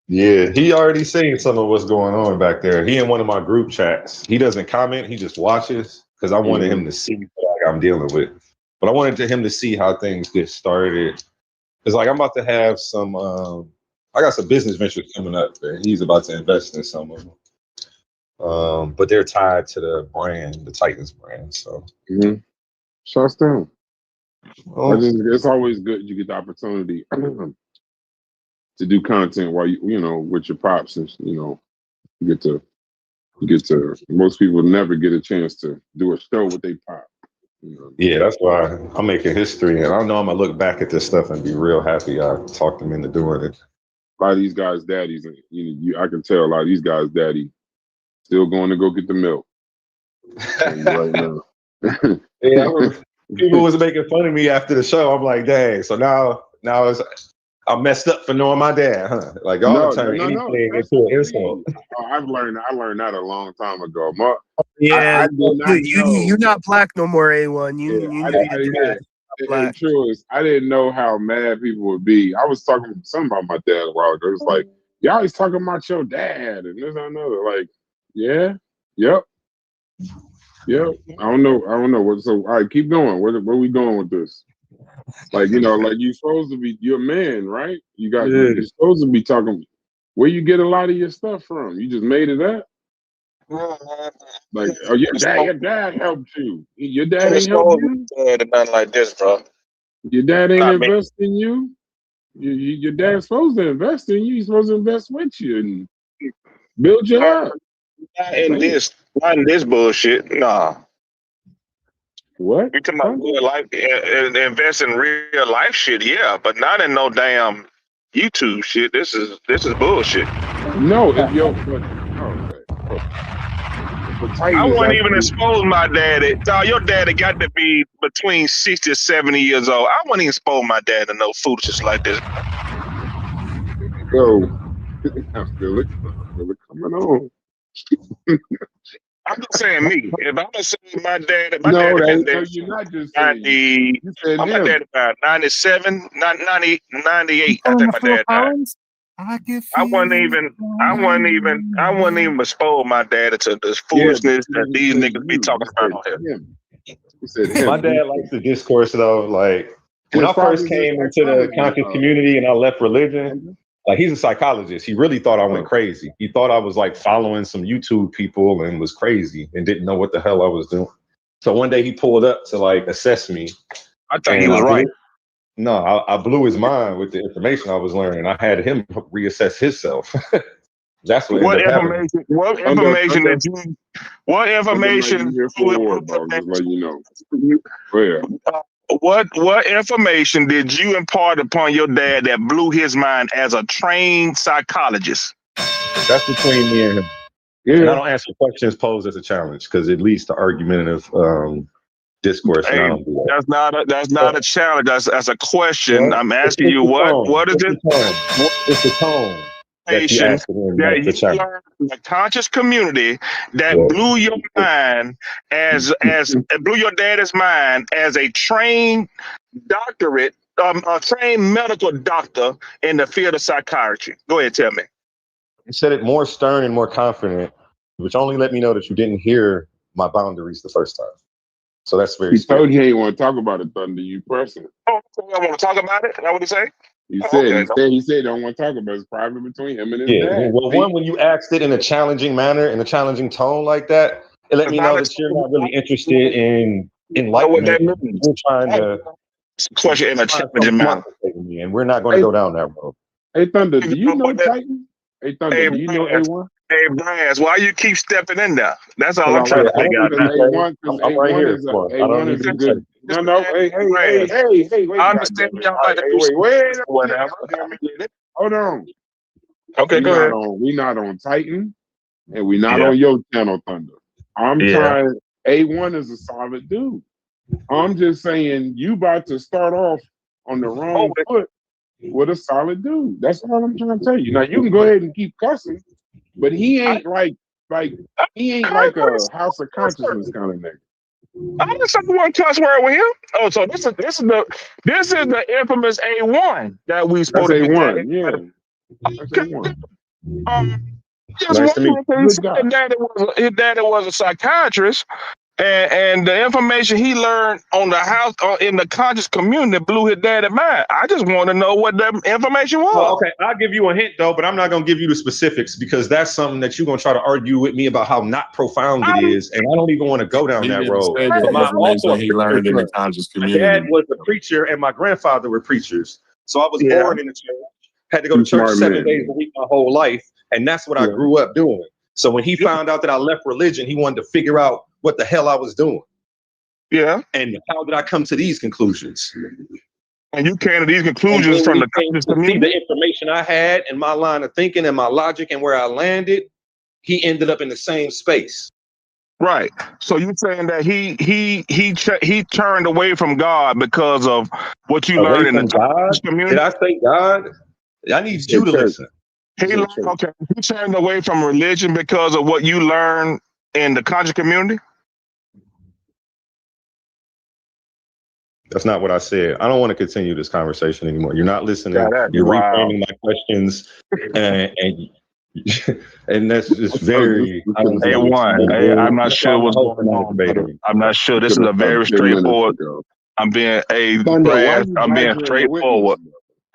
Yeah, he already seen some of what's going on back there. He in one of my group chats. He doesn't comment. He just watches, because I wanted him to see what I'm dealing with. But I wanted him to see how things get started. It's like I'm about to have some. I got some business ventures coming up, and he's about to invest in some of them. But they're tied to the brand, the Titans brand. So, shouts to him. It's always good you get the opportunity to do content while you with your pops, and you get to. Most people never get a chance to do a show with their pop. Yeah, that's why I'm making history, and I know I'm gonna look back at this stuff and be real happy I talked them into doing it. A lot of these guys' daddies, I can tell a lot of these guys' daddy still going to go get the milk right now. Yeah, people was making fun of me after the show. I'm like, dang. So now I'm messed up for knowing my dad, huh? Like, y'all turn anything into an insult. I learned that a long time ago. Yeah, you're not black no more, A1. I didn't know how mad people would be. I was talking to something about my dad a while ago. It was like, y'all always talking about your dad and this and another. Like, yeah, yep. I don't know. So, all right, keep going. Where are we going with this? Like, like you're supposed to be, you're a man, right? You're supposed to be talking. Where you get a lot of your stuff from? You just made it up? Like, your dad helped you. Your dad ain't helped you? Nothing like this, bro. Your dad ain't investing in you? Your dad's supposed to invest in you. He's supposed to invest with you and build you up. Not in this bullshit. Nah. What? You talking about real life, invest in real life shit, yeah, but not in no damn YouTube shit. This is bullshit. No, if I wouldn't even expose my daddy. Dog, your daddy got to be between 60 and 70 years old. I wouldn't even expose my dad to no foolishness like this. Yo, I feel it coming on. I'm just saying me. If I'm gonna say my dad, no, you're not just saying 90. You said my him. dad about 97, 90, 98. I think my dad died. I wasn't even expose my dad to this foolishness that these niggas be talking about on here. He said him. My dad likes the discourse though. Like when I first came into the conscious community and I left religion, like he's a psychologist. He really thought I went crazy. He thought I was like following some YouTube people and was crazy and didn't know what the hell I was doing. So one day he pulled up to like assess me. I think he was right. No, I blew his mind with the information I was learning. I had him reassess himself. That's what information. What information did you? What information? Just let you know. What information did you impart upon your dad that blew his mind as a trained psychologist? That's between me and him. Yeah. And I don't answer questions posed as a challenge because it leads to argumentative discourse. Hey, that's not a challenge. That's a question. Well, I'm asking you what is it? It's the tone that you learned in the conscious community that blew your mind as blew your dad's mind as a trained doctorate, a trained medical doctor in the field of psychiatry. Go ahead, tell me. You said it more stern and more confident, which only let me know that you didn't hear my boundaries the first time. So that's very. He told you he didn't want to talk about it, Thunder. You pressing. Oh, I want to talk about it. Is that what he say? He said don't want to talk about it. It's private between him and his dad. Well, when you asked it in a challenging manner, in a challenging tone like that, it let me know that you're not really interested in enlightenment. You're trying to question in a challenging manner, and we're not going to go down that road. Hey Thunder, do you know Titan? Hey Thunder, do you know A1? Hey Brands, why you keep stepping in there? That's all I'm trying to figure out. I'm right here. A1 is a good. No, hey, wait. I understand y'all like to do wait, whatever. Hold on. Okay, go ahead. We're not on Titan, and we're not on your channel, Thunder. I'm trying. A1 is a solid dude. I'm just saying you about to start off on the wrong foot with a solid dude. That's all I'm trying to tell you. Now you can go ahead and keep cussing, but he ain't like he ain't like a House of Consciousness kind of nigga. I just said one cuss word with him. Oh, so this is the infamous A1 that we supposed to be A1, yeah. That's A1. Nice to meet you. His daddy was a psychiatrist, and the information he learned on the house in the conscious community blew his daddy mind. I just want to know what that information was. Well, okay, I'll give you a hint though, but I'm not gonna give you the specifics because that's something that you're gonna try to argue with me about how not profound it is, and I don't even want to go down that road. But he learned in the conscious community. My dad was a preacher, and my grandfather were preachers, so I was born in the church. Had to go to church 7 days a week my whole life, and that's what I grew up doing. So when he found out that I left religion, he wanted to figure out what the hell I was doing. Yeah. And how did I come to these conclusions? And you came to these conclusions from the conscious community? The information I had and my line of thinking and my logic and where I landed, he ended up in the same space. Right. So you're saying that he turned away from God because of what you learned in the conscious community? Did I say God? I need you to listen. He turned away from religion because of what you learned in the conscious community? That's not what I said. I don't want to continue this conversation anymore. You're not listening. You're reframing my questions, and that's just very. I'm not sure what's going on. I'm not sure. This is a very straightforward. I'm being straightforward.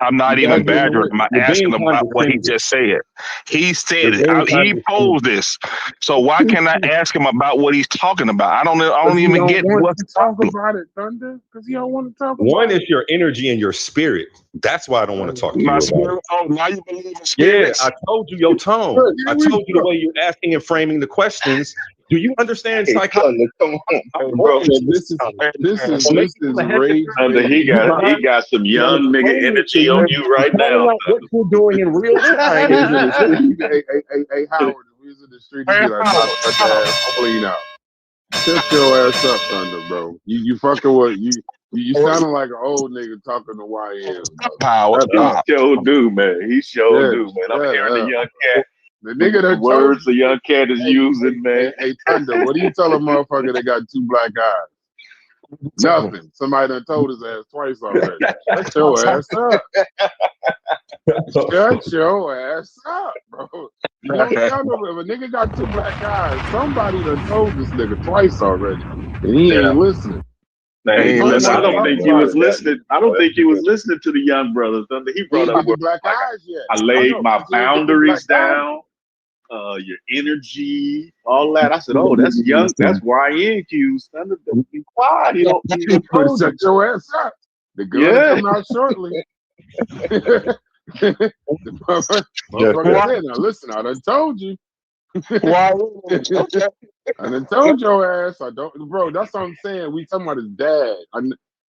I'm not even badgering. I'm asking him about what he just said. He said it. He posed this. So why can't I ask him about what he's talking about? I don't even get what's talking about it, Thunder, because he don't want to talk about it. One is your energy and your spirit. That's why I don't want to talk to you about it. Oh, now you believe in spirits? Yeah, I told you your tone. I told you the way you're asking and framing the questions. Do you understand psychology? Bro, this is rage. He got some young nigga energy on you right now. What you're doing in real time. Hey, Howard, if we was in the street, you'd be like, clean out. Shut your ass up, Thunder, bro. You fucking with you sounding like an old nigga talking to YN. He sure do, man. I'm hearing the young cat. The nigga that words the young cat is using, man. Hey, Thunder, what do you tell a motherfucker that got 2 black eyes? Nothing. Somebody done told his ass twice already. Shut your ass up. Shut your ass up, bro. You don't tell them if a nigga got 2 black eyes, somebody done told this nigga twice already. And he ain't listening. Hey, I don't think he was listening. I don't think he was listening to the young brothers. He brought up black eyes yet. I laid my boundaries down. Your energy, all that. I said, "Oh, that's young. That's YNQ. Thunder, be quiet. You don't shut your ass up. The girl come out shortly." Motherfucker said, "Now listen, I done told you." I done told your ass. I don't, bro. That's what I'm saying. We talking about his dad.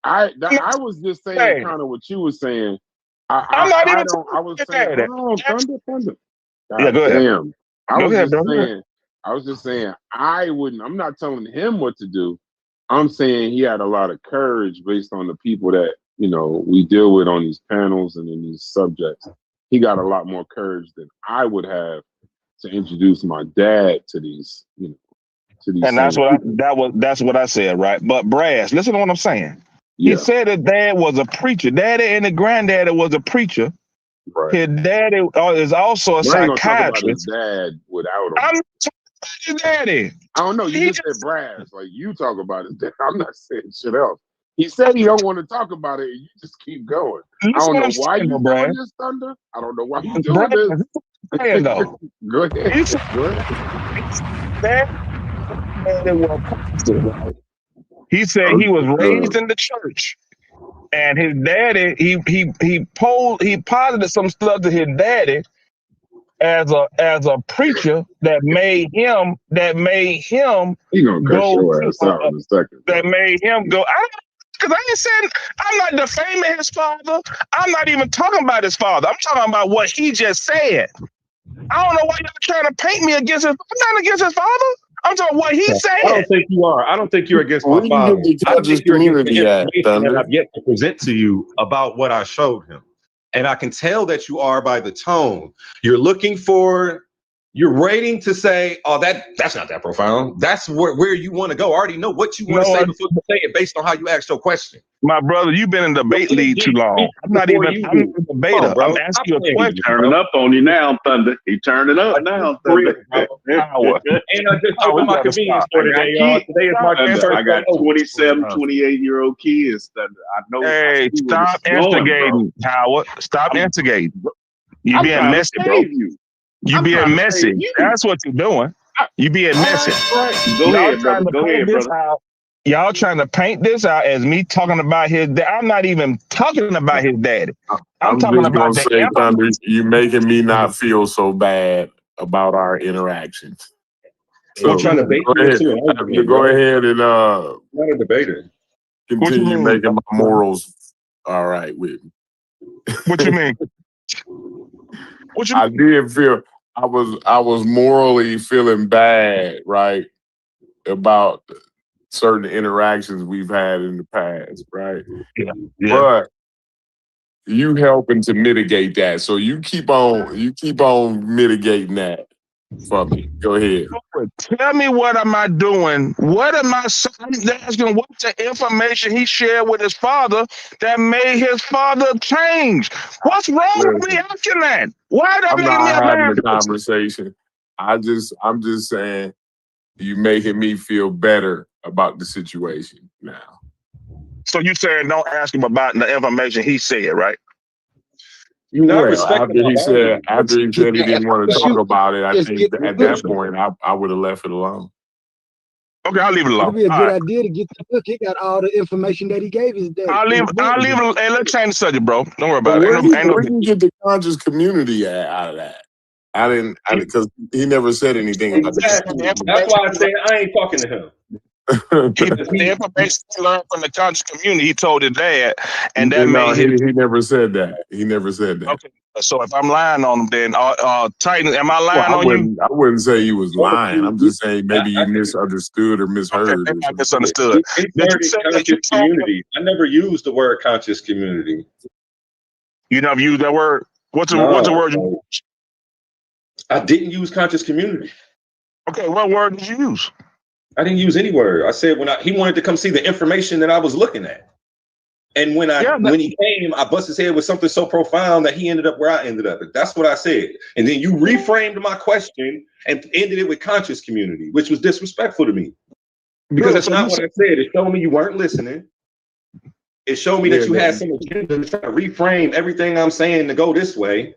I was just saying kind of what you were saying. I was saying, hold on, Thunder. Yeah, go ahead. Damn. I was just saying, I'm not telling him what to do. I'm saying he had a lot of courage based on the people that, we deal with on these panels and in these subjects. He got a lot more courage than I would have to introduce my dad to these, to these. And that's what I said, right? But Brass, listen to what I'm saying. Yeah. He said that dad was a preacher. Daddy and the granddaddy was a preacher. Right. His daddy is also a psychiatrist. His dad without him. I'm talking about his daddy. I don't know. You just said Brass. Like, you talk about his dad. I'm not saying shit else. He said he don't want to talk about it, and you just keep going. I don't know why you doing this, Thunder. I don't know why you doing this. Go ahead. He said he was raised in the church. And his daddy, he posited some stuff to his daddy as a preacher that made him he gonna cut your ass out in a second. That made him go. Because I ain't saying, I'm not defaming his father. I'm not even talking about his father. I'm talking about what he just said. I don't know why you're trying to paint me against his. I'm not against his father. I'm talking what he said. I don't think you are. I don't think you're against my father. I don't think you're against the information that I've yet to present to you about what I showed him. And I can tell that you are by the tone. You're waiting to say, oh, that's not that profound. That's where you want to go. I already know what you want to say before you say it based on how you ask your question. My brother, you've been in debate league too long. I'm not even a debater. I'm asking you a question. He's turning up on you now, Thunder. He's turning up now, Thunder. And I just opened my convenience store today, y'all. Today is my I got 27, 28-year-old kids, Thunder. I know. Hey, stop instigating, Howard. Stop instigating. You're being messy, bro. You being messy. That's what you're doing. You being messy. Go ahead, brother. Go ahead, brother. Y'all trying to paint this out as me talking about his dad. I'm not even talking about his daddy. I'm talking about the Thunder, you making me not feel so bad about our interactions. So, I'm trying to debate you. Go ahead and not a debater. Continue making my morals all right with me. What you mean? I did feel I was morally feeling bad, right, about certain interactions we've had in the past, right? Yeah. But you helping to mitigate that, so you keep on mitigating that for me. Go ahead. Tell me, what am I doing? What am I asking? What's the information he shared with his father that made his father change? What's wrong with me asking that? Why I'm not having a conversation. I'm just saying you making me feel better about the situation now. So you saying don't ask him about the information he said, right? After he said he didn't want to talk about it, I think at that point I would have left it alone. Okay, I'll leave it alone. It'd be a good idea to get the book. He got all the information that he gave his dad. I'll leave it. Hey, let's change the subject, bro. Don't worry about it. Where did you get the conscious community out of that? I didn't, because he never said anything about that. That's why I said I ain't talking to him. The information he learned from the conscious community, he told his dad, and that made him. He never said that. He never said that. Okay, so if I'm lying on him, then Titan, am I lying on you? I wouldn't say he was lying. I'm just saying maybe you misunderstood or misheard. Okay, I misunderstood. Conscious community. I never used the word conscious community. You never used that word? What's the word you use? I didn't use conscious community. Okay, what word did you use? I didn't use any word. I said he wanted to come see the information that I was looking at. And when he came, I busted his head with something so profound that he ended up where I ended up. That's what I said. And then you reframed my question and ended it with conscious community, which was disrespectful to me. Because that's not what I said. It showed me you weren't listening. It showed me that you had some agenda to try to reframe everything I'm saying to go this way.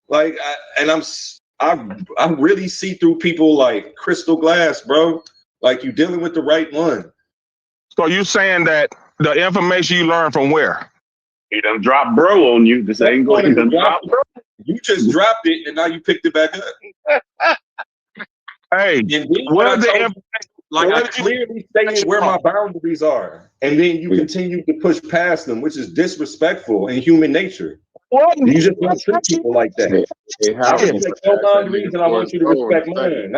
Like, I really see through people like crystal glass, bro. Like, you dealing with the right one. So you saying that the information you learned from where? He done dropped bro on you. This ain't going to drop bro. You just dropped it and now you picked it back up. Hey, what the information? Like, I clearly stated where my boundaries are, and then you continue to push past them, which is disrespectful in human nature. What? You just don't treat people like that. I respect your boundaries, and I want you to respect mine.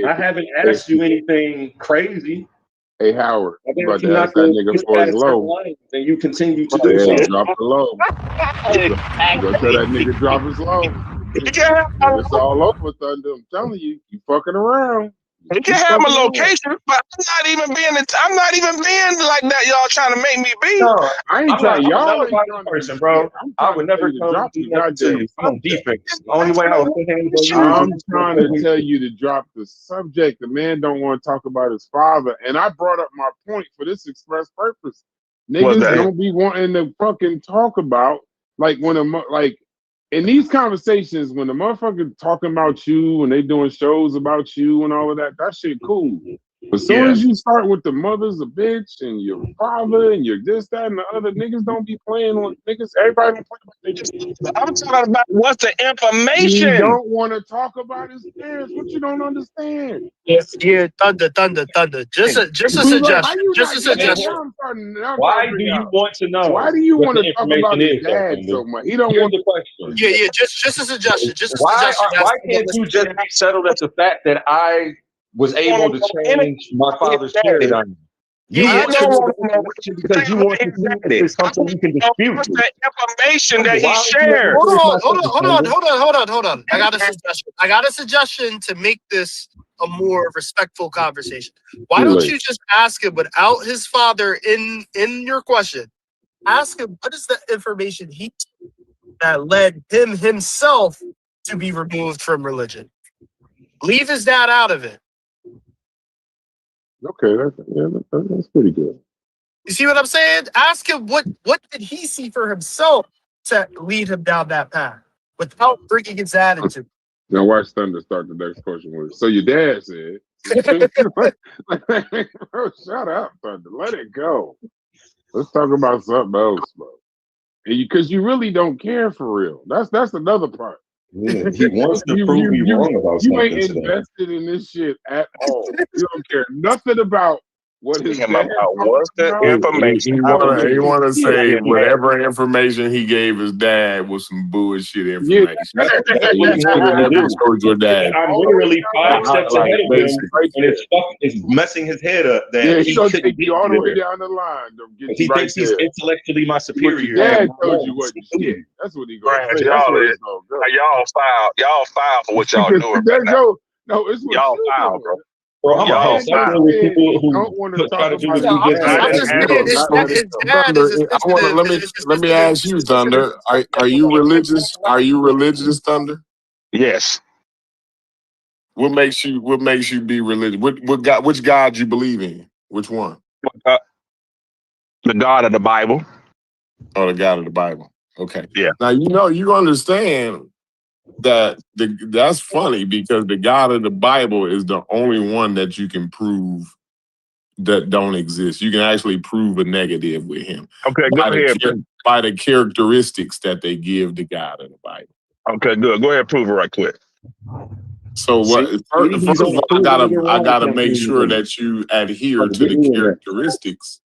I haven't asked you anything crazy. Hey, Howard, you about to ask that nigga for his low. Then you continue to do so. Drop the low. You gonna tell that nigga drop his low. It's all over, Thunder. I'm telling you, you fucking around. You can have my location, but I'm not even being like that. Y'all trying to make me be. No, I ain't trying. Y'all ain't trying person, bro. I would never drop you. I'm on defense. The only way I would put hands on you. I'm trying to tell you to drop the subject. The man don't want to talk about his father, and I brought up my point for this express purpose. Niggas don't be wanting to fucking talk about like when in these conversations, when the motherfucker talking about you and they doing shows about you and all of that, that shit cool. But as soon as you start with the mother's a bitch and your father and your this, that, and the other, niggas don't be playing with niggas. Everybody don't play with niggas. I'm talking about what's the information. You don't want to talk about his parents. What you don't understand? Yeah, thunder. Just a suggestion. Just a suggestion. Why do you want to know? Why do you want to talk about his dad so much? He don't want the question. Yeah. Just a suggestion. Why can't you just be settled at the fact that I was able to change my father's paradigm? Because you want to see if it's something you can dispute. What's the information that he shared? Hold on. I got a suggestion to make this a more respectful conversation. Why don't you just ask him without his father in your question? Ask him what is the information he that led him himself to be removed from religion. Leave his dad out of it. Okay, that's pretty good. You see what I'm saying? Ask him what did he see for himself to lead him down that path without bringing his dad into it. Now watch Thunder start the next question with. So your dad said, bro, shut up, Thunder. Let it go. Let's talk about something else, bro. Because you really don't care for real. That's another part. Yeah, he wants to prove me wrong about something. You ain't invested in this shit at all. You don't care nothing about what his dad what's the information. He want to say whatever information he gave his dad was some bullshit information. Your dad. I'm literally 5 steps ahead of him, and it's messing his head up. That he should take you all the way down the line. He thinks he's intellectually my superior. Dad told you what you did. That's what he going to say. Y'all foul for what y'all doing. No, it's what y'all foul, bro. Bro, I'm a host. I deal with people who don't want to try to do Let me ask you, Thunder. Are you religious? Are you religious, Thunder? Yes. What makes you be religious? Which God you believe in? Which one? The God of the Bible. Oh, the God of the Bible. Okay. Yeah. Now you understand that that's funny because the God of the Bible is the only one that you can prove that don't exist. You can actually prove a negative with him. Okay, go ahead. By the characteristics that they give the God of the Bible. Okay, good. Go ahead and prove it right quick. So first of all, I gotta make sure that you adhere to the characteristics.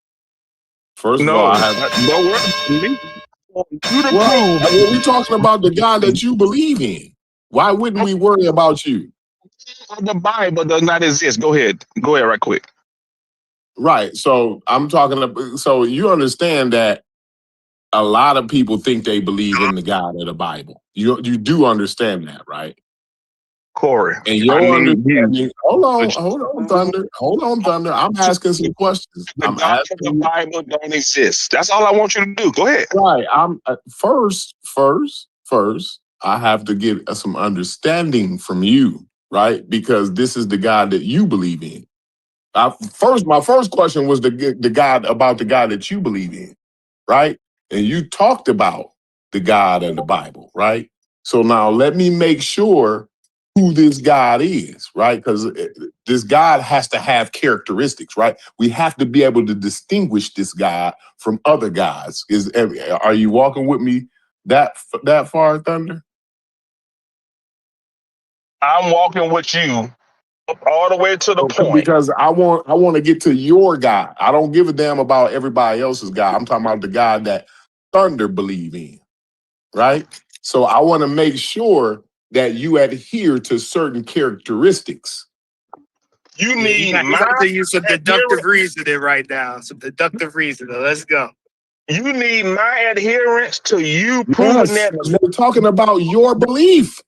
First of all, I have we're talking about the God that you believe in. Why wouldn't we worry about you? The Bible does not exist. Go ahead right quick. Right. So I'm talking about, so you understand that a lot of people think they believe in the God of the Bible. You do understand that, right? Corey. And your understanding. Hold on, Thunder. I'm asking some questions. The God of the Bible don't exist. That's all I want you to do. Go ahead. Right. I'm first. I have to get some understanding from you, right? Because this is the God that you believe in. My first question was the God about the God that you believe in, right? And you talked about the God of the Bible, right? So now let me make sure who this God is, right? Because this God has to have characteristics, right? We have to be able to distinguish this God from other gods. Are you walking with me that far, Thunder? I'm walking with you all the way to the point. Because I want to get to your God. I don't give a damn about everybody else's God. I'm talking about the God that Thunder believe in, right? So I want to make sure that you adhere to certain characteristics. You need to use some deductive reasoning right now. Some deductive reasoning. Let's go. You need my adherence to you proving that. We're talking about your belief.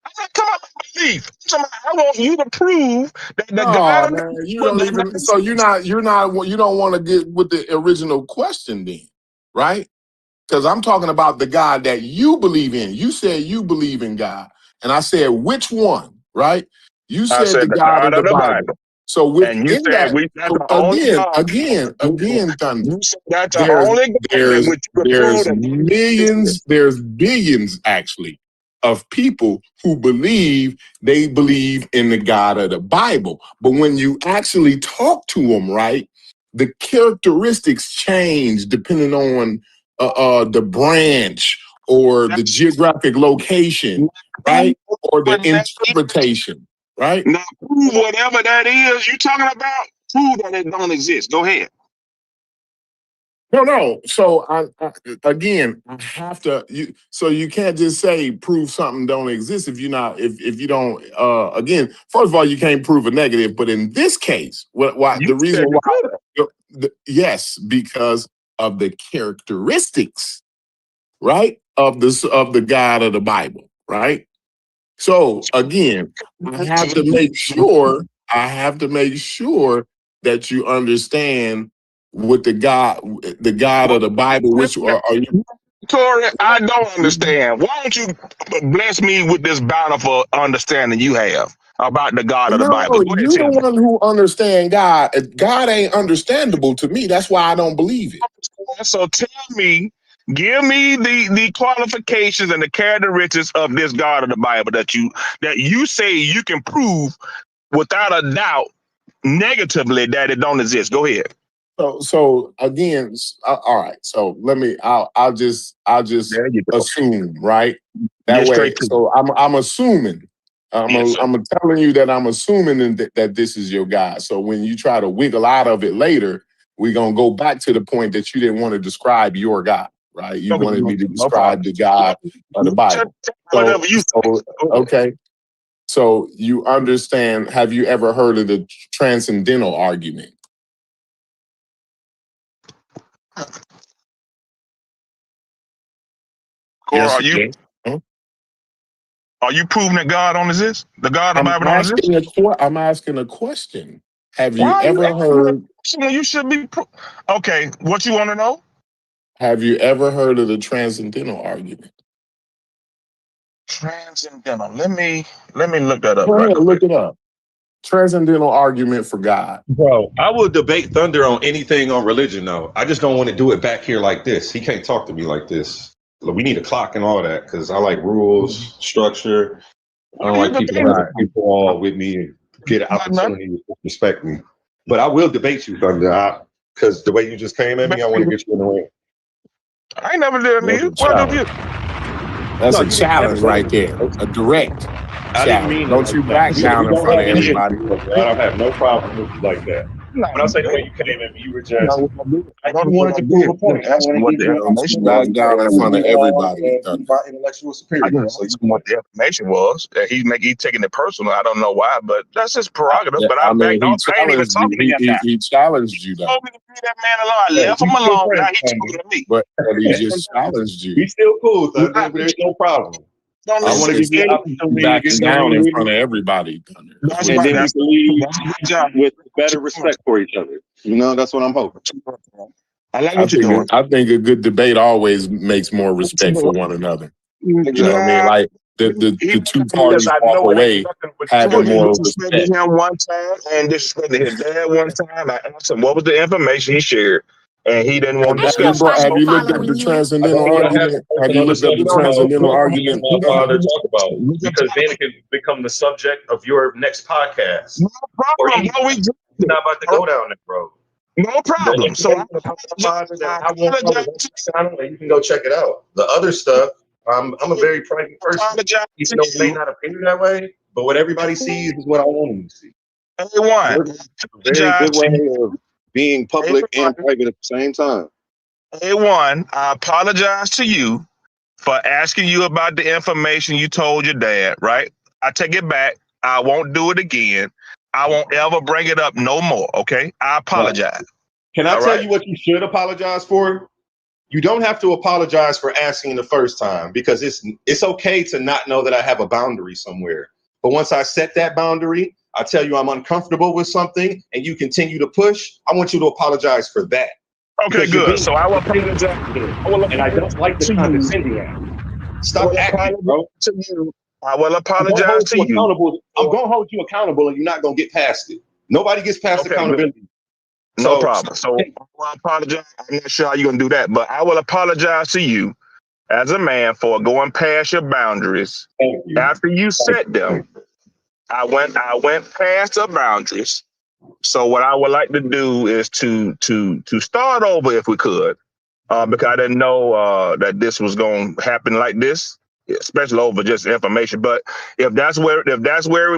I'm not talking about belief. I want you to prove that the God. Man, you don't even. So you don't want to get with the original question then, right? Because I'm talking about the God that you believe in. You said you believe in God, and I said which one, right? You said the God of the Bible. So within that, again, Thunder. There's billions actually of people who believe in the God of the Bible. But when you actually talk to them, right, the characteristics change depending on the branch or the geographic location, right, or the interpretation, right? Now prove whatever that is you're talking about. Prove that it don't exist. Go ahead. No. So I have to. So you can't just say prove something don't exist if you don't. Again, first of all, you can't prove a negative. But in this case, the reason why? Yes, because of the characteristics, right, of the God of the Bible, right. So again, I have to make sure that you understand what the God of the Bible, which are you? Corey, I don't understand. Why don't you bless me with this bountiful understanding you have about the God of the Bible? You're the one who understand God. God ain't understandable to me. That's why I don't believe it. So tell me, give me the qualifications and the characteristics of this God of the Bible that you say you can prove without a doubt negatively that it don't exist. Go ahead. So again, all right. So I'll just assume, right? That way. So I'm assuming. I'm telling you that I'm assuming that this is your God. So when you try to wiggle out of it later, we're gonna go back to the point that you didn't want to describe your God, right? You wanted me to describe the God of the Bible. Okay. So you understand? Have you ever heard of the transcendental argument? Or are you proving that God don't exist? The God of the Bible don't exist? I'm asking a question. Have you ever heard? You should be. Okay, what you want to know? Have you ever heard of the transcendental argument? Transcendental. Let me look that up. Look it up. Transcendental argument for God. Bro, I will debate Thunder on anything on religion, though. I just don't want to do it back here like this. He can't talk to me like this. We need a clock and all that because I like rules, structure. I don't like people all with me and get an opportunity to respect me. But I will debate you, Thunder, because the way you just came at me, I want to get you in the ring. I ain't never did me. That's a challenge right there. A direct challenge. Don't you back down in front of everybody. I don't have no problem with you like that. When I say the way you came at me, you were just. I don't want to prove a point. Asking what the information back down in front of everybody. Intellectual superior. I just what the information was. He's taking it personal. I don't know why, but that's his prerogative. But I ain't even talking to him. He challenged you, though. He told me to leave that man alone. I left him alone. Now he's talking to me. But he just challenged you. He's still cool. There's no problem. Don't I listen want to to give you the opportunity to get down in front of everybody. That's And right. then we That's can leave a good job. with better respect for each other. You know, that's what I'm hoping. I like what you're doing. I think a good debate always makes more respect for one another. You know what I mean? Like the two parties walk away having more respect. Disrespected him one time and disrespected his dad one time. I asked him what was the information he shared, and he didn't want to discuss it. Have you looked up the transcendental argument? Have you looked up the transcendental argument? My father talk about it, because then it can become the subject of your next podcast. No problem. No, we're not about to go down that road. No problem. So I you can go check it out. The other stuff, I'm a very private person. Even though it may not appear that way, but what everybody sees is what I want them to see. Very good way of being public and private at the same time. A1, I apologize to you for asking you about the information you told your dad, right? I take it back. I won't do it again. I won't ever bring it up no more, okay? I apologize. Can I tell you what you should apologize for? You don't have to apologize for asking the first time, because it's okay to not know that I have a boundary somewhere. But once I set that boundary, I tell you I'm uncomfortable with something and you continue to push, I want you to apologize for that. Okay, good. So I will apologize. And I don't like the condescending act. Stop acting, bro. I will apologize to you. I'm going to hold you accountable and you're not going to get past it. Nobody gets past accountability. No problem. So I will apologize. I'm not sure how you're going to do that, but I will apologize to you as a man for going past your boundaries. After you set them, I went past the boundaries. So what I would like to do is to start over if we could, because I didn't know that this was going to happen like this, especially over just information. But if that's where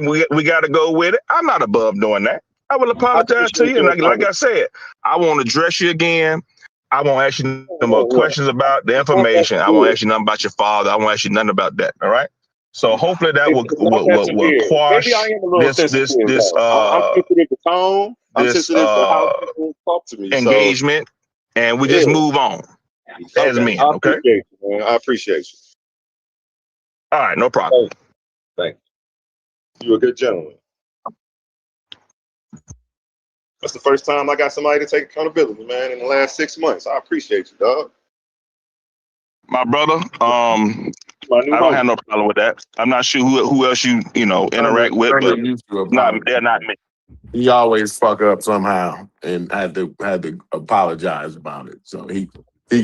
we got to go with it, I'm not above doing that. I will apologize to you. And like I said, I won't address you again. I won't ask you no more questions about the information. I won't ask you nothing about your father. I won't ask you nothing about that. All right. So hopefully that will quash this I'm sensitive to tone. I'm sensitive to how people talk to me. Engagement, and we just move on as men. Okay. I appreciate you. All right, no problem. Thanks. You're a good gentleman. That's the first time I got somebody to take accountability, man, in the last 6 months. I appreciate you, dog. My brother, I don't have no problem with that. I'm not sure who else you interact with, but they're not me. He always fuck up somehow and had to apologize about it. So he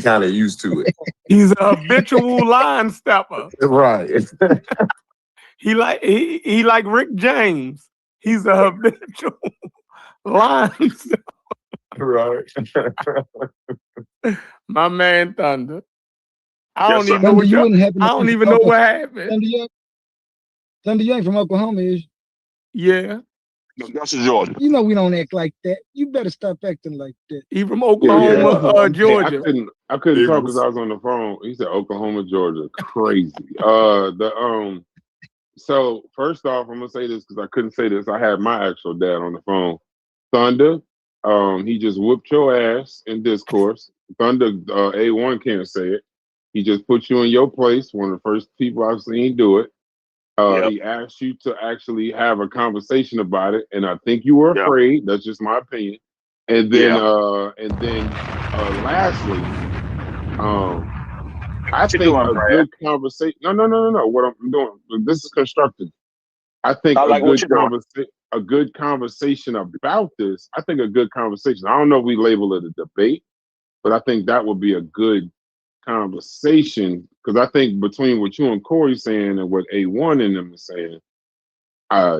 kind of used to it. He's a habitual line stepper. Right. He like Rick James. He's a habitual line stepper. Right. My man Thunder. I don't even Thunder, know what happened. Thunder, you ain't from Oklahoma, is you? Yeah. No, that's Georgia. You know we don't act like that. You better stop acting like that. He from Oklahoma, Georgia. I couldn't talk because I was on the phone. He said Oklahoma, Georgia. Crazy. So first off, I'm gonna say this because I couldn't say this. I had my actual dad on the phone. Thunder, he just whooped your ass in discourse. Thunder, A1 can't say it. He just put you in your place. One of the first people I've seen do it. He asked you to actually have a conversation about it, and I think you were afraid. That's just my opinion. And then, lastly, I think a good conversation. No. What I'm doing, this is constructive. I think a good conversation about this. I think a good conversation. I don't know if we label it a debate, but I think that would be a good conversation, because I think between what you and Corey saying and what A1 and them are saying,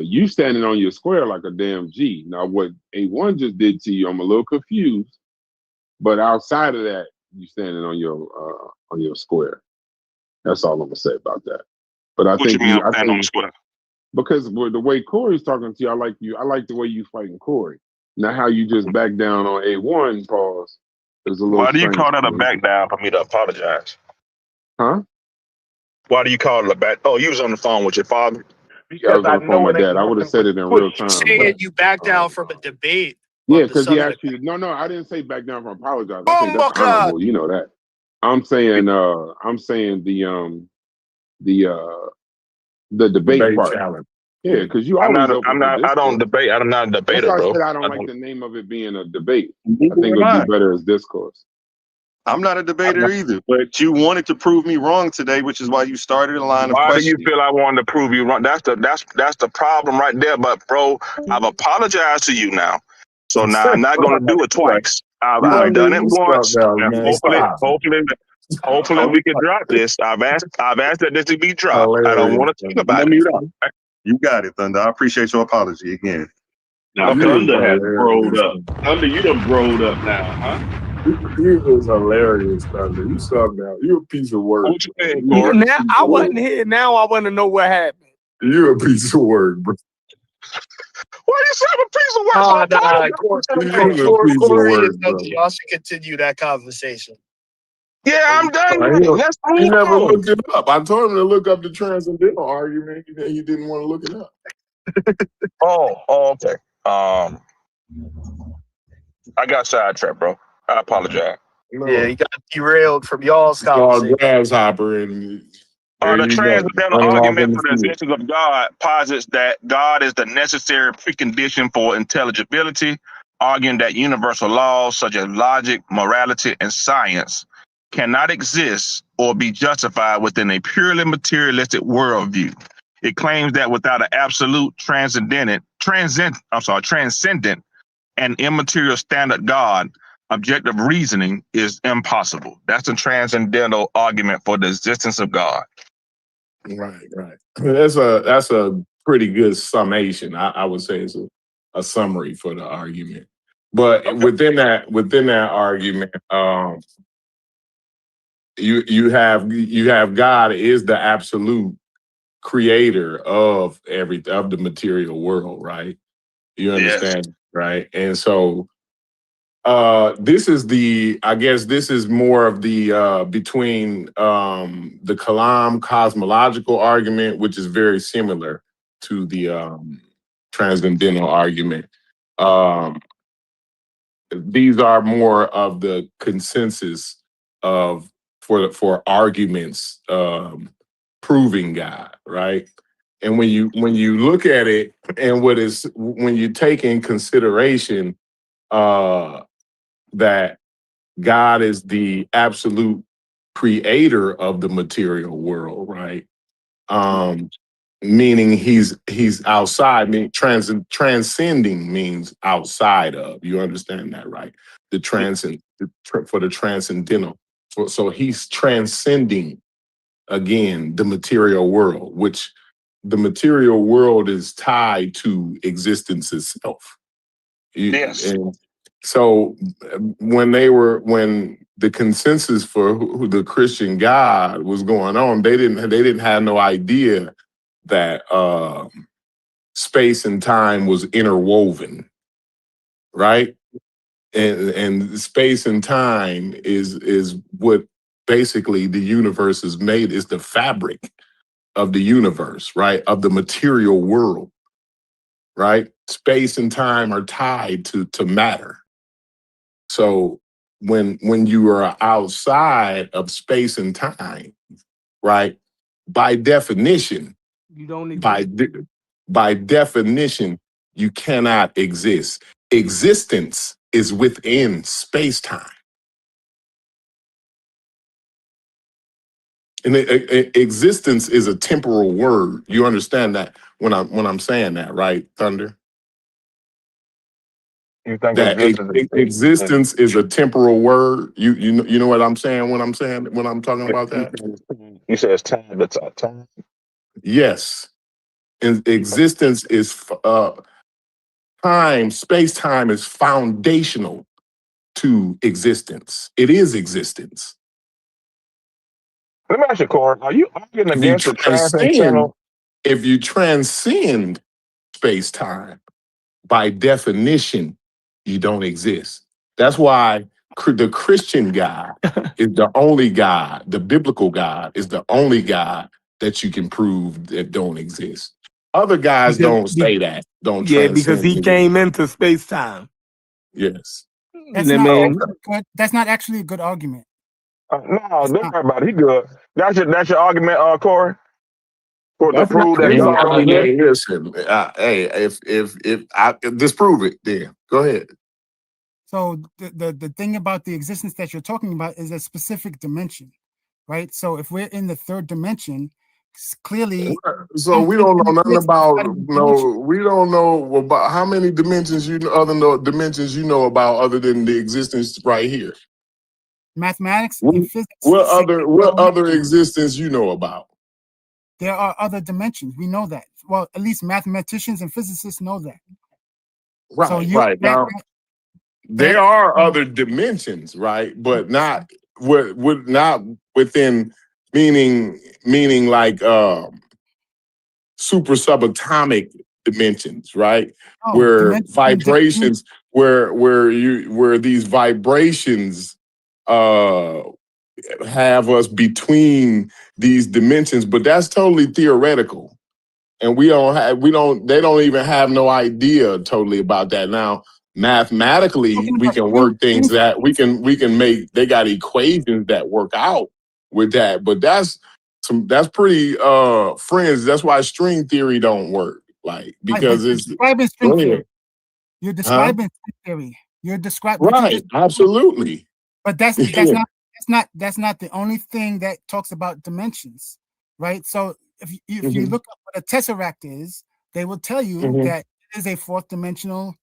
you standing on your square like a damn G. Now what A1 just did to you, I'm a little confused, but outside of that, you standing on your square. That's all I'm gonna say about that. But I think on the square? Because with the way Corey's talking to you, I like the way you fighting Corey. Now how you just back down on A1, pause. Why do you call that a back down for me to apologize? Huh? Why do you call it a back? Oh, you was on the phone with your father? I was on the phone with my dad. I would have said it in real time. Saying you back down from a debate. Yeah, because he asked you. No, I didn't say back down from apologize. I think that's honorable. You know that. I'm saying the debate part. challenge. Yeah, because you I'm always not. open I'm for not. I don't discourse. debate. I'm not a That's debator, why I bro. said I don't I like don't. the name of it being a debate. I Neither think it am would I. be better as discourse. I'm not a I'm debater not. either, but you wanted to prove me wrong today, which is why you started a line of Why do you questioning. feel I wanted to prove you wrong? That's the problem right there. But bro, I've apologized to you now, so now I'm not gonna do it twice. I've Thunder, done it you stop once. now, And man. Stop. hopefully we can drop this. I've asked that this to be dropped. I don't Hilarious. want to talk about Let it. me know. You got it, Thunder. I appreciate your apology again. Now Okay. Thunder has Hilarious. growed up. Thunder, you done growed up now, huh? You was hilarious, Thunder. You stop now. You a piece of work. What you saying, You a Corey? Now piece I of work. wasn't here. Now I want to know what happened. You a piece of work, bro. Why you say I'm a piece of work? Nah, I told you. You a piece of Corey work, and bro. Thunder, y'all should continue that conversation. Yeah, I'm done He with it. Let's move never on. looked it up. I told him to look up the transcendental argument, and he didn't want to look it up. Oh, okay. I got sidetracked, bro. I apologize. No. Yeah, you got derailed from y'all's It's called conversation. grasshopper, and there The you go. transcendental Running off argument in for the the field. existence of God posits that God is the necessary precondition for intelligibility, arguing that universal laws such as logic, morality, and science cannot exist or be justified within a purely materialistic worldview. It claims that without an absolute transcendent and immaterial standard God, objective reasoning is impossible. That's a transcendental argument for the existence of God. Right. That's a pretty good summation. I would say it's a summary for the argument. But Okay. within that argument, you have God is the absolute creator of the material world, right? You understand, right? And so this is more of the between the Kalam cosmological argument, which is very similar to the transcendental argument. These are more of the consensus for arguments proving God, right? And when you look at it, and when you take in consideration that God is the absolute creator of the material world, right? Meaning he's outside. Meaning transcending means outside of. You understand that, right? The for the transcendental. So he's transcending again the material world, which the material world is tied to existence itself. Yes. And so when the consensus for who the Christian God was going on, they didn't have no idea that space and time was interwoven, right? And space and time is what basically the universe is made, is the fabric of the universe, right? Of the material world, right? Space and time are tied to matter. So when you are outside of space and time, right? By definition, You don't exist. by definition, you cannot exist. Existence is within space time. And existence is a temporal word. You understand that when I'm saying that, right, Thunder? You think That existence is a temporal word. You know what I'm saying when I'm talking about that? You said it's time. It's time. Yes. And existence is time, space-time is foundational to existence. It is existence. Let me ask you, Corey, are you arguing against the transcendental? If you transcend space-time, by definition, you don't exist. That's why the Christian God is the only God, the biblical God is the only God that you can prove that don't exist. Other guys don't say that. Don't transcend. Because he came into space time. Yes. That's not actually a good argument. No, don't worry about it. He good. That's your argument, Corey. To prove that, listen, hey, if I disprove it, then go ahead. So the thing about the existence that you're talking about is a specific dimension, right? So if we're in the third dimension, clearly. So we don't know nothing about we don't know about how many dimensions dimensions you know about other than the existence right here. Mathematics and physics. What other existence you know about? There are other dimensions. We know that. Well, at least mathematicians and physicists know that. Right, so right. Now, there are other dimensions, right? But not not within meaning like super subatomic dimensions, right? Where vibrations, where these vibrations have us between these dimensions, but that's totally theoretical. And they don't even have no idea totally about that. Now, mathematically, we can work things that we can make, they got equations that work out with that, but that's pretty fringe. That's why string theory don't work. Like, because it's describing string theory. You're describing string theory. You're describing absolutely. But that's not the only thing that talks about dimensions, right? So if you look up what a tesseract is, they will tell you that it is a fourth dimensional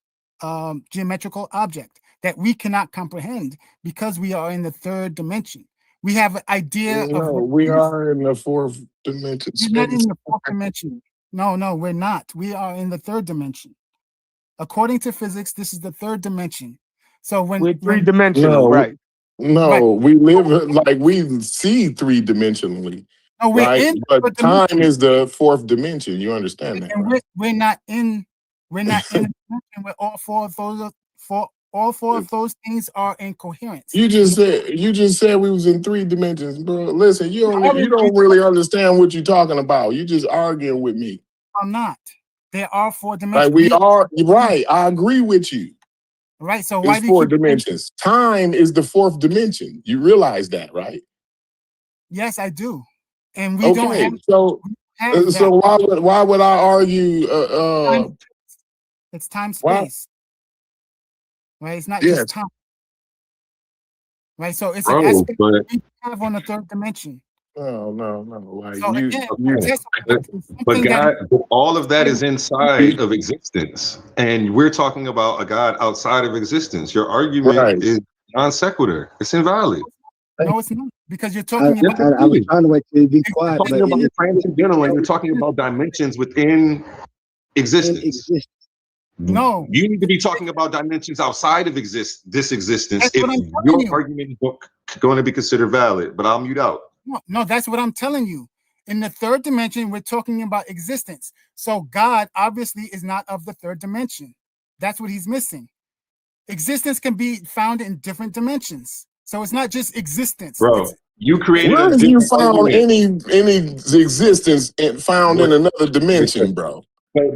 geometrical object that we cannot comprehend because we are in the third dimension. We have an idea of we are in the fourth dimension. We're not in the fourth dimension. No, we're not. We are in the third dimension. According to physics, this is the third dimension. So we're three-dimensional, right? No, we live like we see three-dimensionally. No, we're right? But time is the fourth dimension. You understand that? And we're not in a dimension where all four of those things are in coherence. You just said we was in three dimensions, bro. Listen, you don't really understand what you're talking about. You just arguing with me. I'm not. There are four dimensions. Like we are right. I agree with you. Right. So why it's four dimensions? Time is the fourth dimension. You realize that, right? Yes, I do. And we don't have. So why would I argue? It's time space. Right. It's not just time. Right. So it's an aspect we have on the third dimension. No. Like but God, all of that is inside of existence, and we're talking about a God outside of existence. Your argument is non sequitur. It's invalid. No, it's not, because you're talking about. I was trying to wait till you be quiet. You're talking about dimensions within existence. No, you need to be talking about dimensions outside of this existence. If your argument is going to be considered valid, but I'll mute out. No, that's what I'm telling you. In the third dimension, we're talking about existence. So God obviously is not of the third dimension. That's what he's missing. Existence can be found in different dimensions. So it's not just existence. Bro, you created where have you found any existence found in another dimension, bro?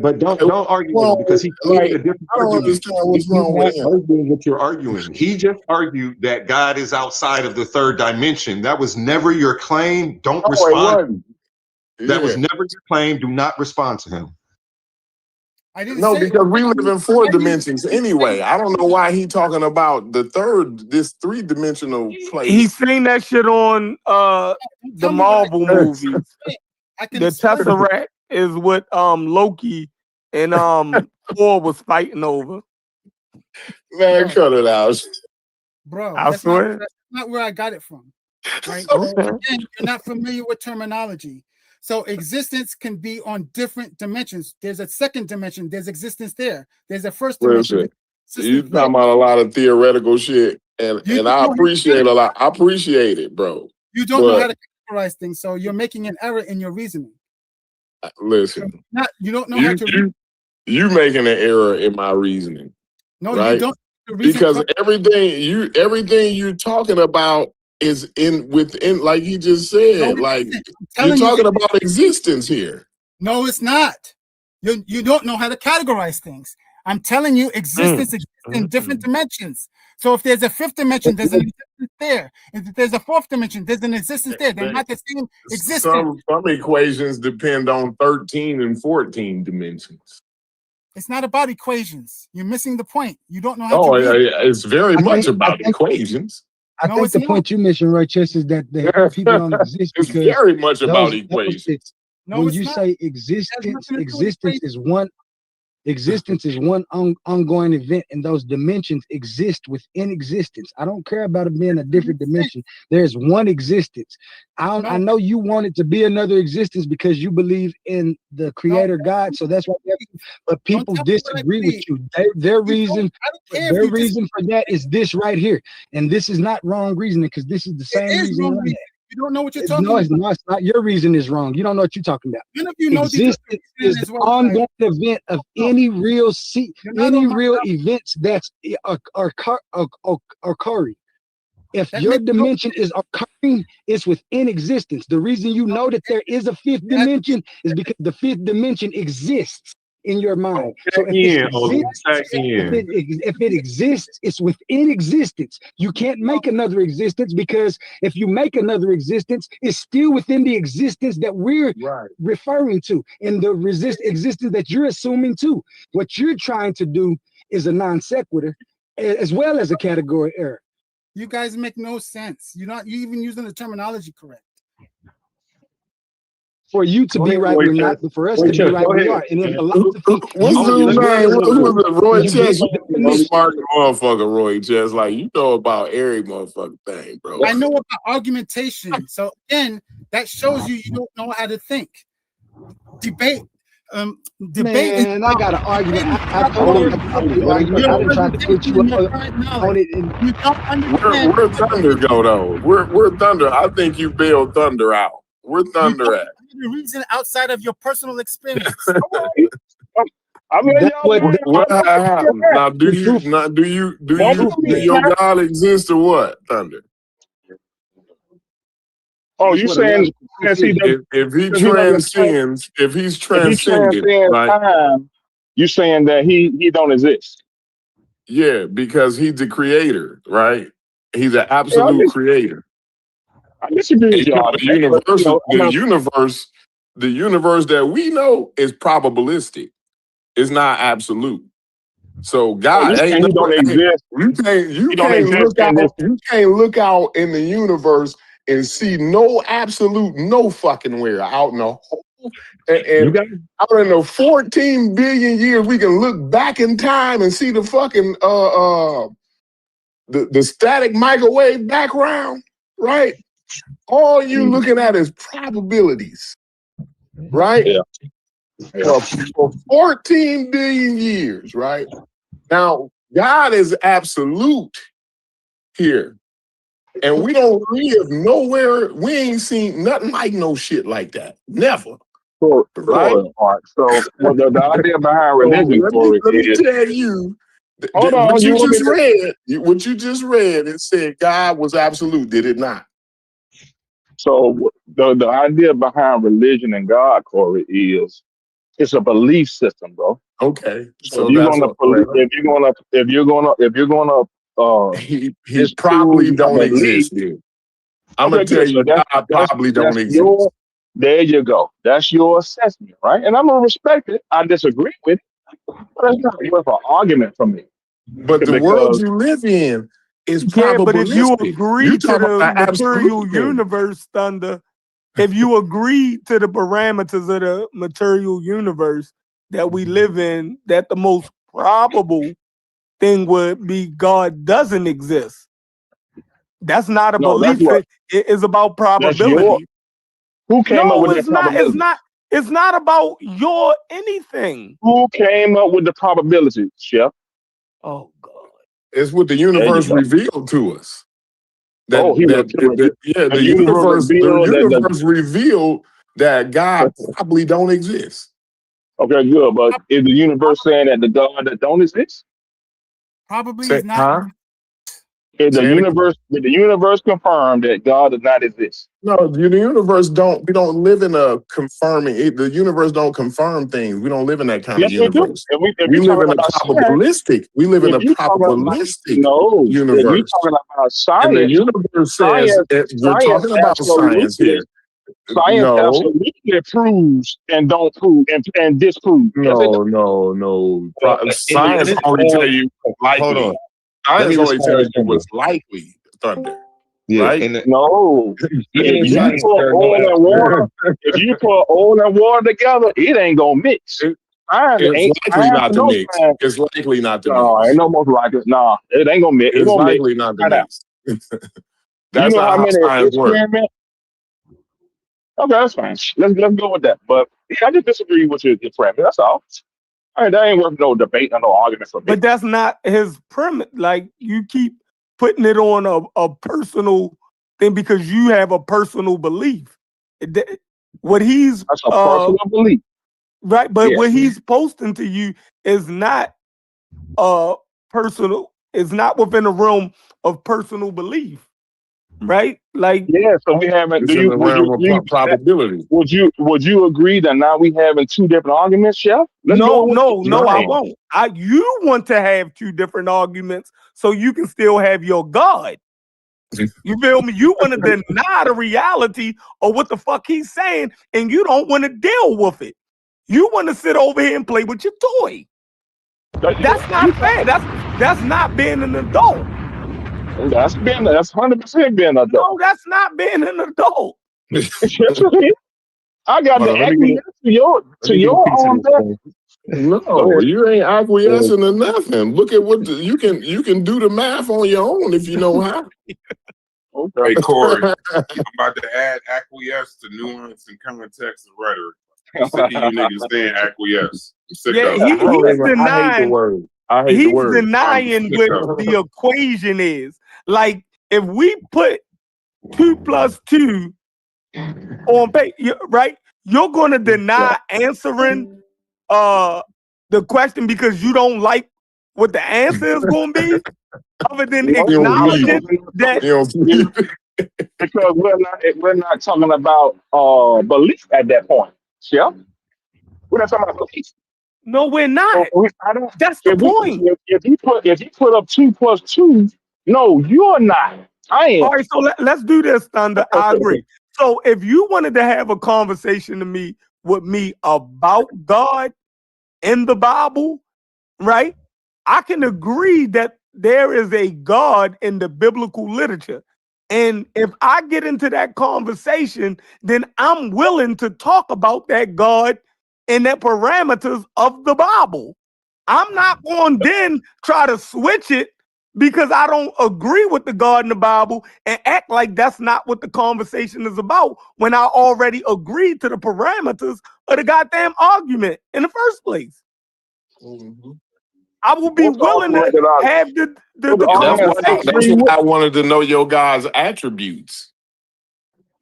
But don't argue with him, because he created a different I don't understand what's wrong with him. What you're arguing. He just argued that God is outside of the third dimension. That was never your claim. Don't respond. That was never your claim. Do not respond to him. No, because we live in four dimensions anyway. I don't know why he talking about this three-dimensional place. He seen that shit on the Marvel movies. The Tesseract is what Loki and Thor was fighting over. Man, cut it out. Bro, I swear. That's not where I got it from. Right? Okay. Again, you're not familiar with terminology. So existence can be on different dimensions. There's a second dimension. There's existence there. There's a first dimension. You talking about a lot of theoretical shit, and I appreciate a lot. I appreciate it, bro. You don't know how to categorize things, so you're making an error in your reasoning. Listen, you don't know how to. You making an error in my reasoning. No, right? you don't. Because everything you're talking about is within, like he just said, like you're talking about existence here. No, it's not. You don't know how to categorize things. I'm telling you, existence exists in different dimensions. So if there's a fifth dimension, there's a there. If there's a fourth dimension, there's an existence there. They're not the same existence. Some equations depend on 13 and 14 dimensions. It's not about equations. You're missing the point. You don't know how to read. It's very much about equations. I think the point you mentioned, Roy Chess, is that the people don't exist it's because very much about equations. When you say existence is one ongoing event, and those dimensions exist within existence. I don't care about it being a different dimension. There's one existence. I know you want it to be another existence because you believe in the creator God, so that's why. But people disagree with you. Their reason for that is this right here, and this is not wrong reasoning because this is the same reason. You don't know what you're talking about. No, it's not. Your reason is wrong. You don't know what you're talking about. None of you know existence is the ongoing event of any real events that's occurring. If your dimension is occurring, it's within existence. The reason you know that there is a fifth dimension is because the fifth dimension exists in your mind. So if it exists, it's within existence. You can't make another existence because if you make another existence, it's still within the existence that we're referring to, and the existence that you're assuming too. What you're trying to do is a non sequitur as well as a category error. You guys make no sense. You're even using the terminology correct. For you to be right, we're not. But for us to be right, we are. And if a lot of people, Roy Chess, you smart motherfucker, Roy Chess. Like, you know about every motherfucking thing, bro. I know about argumentation. So again, that shows you don't know how to think. Debate. Man, I got an argument. I didn't try to put you on it. And you don't understand. Where Thunder go though? Where Thunder? I think you bailed Thunder out. Where Thunder at? The reason outside of your personal experience. I mean, what happened? Now, do your God exist or what, Thunder? Oh, you saying if he's transcended, right? Time, you saying that he don't exist? Yeah, because he's the creator, right? He's an absolute creator. I disagree with y'all. The universe that we know is probabilistic. It's not absolute. So God don't exist. You can't look out in the universe and see no absolute no fucking where out in the whole and out in the 14 billion years we can look back in time and see the fucking the static microwave background, right? All you looking at is probabilities, right? Yeah. For 14 billion years, right? Now, God is absolute here. And we don't live nowhere. We ain't seen nothing like no shit like that. Never. Right? So the idea behind religion let me tell you, what you just read, it said God was absolute, did it not? So the idea behind religion and God, Corey, is it's a belief system, bro. Okay. So if you're gonna he probably don't exist. I'm gonna tell you, God probably don't exist. There you go. That's your assessment, right? And I'm gonna respect it. I disagree with it, but that's not worth an argument for me. But the world you live in is probably. But if you agree to the material universe, Thunder, if you agree to the parameters of the material universe that we live in, that the most probable thing would be God doesn't exist. That's not a belief. It is about probability. Who came up with the probability? It's not about your anything. Who came up with the probability, Chef? Oh God! It's what the universe revealed to us. The universe revealed that God probably don't exist. Okay, good. But is the universe saying that the God that don't exist? Probably is not. Did the universe confirm that God does not exist? No, the universe we don't live in a confirming. The universe don't confirm things. We don't live in that kind of universe. We live in a probabilistic. We live in a probabilistic universe. If you're talking about science, and the universe says we're talking about science here. Science absolutely proves and don't prove and disproves. No. Science only tell you likely. Hold on. Science only tells you what's likely. Thunder. Yeah, right? No. If you put oil and water together, it ain't gonna mix. It's likely not to mix. It's likely not to mix. No, ain't no most likely. Nah, it ain't gonna mix. It's likely not to mix. That's you know not how science works. Okay, that's fine. Let's go with that. But yeah, I just disagree with your premise. That's all. All right, that ain't worth no debate or no argument for me. But that's not his premise. Like, you keep putting it on a personal thing because you have a personal belief. That's a personal belief. Right, but what he's posting to you is not personal, is not within the realm of personal belief. Right? Like, yeah, so we haven't probability. Would you agree that now we having two different arguments, Chef? No, I won't. You want to have two different arguments so you can still have your God. You feel me? You want to deny the reality of what the fuck he's saying, and you don't want to deal with it. You want to sit over here and play with your toy. That's not fair. That's not being an adult. That's 100% being an adult. No, that's not being an adult. I got to acquiesce to your own death. No, you ain't acquiescing to nothing. Look at what you can do the math on your own if you know how. Okay, Corey, I'm about to add acquiesce to nuance and context of rhetoric. I'm sick of you niggas saying acquiesce. He's denying what the equation is. Like, if we put 2 + 2 on paper, right? You're going to deny answering the question because you don't like what the answer is going to be, other than acknowledging that. Because we're not talking about belief at that point. Yeah, we're not talking about belief. No, we're not. That's the point. If you put up 2 + 2, no, you're not. I am. All right, so let's do this, Thunder. I agree. So if you wanted to have a conversation with me about God in the Bible, right? I can agree that there is a God in the biblical literature. And if I get into that conversation, then I'm willing to talk about that God in the parameters of the Bible. I'm not going to then try to switch it because I don't agree with the God in the Bible and act like that's not what the conversation is about when I already agreed to the parameters of the goddamn argument in the first place. Mm-hmm. I will be willing to have the conversation. That's why I wanted to know your guys' attributes.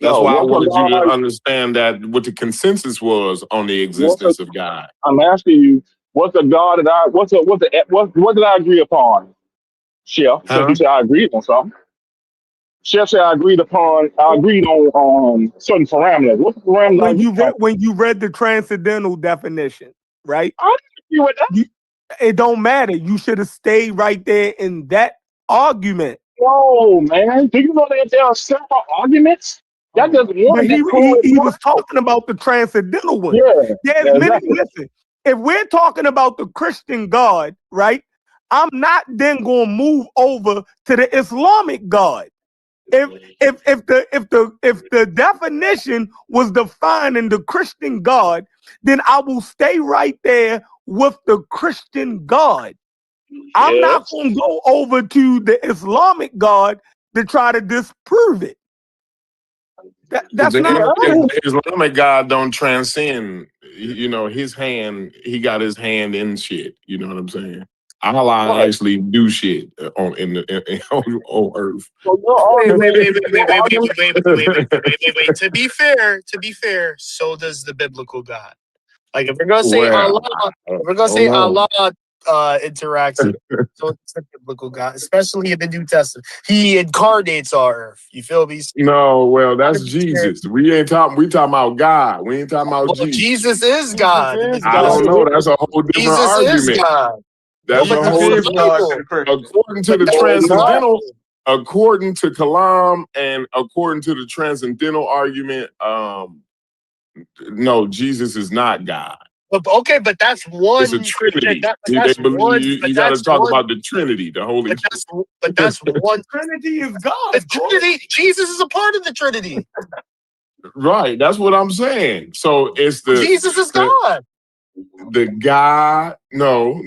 That's why I wanted you to understand that what the consensus was on the existence of God. I'm asking you, what's the God that what did I agree upon? Chef, so you said I agreed on something. Chef said I agreed on certain parameters. What's the parameter? When you read the transcendental definition, right? I didn't agree with that. It don't matter. You should have stayed right there in that argument. No, man. Do you know that there are several arguments? That doesn't work. He was talking about the transcendental one. Listen, if we're talking about the Christian God, right? I'm not then going to move over to the Islamic God. If the definition was defining the Christian God, then I will stay right there with the Christian God. I'm not going to go over to the Islamic God to try to disprove it. That's not the Islamic God don't transcend. You know, his hand. He got his hand in shit. You know what I'm saying? Allah actually do shit on earth. Wait. To be fair, so does the biblical God. Like if we're gonna say Allah, interacts with the biblical God, especially in the New Testament. He incarnates our earth. You feel me? No, well, that's Jesus. We talking about God. We ain't talking about Jesus. Jesus is God. I don't know. That's a whole different Jesus argument. is God. That's a whole different. According to the transcendental, according to Kalam, and according to the transcendental argument, no, Jesus is not God. But that's one. It's a Trinity. That's one. You got to talk about the Trinity, the Holy Spirit. But that's one. Trinity is God. The Trinity. Jesus is a part of the Trinity. Right. That's what I'm saying. So it's the Jesus is God. The God. No.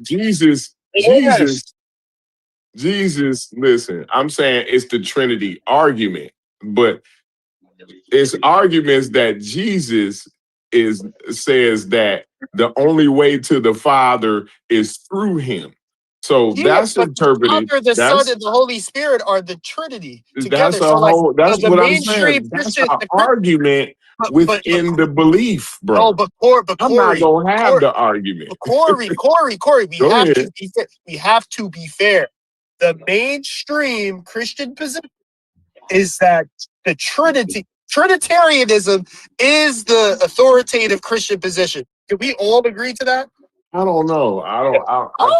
Jesus. Listen, I'm saying it's the Trinity argument, but it's arguments that Jesus says that the only way to the Father is through him. So that's interpreted. The Son and the Holy Spirit are the Trinity together. That's what I'm saying. That's an argument within the belief, bro. No, but Corey, I'm not gonna have the argument. Corey, we have to be fair. The mainstream Christian position is that the Trinitarianism is the authoritative Christian position. Can we all agree to that? I don't know. I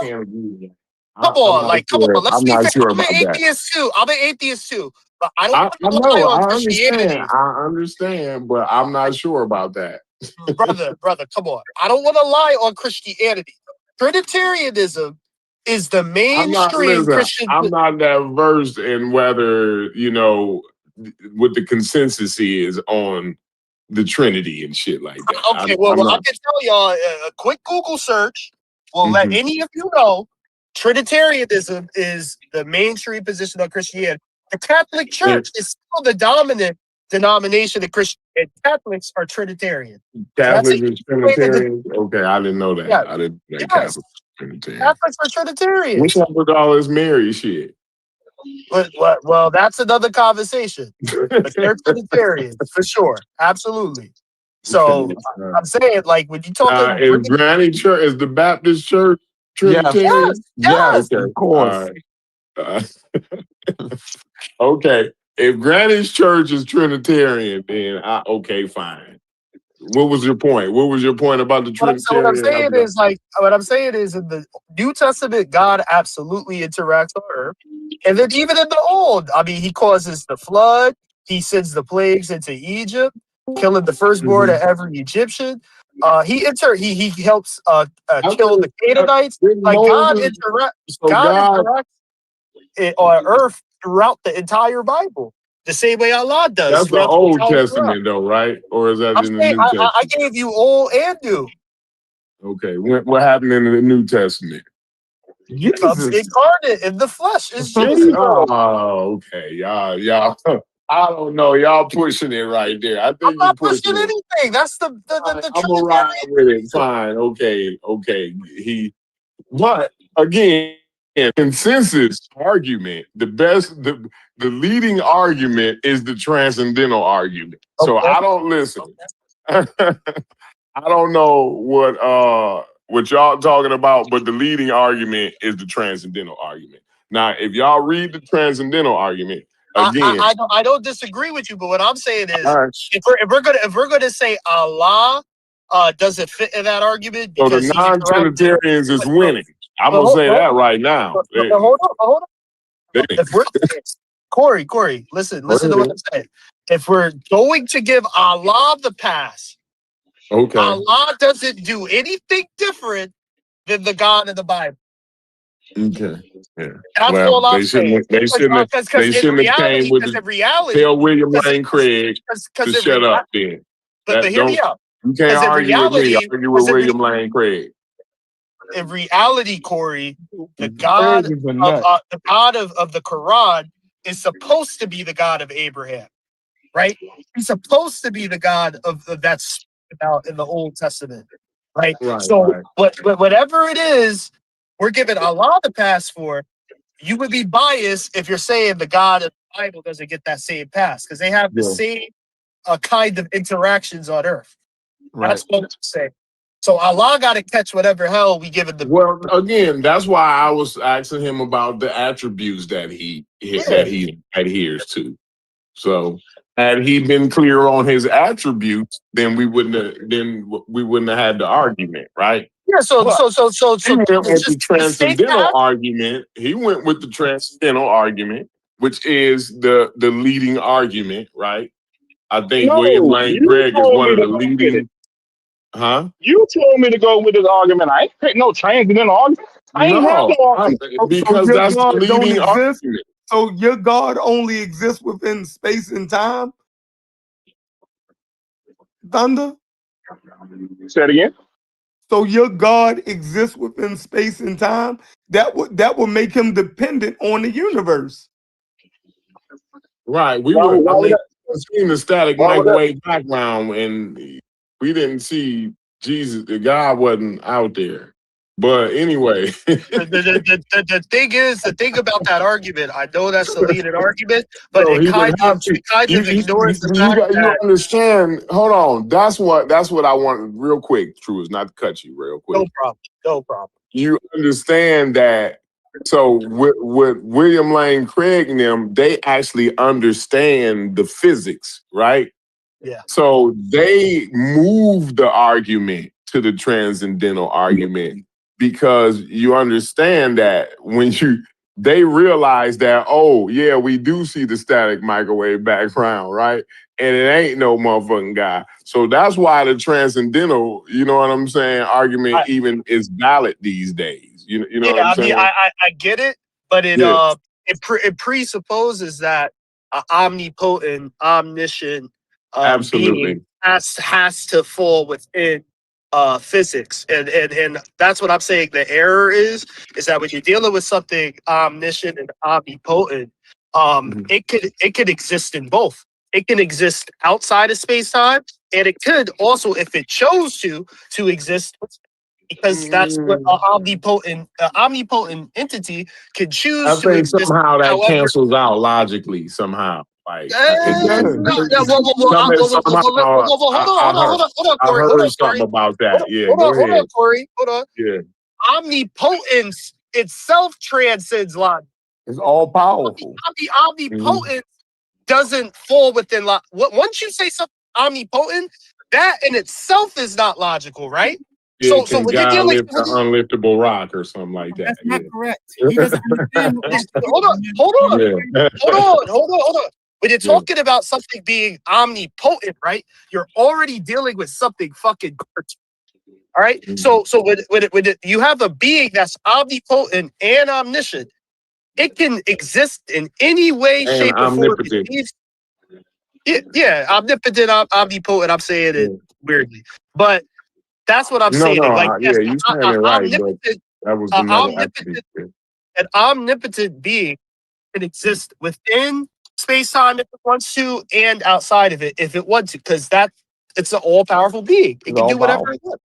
can't agree with that. Come on. Let's be fair. Sure I'm an atheist too. But I don't I know. I understand, but I'm not sure about that. brother, come on. I don't want to lie on Christianity. Trinitarianism is the mainstream Christian. I'm not that versed in whether, what the consensus is on the Trinity and shit like that. Okay, I can tell y'all a quick Google search will let any of you know Trinitarianism is the mainstream position of Christianity. The Catholic Church is still the dominant denomination of Christian, and Catholics are Trinitarian. Catholics are Trinitarian? Okay, I didn't know that. Yeah. I didn't know Catholics are Trinitarian. Catholics are Trinitarian. What's up with all this Mary shit? Well, that's another conversation. But they're Trinitarian, for sure. Absolutely. So I'm saying, like, when you talk is Granny Church, is the Baptist Church Trinitarian? Yes. Okay. Of course. Okay. If Granny's Church is Trinitarian, then okay, fine. What was your point? What was your point about the Trinitarian? What I'm saying is in the New Testament, God absolutely interacts on earth. And then even in the Old, he causes the flood. He sends the plagues into Egypt, killing the firstborn of every Egyptian. He helps kill the Canaanites. God interacts on earth throughout the entire Bible. The same way Allah does. That's the Old Testament, though, right? Or is that in the New Testament? I gave you Old and New. Okay, what happened in the New Testament? Jesus incarnate in the flesh is Jesus. Oh, okay, y'all. I don't know, y'all pushing it right there. I think I'm not pushing anything. That's the I'm gonna ride with it. Fine, okay. But again, consensus argument, the leading argument is the transcendental argument. So I don't listen. I don't know what y'all talking about, but the leading argument is the transcendental argument. Now, if y'all read the transcendental argument, again, I don't disagree with you, but what I'm saying is, if we're gonna say Allah doesn't fit in that argument, so the non-Trinitarians is winning. I'm gonna say that right now. Hold on. If we're Corey, listen to what I'm saying. If we're going to give Allah the pass, okay, Allah doesn't do anything different than the God of the Bible. Okay. Yeah. That's all I'm saying. They shouldn't have came with tell William Lane Craig to shut up then. But hear me out. You can't argue with me. Argue with William Lane Craig. In reality, Corey, the God of the Quran is supposed to be the God of Abraham, right? He's supposed to be the God of that's about in the Old Testament, right? Whatever it is, we're giving Allah the pass for. You would be biased if you're saying the God of the Bible doesn't get that same pass because they have the same kind of interactions on earth. That's what I'm saying. So Allah got to catch whatever hell we give it the. Well, again, that's why I was asking him about the attributes that he adheres to. So, had he been clear on his attributes, then we wouldn't have had the argument, right? Yeah. So he went with the transcendental argument. He went with the transcendental argument, which is the leading argument, right? I think William Lane Craig is one of the leading. Huh? You told me to go with this argument. I ain't pick no transcendental argument. I ain't have no argument. Because that's the leading argument. So your God only exists within space and time? Thunder? Say it again. So your God exists within space and time? That would make him dependent on the universe. Right. We were seeing the static microwave background, and we didn't see Jesus. The God wasn't out there. But anyway, the thing about that argument, I know that's the leading argument, but it kind of ignores the fact that you understand. Hold on, that's what I want. Real quick, True, is not to cut you real quick. No problem. You understand that? So with William Lane Craig and them, they actually understand the physics, right? Yeah. So they move the argument to the transcendental argument. Because you understand that when they realize that, oh, yeah, we do see the static microwave background, right? And it ain't no motherfucking God. So that's why the transcendental, you know what I'm saying, argument even is valid these days. You know what I'm saying? I get it, but it presupposes that an omnipotent, omniscient being has to fall within physics, and that's what I'm saying. The error is that when you're dealing with something omniscient and omnipotent, it could exist in both. It can exist outside of space-time, and it could also, if it chose to exist, because that's what an omnipotent entity can choose. I think somehow that cancels out logically somehow. Like, hold on, something about that. Hold on, Corey. Hold on. Yeah. Omnipotence itself transcends logic. It's all powerful. Omnipotent doesn't fall within logic. Once you say something omnipotent, that in itself is not logical, right? Yeah, so when you're dealing with an unliftable rock or something like that. That's not correct. He doesn't understand. Hold on. When you're talking about something being omnipotent, right? You're already dealing with something fucking cartoon. All right. So when you have a being that's omnipotent and omniscient, it can exist in any way, shape, or form. Yeah, omnipotent, omnipotent. I'm saying it weirdly, but that's what I'm saying. You saying it right, but that was an omnipotent being can exist within space-time if it wants to, and outside of it if it wants to, because it's an all-powerful being. It can do whatever it wants.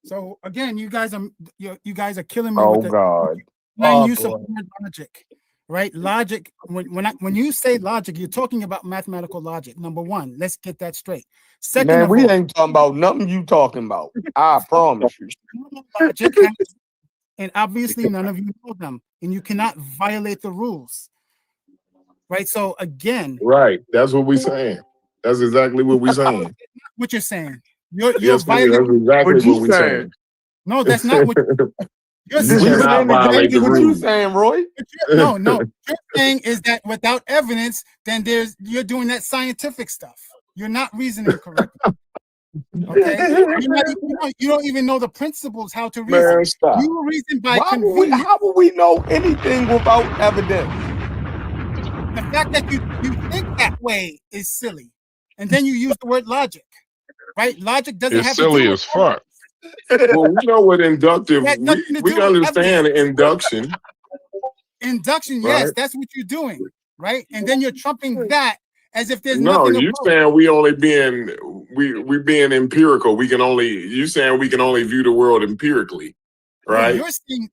So again, you guys are killing me. Oh with God! Use of logic, right? Logic. When you say logic, you're talking about mathematical logic. Number one, let's get that straight. Second, man, we ain't talking about nothing you talking about. I promise you. Logic and obviously none of you know them, and you cannot violate the rules, right? So again, right. That's what we're saying. That's exactly what we're saying. What you're saying. You're violating. That's exactly what we're saying. No, that's not what you're saying. What you saying, Roy? No. What you're saying is that without evidence, then you're doing that scientific stuff. You're not reasoning correctly. Okay, you don't even know the principles how to reason. Man, stop. You reason by convenience. How will we know anything without evidence? The fact that you think that way is silly, and then you use the word logic. Right? Logic doesn't have silly to do as fuck. Well, we know what inductive. We understand induction. Induction, yes, right? That's what you're doing, right? And then you're trumping that as if there's no. Nothing You saying we only being being empirical. You saying we can only view the world empirically, right?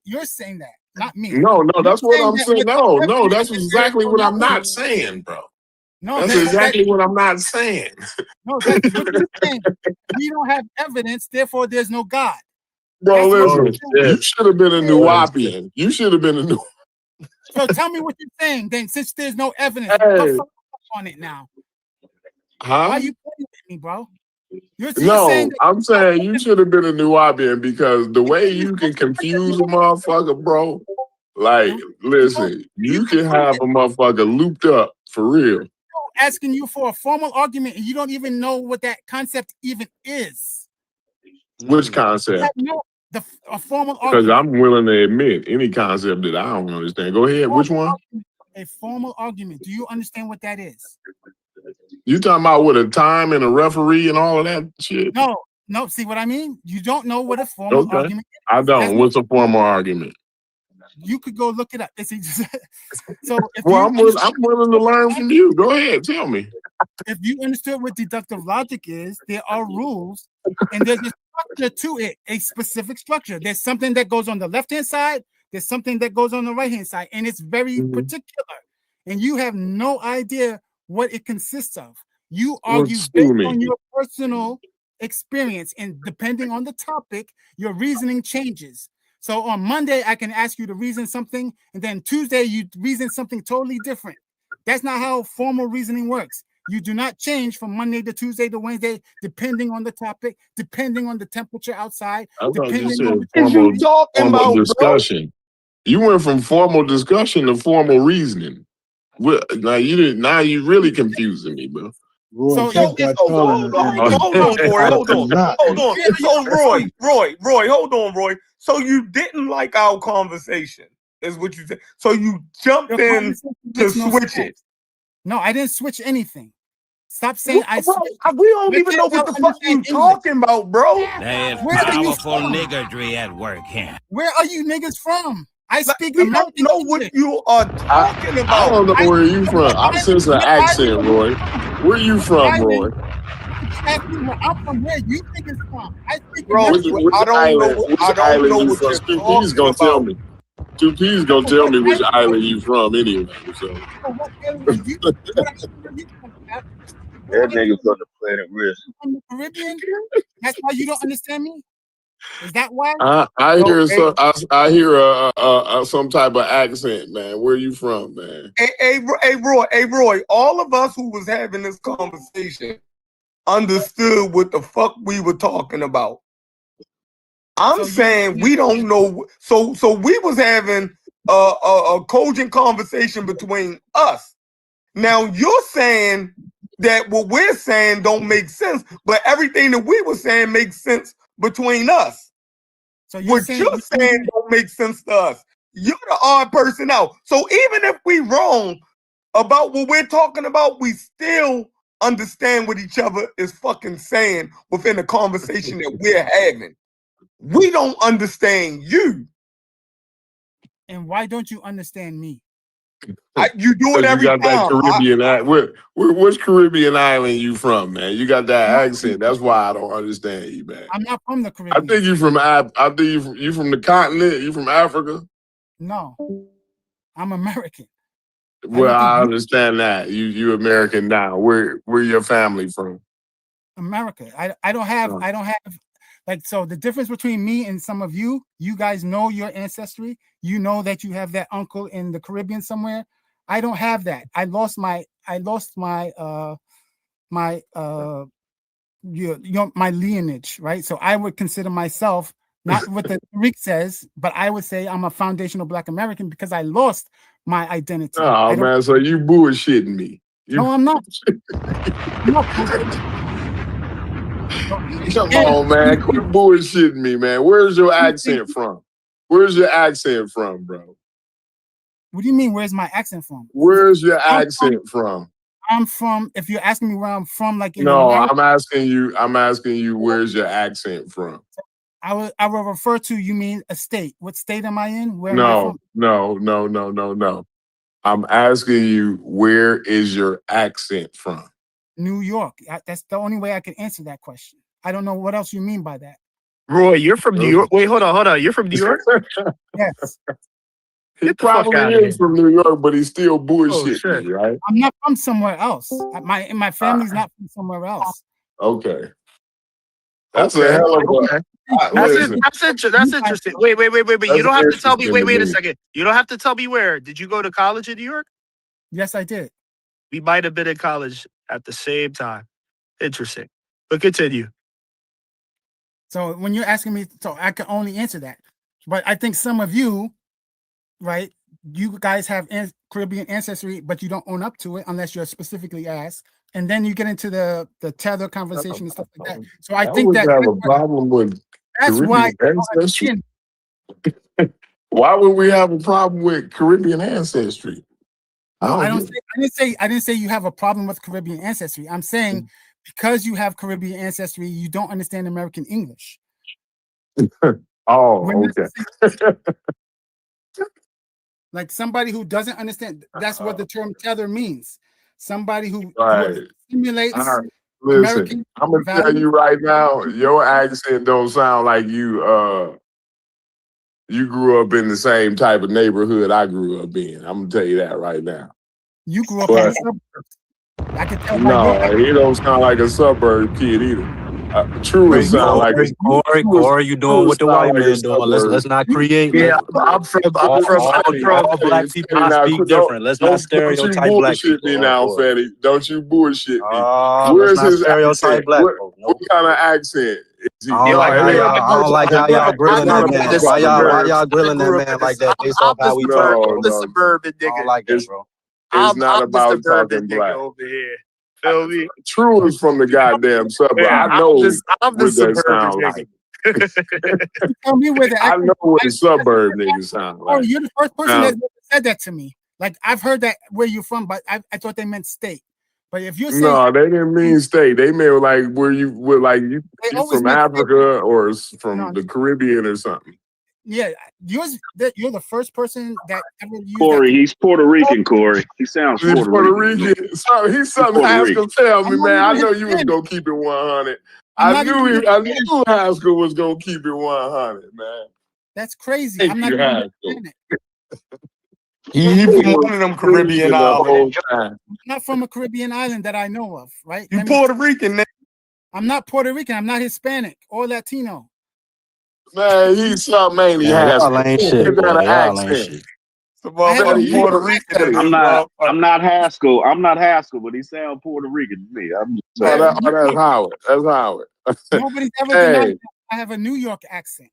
You're saying that, not me. No, that's what I'm saying. No, that's exactly what I'm not saying, bro. No, that's exactly what I'm not saying. No, that's what you're saying. We don't have evidence, therefore there's no God. Bro, listen, you should have been a Nuwapian. You should have been a new. So tell me what you're saying then, since there's no evidence. Hey. Put on it now. Huh? Why are you playing with me, bro? You're No, saying I'm saying you should have been a Nuwapian because the way you can confuse a motherfucker, bro. Like, listen, you can have a motherfucker looped up for real. asking you for a formal argument and you don't even know what that concept even is. Which concept? A formal Because argument. I'm willing to admit any concept that I don't understand. Go ahead. Which one? A formal argument. Do you understand what that is? You talking about with a time and a referee and all of that shit? No. See what I mean? You don't know what a formal argument is. I don't. What's a formal argument? You could go look it up. So if I'm willing to learn from you. Go ahead, tell me. If you understood what deductive logic is, there are rules and there's a structure to it, a specific structure. There's something that goes on the left-hand side, there's something that goes on the right-hand side, and it's very particular. And you have no idea what it consists of. You argue based on your personal experience, and depending on the topic, your reasoning changes. So on Monday, I can ask you to reason something, and then Tuesday, you reason something totally different. That's not how formal reasoning works. You do not change from Monday to Tuesday to Wednesday, depending on the topic, depending on the temperature outside. Depending on formal discussion. You went from formal discussion to formal reasoning. Now you really confusing me, bro. Hold on, Roy. So you didn't like our conversation, is what you said. So you jumped in to switch it. No, I didn't switch anything. Stop saying I switched. We don't even know what the fuck you talking about, bro. That is powerful niggardry at work here. Where are you niggas from? I speak we don't know what you are talking about. I don't know where you from. I sense an accent, Roy. Where you from, Roy? I'm from where you think it's from. I speak which island you from? Stu P's gonna tell me. Stu P's gonna tell me which island you from anyway. So. That nigga from the planet Risk. From the Caribbean? That's why you don't understand me? Is that why? I hear some type of accent, man. Where you from, man? Hey, Roy. All of us who was having this conversation understood what the fuck we were talking about. I'm saying we don't know. So we was having a cogent conversation between us. Now you're saying that what we're saying don't make sense, but everything that we were saying makes sense between us. So what you're saying don't make sense to us. You're the odd person out. So even if we wrong about what we're talking about, we still understand what each other is fucking saying within the conversation that we're having. We don't understand you. And why don't you understand me? You do it every time. That Caribbean which Caribbean island you from, man? You got that accent. That's why I don't understand you, man. I'm not from the Caribbean. I think you from you from the continent. You from Africa? No, I'm American. Well, I understand that. You American now. Where your family from? America. I don't have like, so the difference between me and some of you guys know your ancestry. You know that you have that uncle in the Caribbean somewhere. I don't have that. I lost my lineage, right? So I would consider myself not what the Greek says, but I would say I'm a foundational Black American because I lost my identity. Oh man, so you bullshitting me. No, I'm not. Come on, man. Quit bullshitting me, man. Where's your accent from? Where's your accent from, bro? What do you mean, where's my accent from? Where's your accent from? I'm from, if you're asking me where I'm from, like in No, America, I'm asking you where's your accent from? I will refer to, you mean a state. What state am I in? Where am I No. I'm asking you, where is your accent from? New York. That's the only way I can answer that question. I don't know what else you mean by that. Roy, you're from New York. Wait, hold on. You're from New York? Yes. He probably is from New York, but he's still bullshitting me, right? I'm not from somewhere else. My family's not from somewhere else. Okay. That's a hell of a. That's interesting. Wait. You don't have to tell me. Wait a second. You don't have to tell me where. Did you go to college in New York? Yes, I did. We might have been in college at the same time. Interesting. But continue. So when you're asking me, so I can only answer that. But I think some of you, right, you guys have Caribbean ancestry, but you don't own up to it unless you're specifically asked. And then you get into the tether conversation and stuff like that. So I think that have a problem with that's Caribbean ancestry. Why would we have a problem with Caribbean ancestry? I didn't say you have a problem with Caribbean ancestry. I'm saying because you have Caribbean ancestry, you don't understand American English. Okay. Like somebody who doesn't understand, that's what the term tether means. Somebody who simulates. Listen, I'm gonna tell you right now, your accent don't sound like you grew up in the same type of neighborhood I grew up in. I'm gonna tell you that right now. You grew up in the suburbs. I can tell. No, he don't sound like a suburb kid either. Truly sound like Corey, you doing what the white man doing? Let's not create. Yeah, I'm from all black people speak different. Let's not stereotype black people. Now, Fatty, don't you bullshit me. Where's his accent? What kind of accent? I don't like how y'all grilling that man. Why y'all grilling that man like that based off how we talk? I'm the suburban nigga. I don't like that, bro. It's not about talking black. Over here. Feel me? True is from the goddamn suburb. I know I'm the suburban nigga. Tell me where I know what the suburb niggas sound like. Oh, you're the first person that said that to me. Like I've heard that where you're from, but I thought they meant state. But if you're saying no, they didn't mean state. They meant like where you were, like you from Africa or from the Caribbean or something. Yeah, you're the first person that ever used Corey, he's Puerto Rican, Corey. He sounds Puerto Rican. So he's something Haskell tell me, man. I know you was gonna keep it 100. I knew Haskell was gonna keep it 100, man. That's crazy. I'm not gonna understand it. He from one of them Caribbean islands. I'm not from a Caribbean island that I know of, right? You Puerto Rican, man. I'm not Puerto Rican. I'm not Hispanic or Latino. Man, he's something, ain't he? Y'all ain't shit, boy. Y'all ain't shit. Puerto Rican. I'm not Haskell. I'm not Haskell, but he sounds Puerto Rican to me. I'm just saying. That's Howard. That's Howard. Nobody's ever denied that I have a New York accent.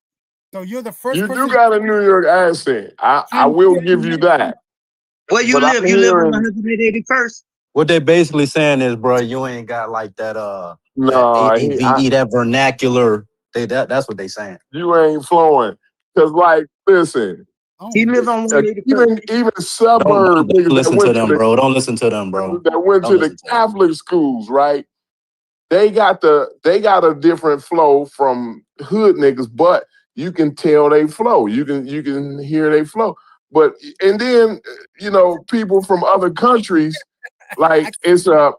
So you're the first person. You do got a New York accent. I will give you that. Where you live? You live on 181st? What they basically saying is, bro, you ain't got like that that vernacular. That's what they saying. You ain't flowing. Cause like, listen. He lives on 181st. Even suburb Don't listen to them, bro. Don't listen to them, bro. That went to the Catholic schools, right? They got a different flow from hood niggas, but you can tell they flow. You can hear they flow. But and then people from other countries, like it's a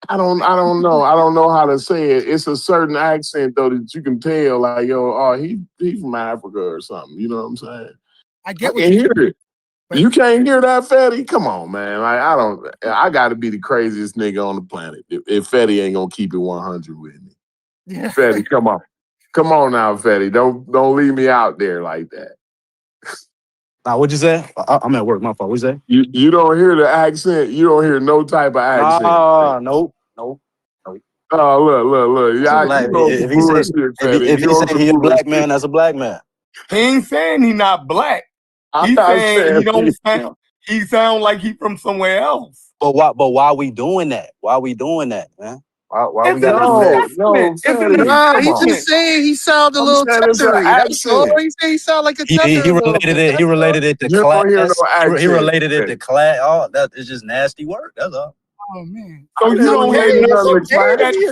I don't know how to say it. It's a certain accent though that you can tell, like he from Africa or something. You know what I'm saying? I can hear it. You can't hear that, Fetty? Come on, man. Like I got to be the craziest nigga on the planet if Fetty ain't gonna keep it 100 with me. Yeah. Fetty, come on now, Fetty. Don't leave me out there like that. Now, what'd you say? I'm at work. My fault. What'd you say? You don't hear the accent. You don't hear no type of accent. Nope. Oh, look. If he say he a black man, that's a black man. He ain't saying he not black. He's saying he don't sound. He sound like he from somewhere else. But why we doing that? Why we doing that, man? Why we got he's just saying he sounded a little tether-y. That's all. He said he sound like a tether. He related it to class. He related it to class. Oh, that is just nasty work. That's all. Oh man. So you don't hear nothing.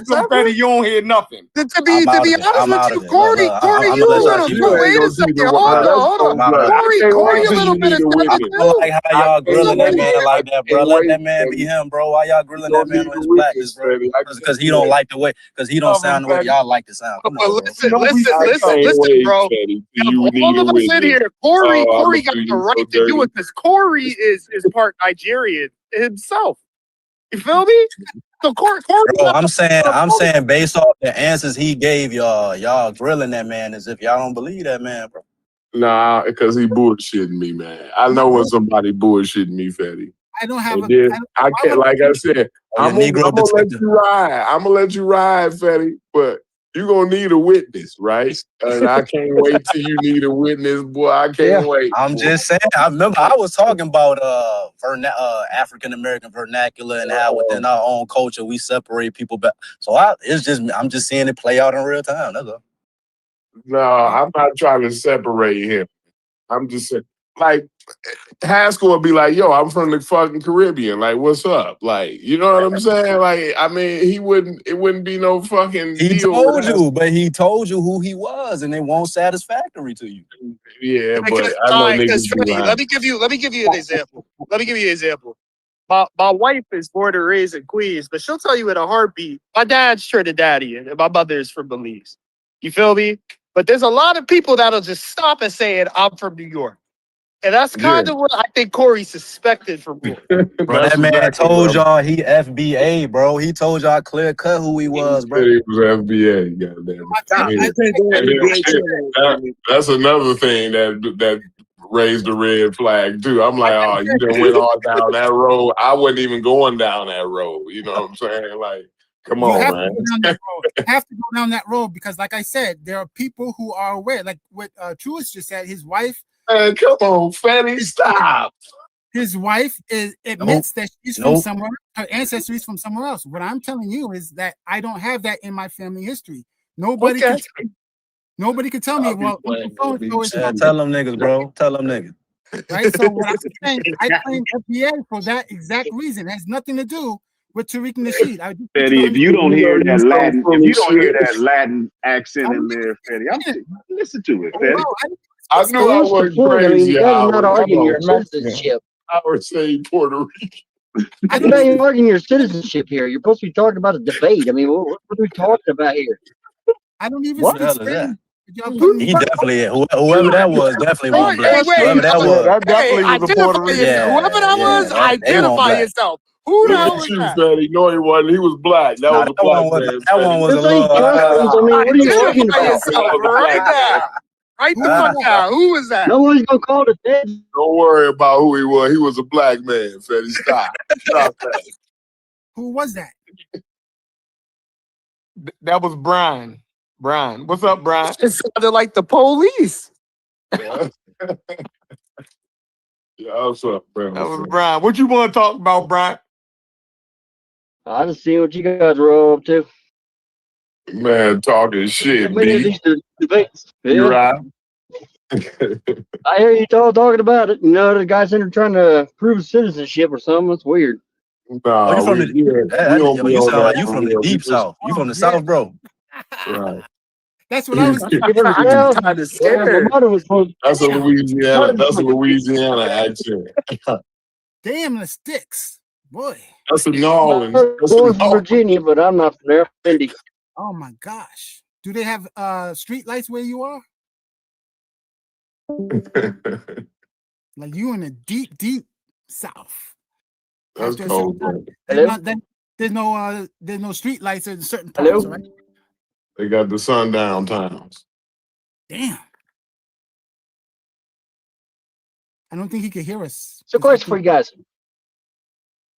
Confetti, you don't hear nothing. To be honest with you, Corey, you a little. Wait a second. Hold on. Corey, a little bit of stuff too. Like how y'all grilling that man like that, bro. Let that man be him, bro. Why y'all grilling that man on his blackness, bro? Because he don't like the way. Because he don't sound the way y'all like to sound. Come on, bro. Listen, bro. All of us in here, Corey got the right to do it because Corey is part Nigerian himself. You feel me? So Corey, bro, I'm saying based off the answers he gave y'all grilling that man as if y'all don't believe that man, bro. Nah, because he bullshitting me, man. I know when somebody bullshitting me, Fetty. I don't have I can't, like I said, I'm gonna let you ride. I'm gonna let you ride, Fetty, but you're gonna need a witness, right? And I can't wait till you need a witness, boy. I can't wait. I'm just saying. I remember I was talking about African American vernacular and how within our own culture we separate people back. So I'm just seeing it play out in real time. That's all. No, I'm not trying to separate him. I'm just saying, like, Haskell would be like, yo, I'm from the fucking Caribbean. Like, what's up? Like, you know what I'm saying? Like, I mean, it wouldn't be no fucking He deal told with you, but he told you who he was, and it won't satisfactory to you. Yeah, but I know niggas be lying. Let me give you an example. My wife is born and raised in Queens, but she'll tell you in a heartbeat, my dad's Trinidadian and my mother is from Belize. You feel me? But there's a lot of people that'll just stop and say, I'm from New York. And that's kind of what I think Corey suspected from me. Bro, that man told y'all he FBA, bro. He told y'all clear cut who he was, bro. He was FBA, goddamn. That's another thing that raised the red flag too. I'm like, oh, you done went on down that road. I wasn't even going down that road. You know what I'm saying? Like, come on, man. You have to go down that road because, like I said, there are people who are aware. Like what Truist just said, his wife. Man, come on, Fanny, stop. His wife admits that she's from somewhere. Her ancestry is from somewhere else. What I'm telling you is that I don't have that in my family history. Nobody could tell me. Well, tell them niggas, bro. Tell them niggas. Right. So what I'm saying, I claim FBA for that exact reason. It has nothing to do with Tariq Nasheed. Fetty, if you don't hear that Latin accent in there, Fetty, listen to it, Fetty. I knew I wasn't crazy. You guys are not arguing your citizenship. I would say Puerto Rico. I'm not even arguing your citizenship here. You're supposed to be talking about a debate. I mean, what are we talking about here? I don't even what the hell is that? He definitely, whoever that was, definitely was black. Whoever that was, that definitely was a Puerto Rican. Whoever that was, identify yourself. Who the hell was that? No, he wasn't. He was black. That was a black man. That one was a little. I mean, what are you arguing about? Right now. Right the fuck out. Who was that? No one's gonna call the feds. Don't worry about who he was. He was a black man, Fetty. Stop. Stop that. Who was that? That was Brian. Brian. What's up, Brian? It sounded like the police. Yeah, what's up, Brian? That was Brian. What you want to talk about, Brian? I just see what you guys were up to. Man, talking shit, B. You're right. I hear you all talking about it. You know, the guy's in there trying to prove citizenship or something. It's weird. Nah, you from the deep south. You from the south, bro. Right. That's what I was kind of scared. That's a Louisiana. That's a Louisiana accent. Damn the sticks, boy. That's a New Orleans. I'm from Virginia, but I'm not from there. Indy. Oh my gosh. Do they have street lights where you are? Like you in the deep, deep south. That's cold. There's no street lights in certain parts, right? They got the sundown towns. Damn. I don't think he could hear us. So question for you guys.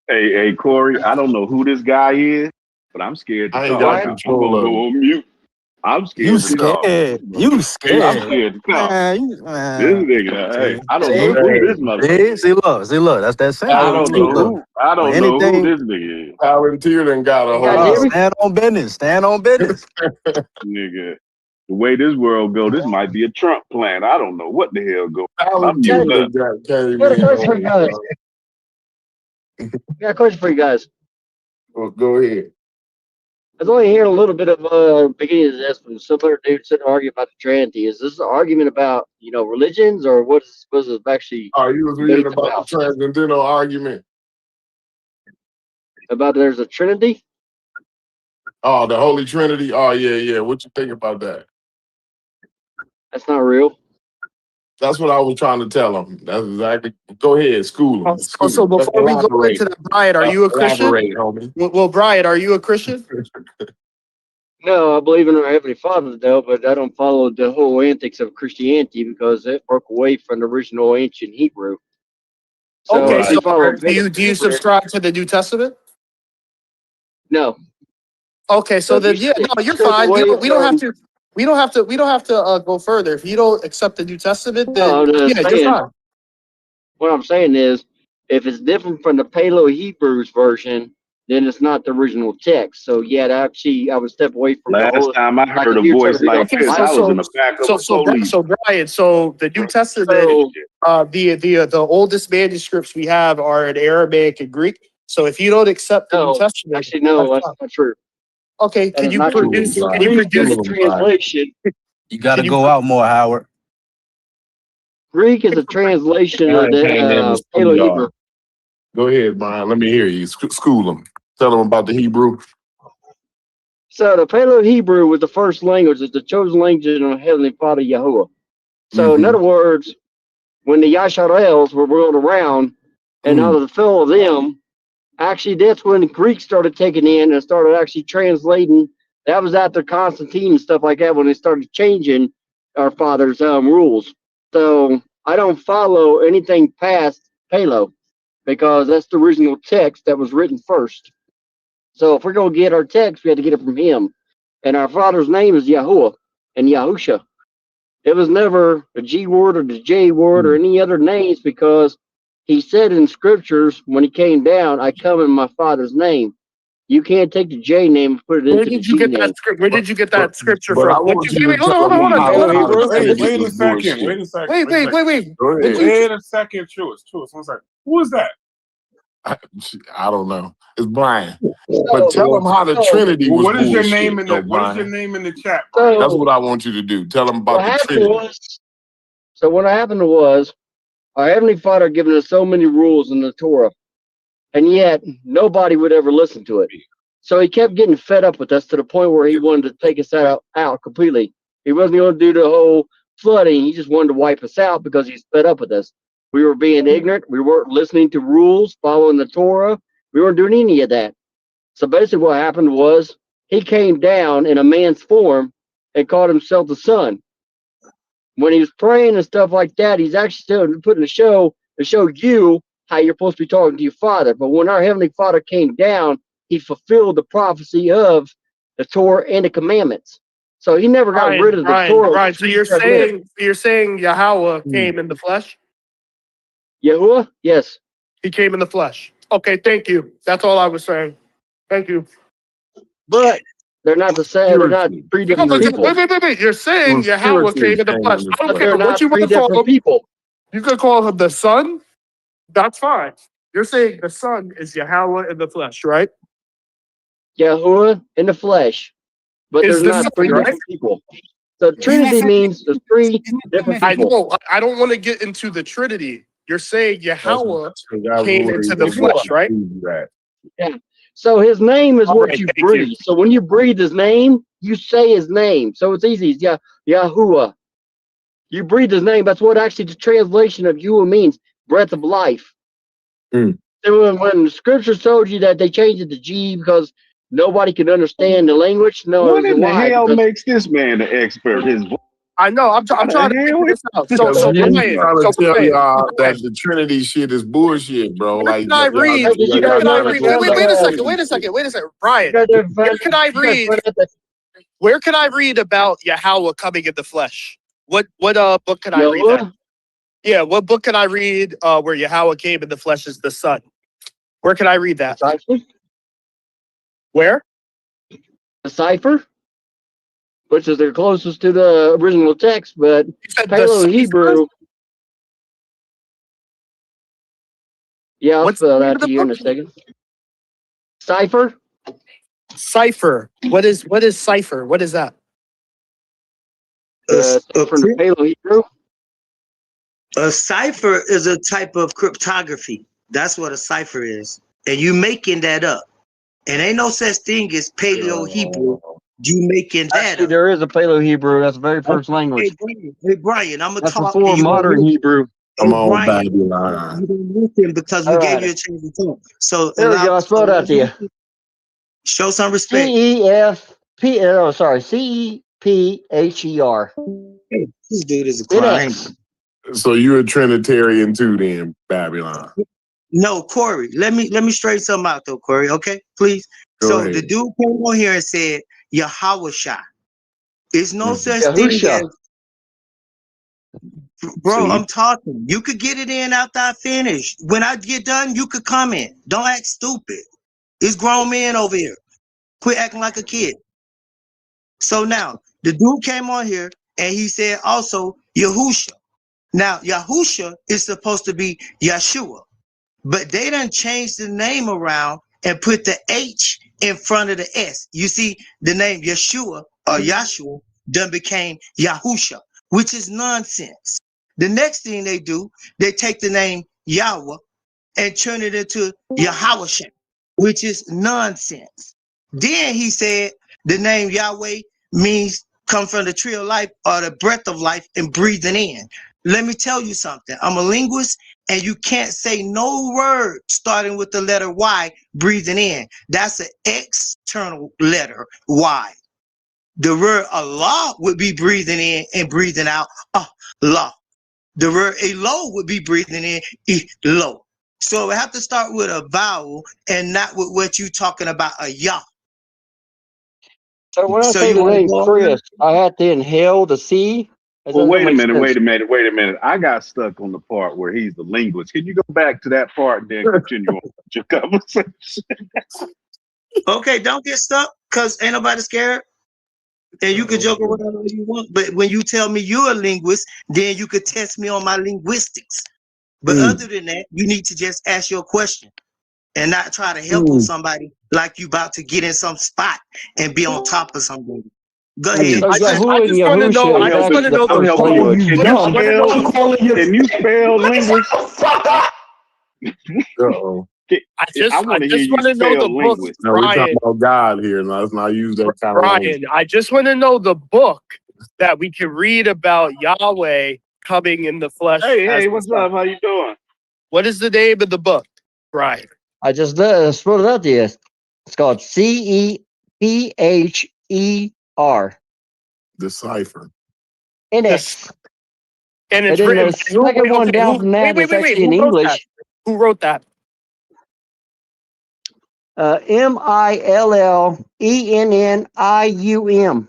Hey, Corey, I don't know who this guy is, but I'm scared to I ain't talk. got control of Go on mute. I'm scared. You scared? You scared? I'm scared to talk. Man, This nigga, hey, I don't know who this motherfucker. See, look, that's that saying. I don't know who this nigga is. Palantir done got a whole. Stand on business. Stand on business. Nigga, the way this world go, this might be a Trump plan. I don't know what the hell going on. I'm Got a question for you guys. Well, go ahead. I was only hearing a little bit of beginning of this from some other dude sitting arguing about the Trinity. Is this an argument about religions, or what is it actually? Oh, you was reading about the transcendental argument about there's a Trinity. Oh, the Holy Trinity. Oh yeah. What you think about that? That's not real. That's what I was trying to tell him. That's exactly. Go ahead, school him. So before we go into that, Brian, are you a Christian? Homie. Well, Brian, are you a Christian? No, I believe in our Heavenly Father, though, but I don't follow the whole antics of Christianity because it broke away from the original ancient Hebrew. So okay, so do you subscribe to the New Testament? No. Okay, so then no, you're fine. We don't have to go further. If you don't accept the New Testament, then you're fine. What I'm saying is, if it's different from the Paleo Hebrews version, then it's not the original text. So I would step away from last time I heard a voice like this, I was in the back of a police. So Brian, the New Testament, the oldest manuscripts we have are in Aramaic and Greek. So if you don't accept the New Testament, actually no, that's not true. Okay, can you produce the translation? You got to go out more, Howard. Greek is a translation of the Paleo Hebrew. Go ahead, Brian. Let me hear you. School them. Tell them about the Hebrew. So the Paleo Hebrew was the first language. It's the chosen language of the Heavenly Father Yahuwah. So in other words, when the Yasharels were rolled around, and out of the fill of them, actually that's when the Greeks started taking in and started actually translating. That was after Constantine and stuff like that when they started changing our Father's rules. So I don't follow anything past Paleo because that's the original text that was written first. So if we're going to get our text, we have to get it from him. And our Father's name is Yahuwah and Yahusha. It was never a G word or the J word or any other names because he said in scriptures when he came down, I come in my Father's name. You can't take the J name and put it into the G name. Where did you get that scripture from? Hold on. Wait a second. Wait a second, Truist. One second. Who is that? I don't know. It's Brian. But tell them how the Trinity was. What is your name in the chat? That's what I want you to do. Tell them about the Trinity. So what happened was our Heavenly Father giving us so many rules in the Torah, and yet nobody would ever listen to it. So he kept getting fed up with us to the point where he wanted to take us out completely. He wasn't going to do the whole flooding. He just wanted to wipe us out because he's fed up with us. We were being ignorant. We weren't listening to rules, following the Torah. We weren't doing any of that. So basically what happened was he came down in a man's form and called himself the Son. When he was praying and stuff like that, he's actually still putting a show to show you how you're supposed to be talking to your Father. But when our Heavenly Father came down, he fulfilled the prophecy of the Torah and the commandments. So he never got rid of the Torah. Right. So you're saying Yahweh came in the flesh? Yahuwah? Yes. He came in the flesh. Okay, thank you. That's all I was saying. Thank you. But they're not the same. They're not three different people. Wait. You're saying Yahweh came in the flesh. I don't care what you want to call him. People. You could call him the Son. That's fine. You're saying the Son is Yahweh in the flesh, right? Yahuwah in the flesh. But there's not three different people. So Trinity means there's three different people. I don't want to get into the Trinity. You're saying Yahweh came into the flesh, right? Yeah. So his name is what you breathe. So when you breathe his name, you say his name. So it's easy. It's Yahuwah. You breathe his name. That's what actually the translation of Yahuwah means, breath of life. And when the scripture told you that they changed it to G because nobody could understand the language, what in the hell makes this man the expert? I know. I'm trying to figure this out. So tell y'all that the Trinity shit is bullshit, bro. Wait a second, Brian. Where can I read about Yahweh coming in the flesh? What book can I read that? Yeah, what book can I read where Yahweh came in the flesh as the Son? Where can I read that? Where? The Cipher, which is the closest to the original text, but Paleo Hebrew. Yeah, I'll spell that to you in a second. Cipher, Cipher. What is cipher? What is that? From the Paleo-Hebrew. A cipher is a type of cryptography. That's what a cipher is. And you making that up. And ain't no such thing as Paleo-Hebrew. You making that Actually, up. there is a Paleo-Hebrew. That's the very first language. Hey, Brian, I'm going to That's talk. before modern Hebrew. Come on, Brian, Babylon. you don't listen because we gave you a chance to talk. So There we go. I spelled out to you. Show some respect. CEPHER. This dude is a crime. So you're a Trinitarian too, then, Babylon. No, Corey. Let me straighten something out though, Corey. Okay, please. Go ahead. The dude came on here and said Yahawashah. There's no such thing as. Bro, I'm talking. You could get it in after I finish. When I get done, you could comment. Don't act stupid. It's grown men over here. Quit acting like a kid. So now, the dude came on here and he said also Yahusha. Now, Yahusha is supposed to be Yeshua, but they done changed the name around and put the H in front of the S. You see, the name Yeshua or Yahshua done became Yahusha, which is nonsense. The next thing they do, they take the name Yahweh and turn it into Yahawashah, which is nonsense. Then he said the name Yahweh means come from the tree of life or the breath of life and breathing in. Let me tell you something. I'm a linguist and you can't say no word starting with the letter Y breathing in. That's an external letter Y. The word Allah would be breathing in and breathing out. Allah. The word Elo would be breathing in. Elo. So we have to start with a vowel and not with what you talking about, a Yah. So when I say the name Chris, I have to inhale the C. Well, wait a minute. I got stuck on the part where he's the linguist. Can you go back to that part and then continue on with your conversation? Okay, don't get stuck because ain't nobody scared. And you can joke around all you want. But when you tell me you're a linguist, then you could test me on my linguistics. But other than that, you need to just ask your question and not try to help on somebody like you about to get in some spot and be on top of somebody. Go ahead. I just want to know. I just want to know the book. Can you spell linguist? Uh-oh. I just want to know the book, No, we're talking Brian. about God here. Now, let's not use that kind of Brian, language. I just want to know the book that we can read about Yahweh coming in the flesh. Hey, what's up? How you doing? What is the name of the book, Brian? I just spelled it out to you. It's called CEPHER. Decipher. Index. And it's then written. the second one down from that is actually in Who wrote English. that? Who wrote that? MILLENNIUM.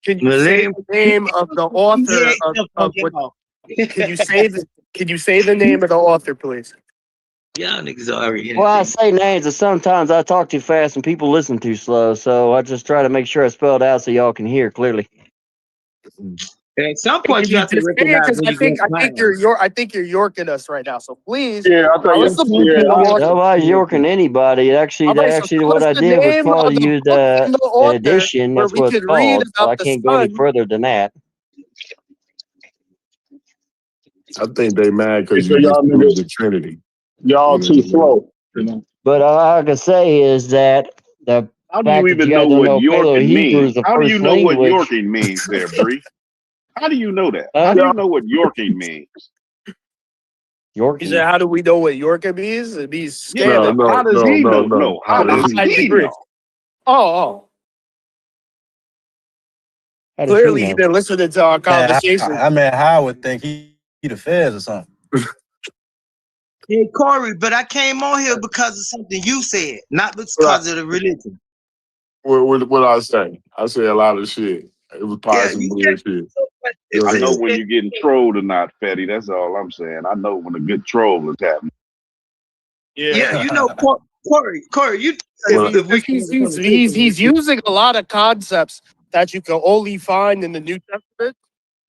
Can you say the name of the author of what? Can you say the name of the author, please? Y'all niggas are already Well, I say names, and sometimes I talk too fast and people listen too slow, so I just try to make sure I spell it out so y'all can hear clearly. At some point, you have to recognize. I think you're yorking us right now. So please, Yeah, I tell us the book. Nobody's yorking anybody. Actually, what I did was call you the addition. That's what it's called. So I can't go any further than that. I think they mad because So you y'all just proved niggas- the Trinity. Y'all too slow. But all I can say is that the How do fact you that even you know guys don't what know Yorking Paleo-Hebrew means? is the How do first you know what language. Yorking means there, Bree? How do you know that? How do you know what Yorking means? He said, "How do we know what Yorker means?" It means scared. Yeah, how does he know? No, how does he know? Oh. How does he Clearly, know? he been listening to our conversation. I mean, how I would think he the feds or something. Hey, Corey, but I came on here because of something you said, not because of the religion. What I say? I say a lot of shit. It was probably some weird shit. I know when you're getting trolled or not, Fetty. That's all I'm saying. I know when a good troll is happening. Yeah, you know, Corey, you. He's using a lot of concepts that you can only find in the New Testament,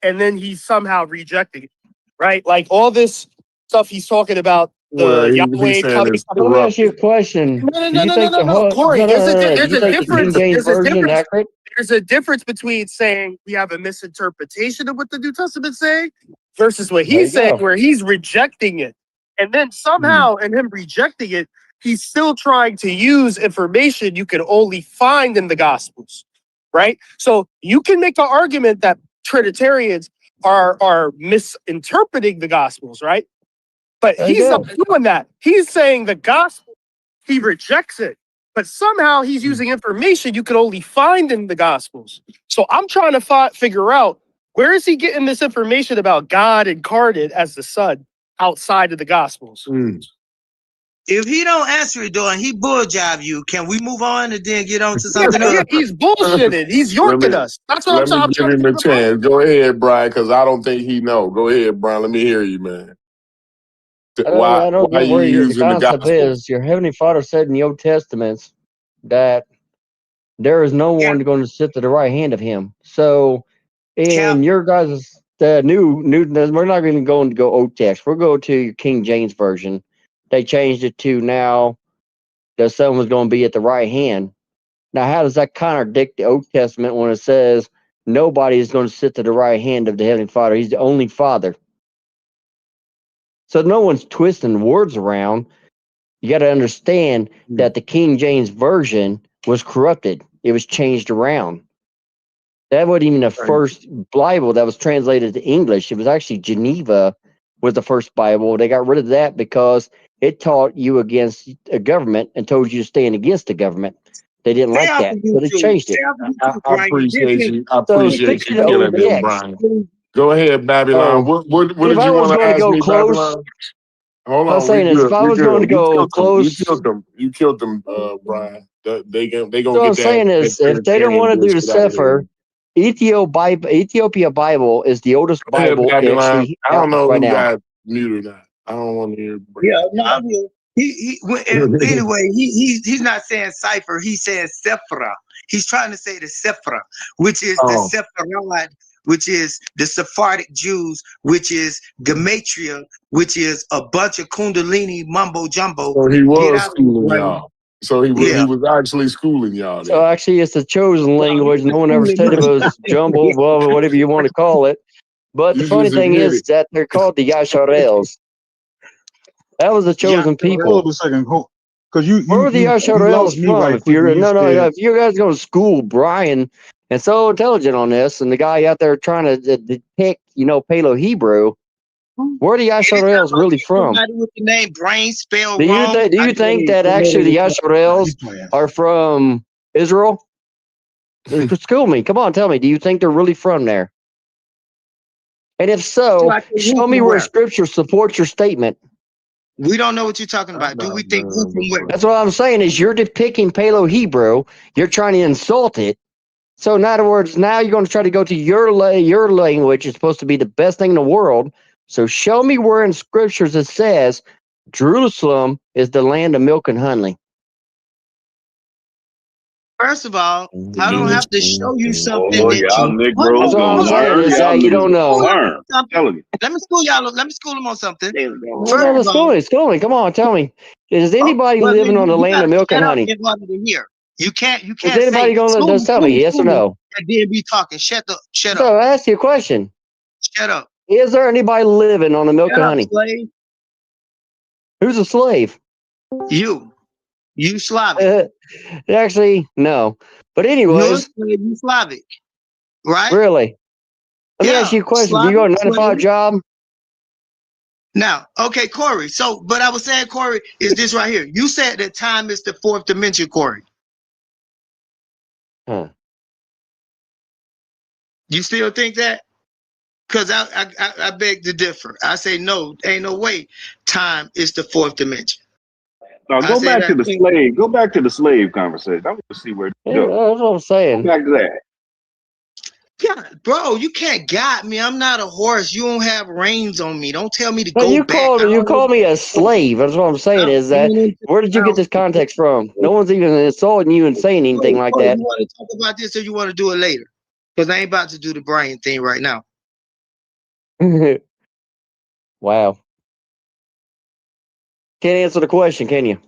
and then he's somehow rejecting it, right? Like all this stuff he's talking about Well, Yahweh he's saying coming. it's Let me ask you a corrupted. question. No, Do you think the whole Corey. no, no, no, no, no. Do There's you a think the King difference. James Version accurate? There's a difference between saying we have a misinterpretation of what the New Testament's saying versus what There you he's saying, go. where he's rejecting it, and then somehow in him rejecting it, he's still trying to use information you can only find in the Gospels, right? So you can make an argument that Trinitarians are misinterpreting the Gospels, right? But There you he's not go. doing that. He's saying the Gospel, he rejects it. But somehow he's using information you could only find in the Gospels. So I'm trying to figure out, where is he getting this information about God incarnate as the Son outside of the Gospels? If he don't answer it, though, and he bull job you, can we move on and then get on to something else? He's bullshitting. He's yorking us. That's what I'm Let me trying give him a chance. Go ahead, Brian, because I don't think he know. Go ahead, Brian. Let me hear you, man. I don't Why get you where the using the concept gospel? is. Your Heavenly Father said in the Old Testaments that there is no one going to sit to the right hand of him. So in your guys' new, we're not going to go Old Text. We'll go to your King James Version. They changed it to now the Son was going to be at the right hand. Now, how does that contradict the Old Testament when it says nobody is going to sit to the right hand of the Heavenly Father? He's the only Father. So no one's twisting words around. You got to understand that the King James Version was corrupted. It was changed around. That wasn't even the first Bible that was translated to English. It was actually Geneva was the first Bible. They got rid of that because it taught you against a government and told you to stand against the government. They didn't like that, so they changed it. I appreciate you. I So appreciate stick you to the killing old them, text. Brian. Go ahead, Babylon. What if did I you was want to going to ask go me, close, Babylon? Hold what I'm on, saying is, if I we was good. going to go close, You killed them, Brian. They gonna so what I'm get saying that is, if they don't Trinitarian want to do the bullshit out of here. Sefer, Ethiopia Bible is the oldest Go ahead, Bible Babylon. actually I don't out know right who now. got muted or not. I don't want to hear. Yeah, no, I will. Anyway, he's not saying cipher. He's saying sephra. He's trying to say the sephra, which is the Sepharad, which is the Sephardic Jews, which is Gematria, which is a bunch of Kundalini mumbo jumbo. So he Get was out of schooling the way. y'all. So he was actually schooling y'all. So actually, it's a chosen language. No one ever said it was jumble, well, whatever you want to call it. But the You funny just thing admit is it. that they're called the Yasharels. That was the chosen people. Hold on a second, because you Where were the lost Yasharels me from? right If quick you're when you said if you guys go to school, Brian, and so intelligent on this, and the guy out there trying to depict, Paleo Hebrew, where are the Yasharels really from? Somebody with the name brain spelled Do you wrong. think that actually the Yasharels are from Israel? School me. Come on, tell me. Do you think they're really from there? And if so, show me where Scripture supports your statement. We don't know what you're talking about. Do we think who from where? That's what I'm saying is you're depicting Paleo Hebrew. You're trying to insult it. So in other words, now you're going to try to go to your language is supposed to be the best thing in the world. So show me where in Scriptures it says Jerusalem is the land of milk and honey. First of all, I don't have to show you something Oh, that y'all you. Negroes That's what I'm gonna saying learn. is Y'all that you don't niggas know. gonna learn. I'm telling you. Let me school y'all. Let me school them on something. No, school me. Come on, tell me. Is anybody Well, living on the you land of gotta milk and shut up honey? in order to hear. You can't Is say anybody going to just tell me yes or no? and then be talking. Shut up. Shut up. So I ask you a question. Shut up. Is there anybody living on the milk Shut and up, honey? slave. Who's a slave? You Slavic. Actually, no. But You're a anyways, slave. You Slavic, right? really, let me ask you a question. Do you go a 9 to 5 job? Now, okay, Corey. So, but I was saying, Corey, is this right here? You said that time is the fourth dimension, Corey. Huh. You still think that? Because I beg to differ. I say no, ain't no way. Time is the fourth dimension. Now go back to the slave. Go back to the slave conversation. I want to see where it Yeah, goes. that's what I'm saying. Go back to that. Yeah, bro, you can't guide me. I'm not a horse. You don't have reins on me. Don't tell me to But go you back. call me a slave. That's what I'm saying. Is that where did you get this context from? No one's even insulting you and saying anything like that. You want to talk about this or you want to do it later? Because I ain't about to do the Brian thing right now. Wow. Can't answer the question, can you?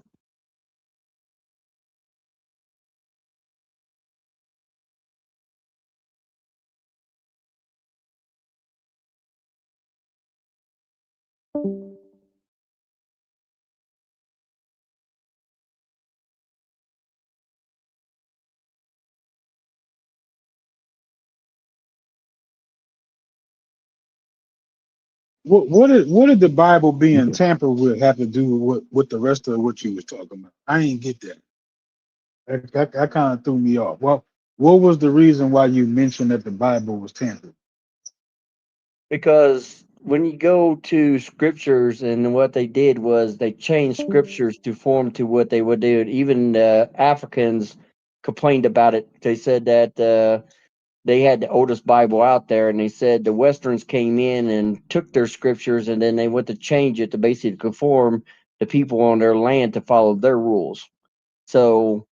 What did the Bible being tampered with have to do with what the rest of what you was talking about? I didn't get that. That kind of threw me off. Well, what was the reason why you mentioned that the Bible was tampered? Because when you go to scriptures, and what they did was they changed scriptures to form to what they would do. Even the Africans complained about it. They said that they had the oldest Bible out there, and they said the Westerns came in and took their scriptures, and then they went to change it to basically conform the people on their land to follow their rules. So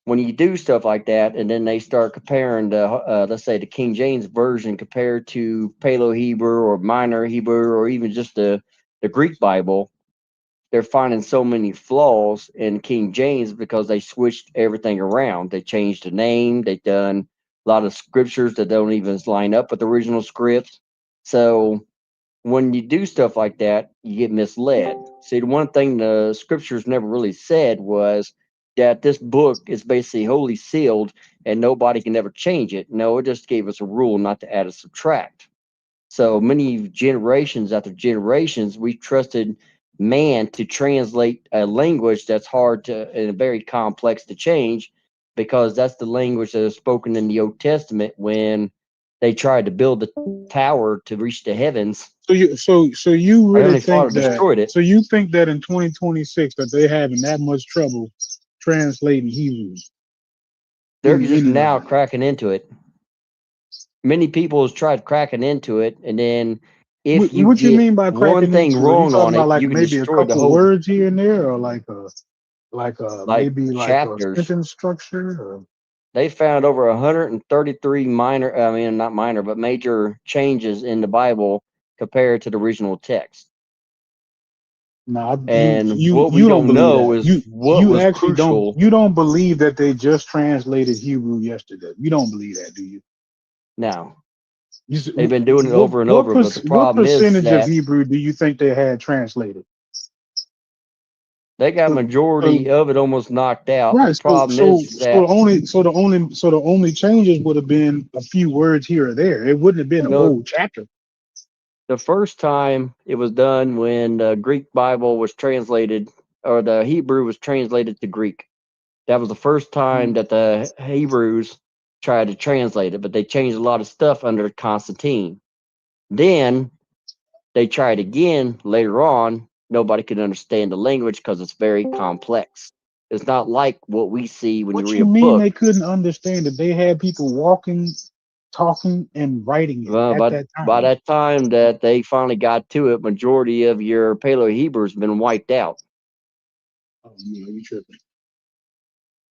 when you do stuff like that, and then they start comparing the, let's say, the King James version compared to Paleo Hebrew or Minor Hebrew or even just the Greek Bible, they're finding so many flaws in King James because they switched everything around. They changed the name. They've done a lot of scriptures that don't even line up with the original script. So when you do stuff like that, you get misled. See, the one thing the scriptures never really said was that this book is basically wholly sealed and nobody can ever change it. No, it just gave us a rule not to add or subtract. So many generations after generations, we trusted man to translate a language that's hard to and very complex to change, because that's the language that is spoken in the Old Testament when they tried to build the tower to reach the heavens. So you really think that? Destroyed it. So you think that in 2026 that they're having that much trouble translating Hebrew? They're just now cracking into it. Many people have tried cracking into it, and then if you what get you mean by one thing wrong on it, like you can maybe a destroy the couple whole words here and there, or like maybe like a chapters. sentence structure? Or? They found over 133 minor, I mean, not minor, but major changes in the Bible compared to the original text. No, And you what we don't don't believe know that. is what You was actually crucial. you don't believe that they just translated Hebrew yesterday. You don't believe that, do you? No. They've been doing it over and what over, but the what problem is percentage of that Hebrew do you think they had translated? they got majority of it almost knocked out. Right. The problem is that the only changes would have been a few words here or there. It wouldn't have been a whole chapter. the first time it was done when the Greek Bible was translated, or the Hebrew was translated to Greek. That was the first time that the Hebrews tried to translate it, but they changed a lot of stuff under Constantine. Then they tried again later on. Nobody could understand the language because it's very complex. It's not like what we see when you What read you a mean book. they couldn't understand it? They had people walking, talking, and writing it at that time. By that time that they finally got to it, majority of your Paleo Hebrews been wiped out. Oh, no, you tripping.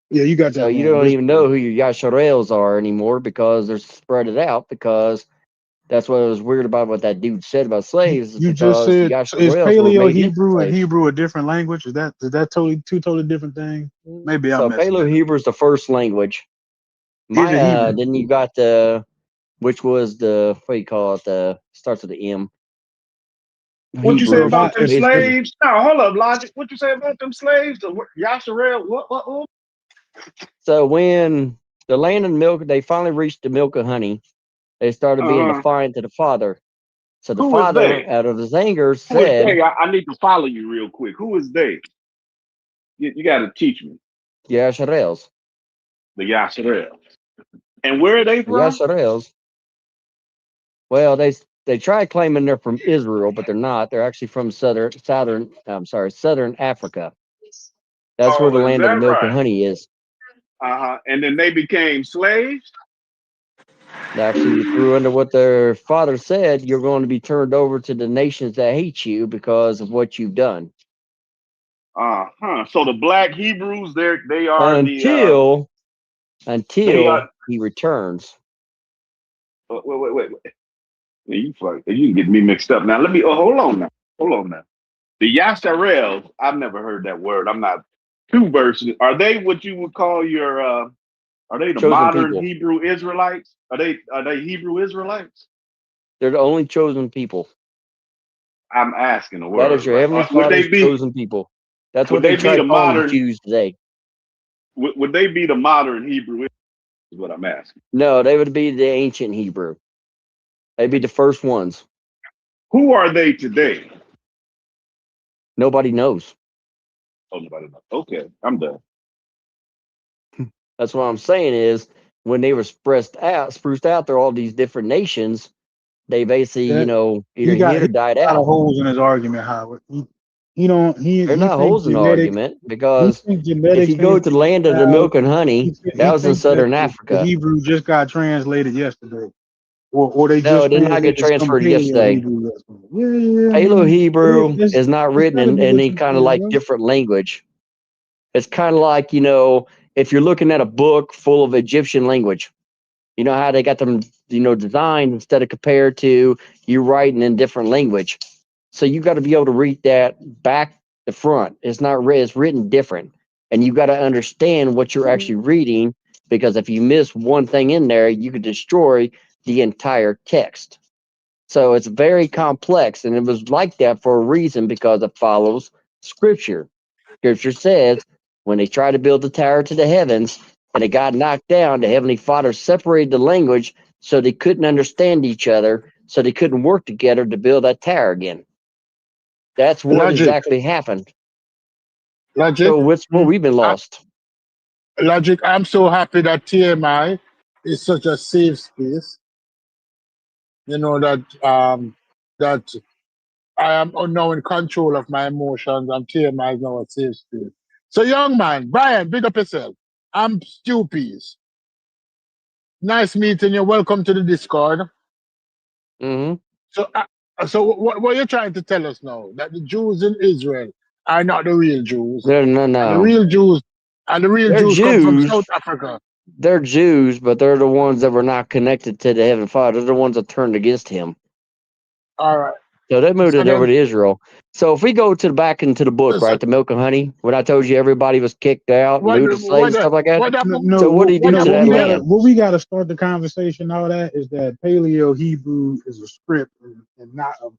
Yeah, you got that. So you don't even know who your Yasharels are anymore because they're spread it out, because that's what was weird about what that dude said about slaves. You just said, is Paleo Hebrew and Hebrew a different language? Is that two totally different things? Maybe I'm So messing Paleo Hebrew is the first language. Then you got the, which was the, what do you call it? Starts with the M. What you say about them basically. slaves? No, hold up, Logic. What you say about them slaves? The Yasharel? What? So when the land and milk, they finally reached the milk and honey, they started being defiant to the father. So the Who is father, they? out of his anger, Who is said, they? I need to follow you real quick. Who is they? You got to teach me. Yasharels. The Yasharels. And where are they from? Yasharels. Well, they try claiming they're from Israel, but they're not. They're actually from southern Africa. That's where the land of the milk and honey is. And then they became slaves? Actually, through under what their father said, you're going to be turned over to the nations that hate you because of what you've done. So the black Hebrews, they are until he returns. Wait. You can get me mixed up now. Let me hold on now. The Yasharel, I've never heard that word. I'm not too versed. Are they what you would call your? Are they the Chosen modern people. Hebrew Israelites? Are they Hebrew Israelites? They're the only chosen people. I'm asking the word. That is your heavenly Father's chosen people. That's what they try to call the Jews today. Would they be the modern Hebrew? Is what I'm asking. No, they would be the ancient Hebrew. They'd be the first ones. Who are they today? Nobody knows. Oh, nobody knows. Okay, I'm done. That's what I'm saying is when they were spruced out, there are all these different nations. They basically, either hit or died a lot out. of holes in his argument, Howard. They're not holes in the argument because if you go to the land of the milk and honey, that was in southern Africa. The Hebrew just got translated yesterday. Or they No, just it did not get transferred yesterday. Paleo Hebrew is not written in any kind of like different language. It's kind of like, if you're looking at a book full of Egyptian language, you know how they got them, designed instead of compared to you writing in different language. So you got to be able to read that back to front. It's written different. And you got to understand what you're actually reading, because if you miss one thing in there, you could destroy the entire text. So it's very complex, and it was like that for a reason, because it follows Scripture. Scripture says when they tried to build the tower to the heavens and it got knocked down, the Heavenly Father separated the language so they couldn't understand each other, so they couldn't work together to build that tower again. That's what exactly happened. Logic. So what's what we've been lost. Logic, I'm so happy that TMI is such a safe space. That I am now in control of my emotions, and TMI is now a safe space. So, young man, Brian, big up yourself. I'm Stu Peace. Nice meeting you. Welcome to the Discord. Mm-hmm. So what are you trying to tell us now? That the Jews in Israel are not the real Jews? No. And the real Jews come from South Africa. They're Jews, but they're the ones that were not connected to the Heavenly Father. They're the ones that turned against Him. All right. So they moved it over to Israel. So if we go back into the book, right, the milk and honey, when I told you everybody was kicked out, looted slaves, stuff like that. So what did he do to that land? What we got to start the conversation out at is that Paleo Hebrew is a script and not a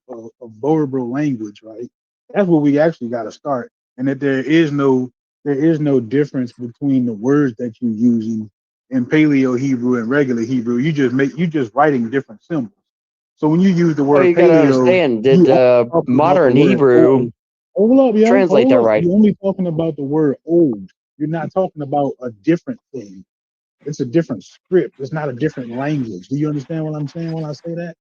verbal language, right? That's what we actually got to start, and that there is no difference between the words that you're using in Paleo Hebrew and regular Hebrew. You just writing different symbols. So when you use the word you paleo, gotta understand that modern Hebrew translate that right. You're only talking about the word old. You're not talking about a different thing. It's a different script. It's not a different language. Do you understand what I'm saying when I say that?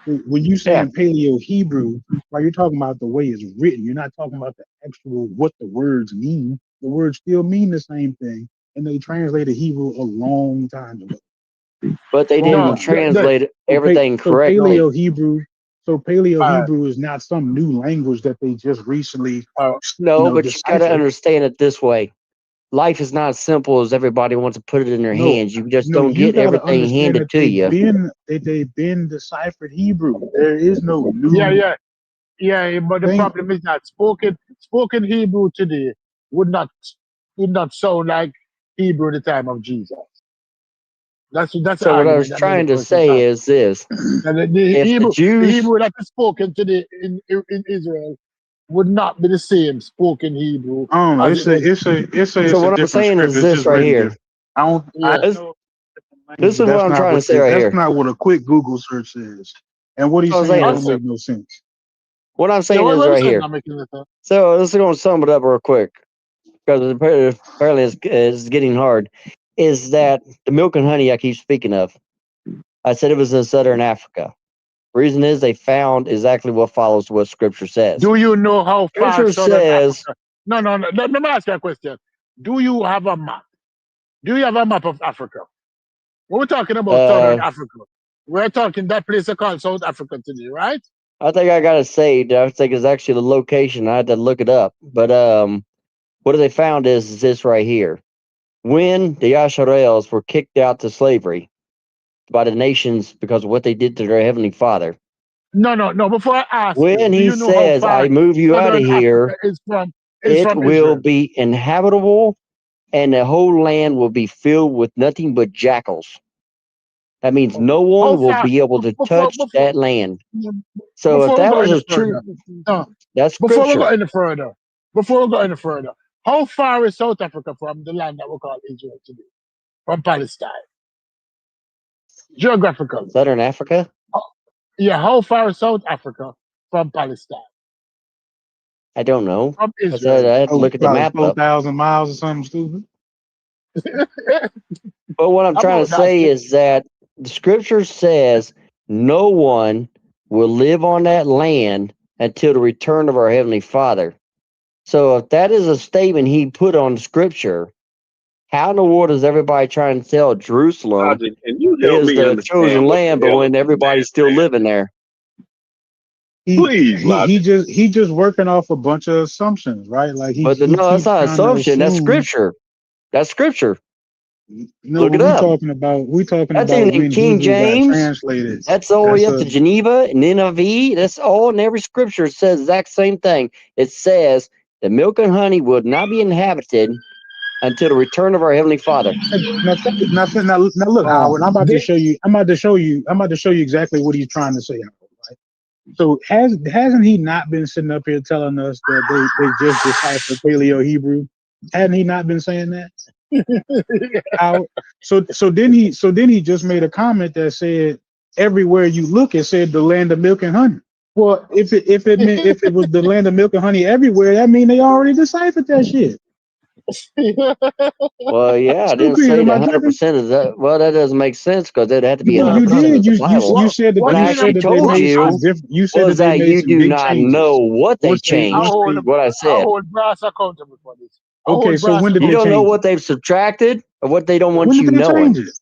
When you saying Paleo Hebrew, right, you're talking about the way it's written. You're not talking about the actual what the words mean. The words still mean the same thing, and they translated Hebrew a long time ago. But they didn't translate everything correctly. Paleo Hebrew is not some new language that they just recently. But you got to understand it this way. Life is not as simple as everybody wants to put it in their hands. You just don't get everything handed to you. They've been deciphered Hebrew. There is no new. Yeah. But the problem is that spoken Hebrew today would not sound like Hebrew at the time of Jesus. That's so what I was trying to say is this: the Hebrew that is spoken today in Israel would not be the same spoken Hebrew. So what I'm saying is this right here. This is what I'm trying to say right here. That's not what a quick Google search says. And what he's saying don't make no sense. What I'm saying is right here. So this is going to sum it up real quick, because apparently it's getting hard. Is that the milk and honey I keep speaking of? I said it was in southern Africa. Reason is they found exactly what follows what Scripture says. Do you know how far Scripture says? No. Let me ask you a question. Do you have a map? Do you have a map of Africa? When we're talking about southern Africa, we're talking that place called South Africa today, right? I think I got to say, I think it's actually the location. I had to look it up. But what they found is this right here. When the Yasharels were kicked out to slavery by the nations because of what they did to their Heavenly Father, No. Before I ask you, When do he you know how says, far I move you out of southern here, Africa is from it will Israel? be inhabitable and the whole land will be filled with nothing but jackals. That means no How one will far be able to touch that land. So if before we that go was any a true, further, no, that's before we go scripture. any further, how far is South Africa from the land that we call Israel today? From Palestine? Geographically. Southern Africa? Yeah, how far is South Africa from Palestine? I don't know. From I said Israel. I had to look at the Probably map up. 4,000 miles or something stupid. But what I'm trying to say is that the scripture says no one will live on that land until the return of our Heavenly Father. So if that is a statement he put on scripture, how in the world is everybody trying to tell Jerusalem Logic, can you help is me the understand chosen what the land, but hell when everybody's still living there? Please, he just working off a bunch of assumptions, right? Like he But no, that's keeps not trying to assumption. That's assume. scripture. That's scripture. No, Look but it up. we talking That's about even in when King Hebrew got James. translated. That's all the way That's up to a Geneva and NIV. That's all in every scripture. It says the exact same thing. It says the milk and honey would not be inhabited until the return of our Heavenly Father. now look, Howard. I'm about to show you exactly what he's trying to say. Right? So hasn't he not been sitting up here telling us that they just deciphered Paleo Hebrew? Hadn't he not been saying that? Howard? So then he just made a comment that said everywhere you look, it said the land of milk and honey. Well, if it was the land of milk and honey everywhere, that means they already deciphered that shit. Well, yeah, I didn't say that 100% of that. Well, that doesn't make sense because it had to be 100% You did. of the Bible. You said that What I actually told you was that you do not know what they changed. What I I said. hold brass accountable for this. Okay, so when did You they don't know change what they've subtracted or what they don't want When you did they knowing. change it?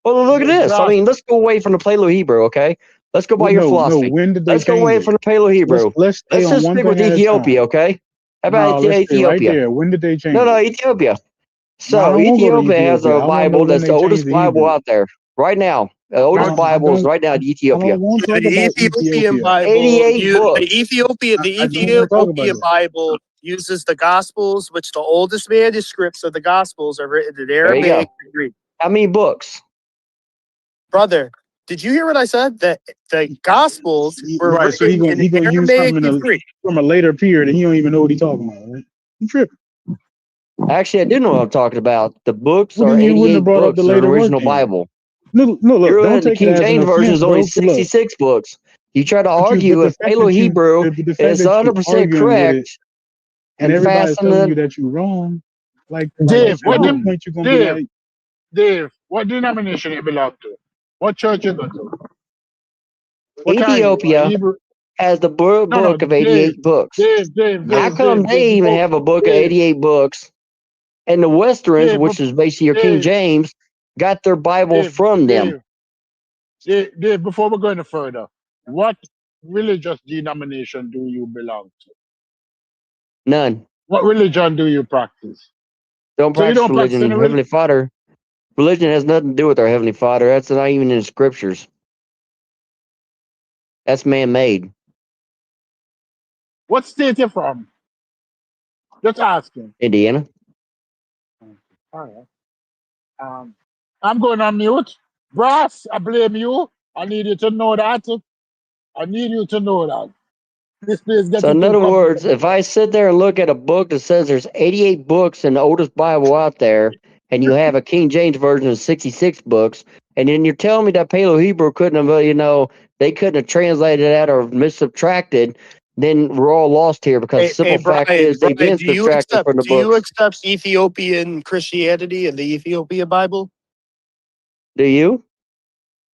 Well, look at this. I Brass. mean, let's go away from the Paleo Hebrew, okay? Let's go by your philosophy. When did they Let's go change away it? from the Paleo Hebrew. Let's stay on just one stick with thing at a Ethiopia, time. okay? How about No, let's stay right Ethiopia? there. When did they change No, it? Ethiopia. No, I So don't wanna go to Ethiopia has Ethiopia. a I wanna know Bible when that's they the changed oldest the Bible Hebrew. out there right now. The oldest I Bible is don't right now in I Ethiopia. don't want to talk The about Ethiopian Ethiopia. Bible, 88 books. the I don't want to talk about Ethiopian that. Bible uses the Gospels, which the oldest manuscripts of the Gospels are written in There you go. Aramaic and Greek. How many books? Brother, did you hear what I said? That the Gospels were Right, so written in he gonna use Aramaic something and Greek. from a later period, and he don't even know what he's talking about. Right? He tripping. Actually, I do know what I'm talking about. The books Well, are then you wouldn't 88 have brought up the books in the later work original then. Bible. No, look, You're don't the take it King as an James version offense, is only bro. But look, 66 books. You try to but argue the if fact Paleo that Hebrew the fact is that you 100% arguing with it, correct and and everybody's faster telling you than that you're wrong, like Dave, at what point you gonna be like, Dave, what denomination you belong to? What church you go to? What are you? Ethiopia Hebrew? has the book of 88 books. Dave, How come they even have a book of 88 books? And the Westerns, Dave, which is basically your King Dave, James, got their Bible from them. Dave, before we go any further, what religious denomination do you belong to? None. What religion do you practice? Don't So you practice don't practice religion. any Heavenly Father. Religion has nothing to do with our Heavenly Father. That's not even in the scriptures. That's man-made. What state you from? Just asking. Indiana. All right. I'm going on mute. Brass, I blame you. I need you to know that. I need you to know that. This place So getting in too other complicated. words, if I sit there and look at a book that says there's 88 books in the oldest Bible out there, and you have a King James version of 66 books, and then you're telling me that Paleo Hebrew couldn't have, they couldn't have translated that or missubtracted, then we're all lost here because the simple fact is they've been subtracted from the do you books. accept Ethiopian Christianity and the Ethiopian Bible? Do you?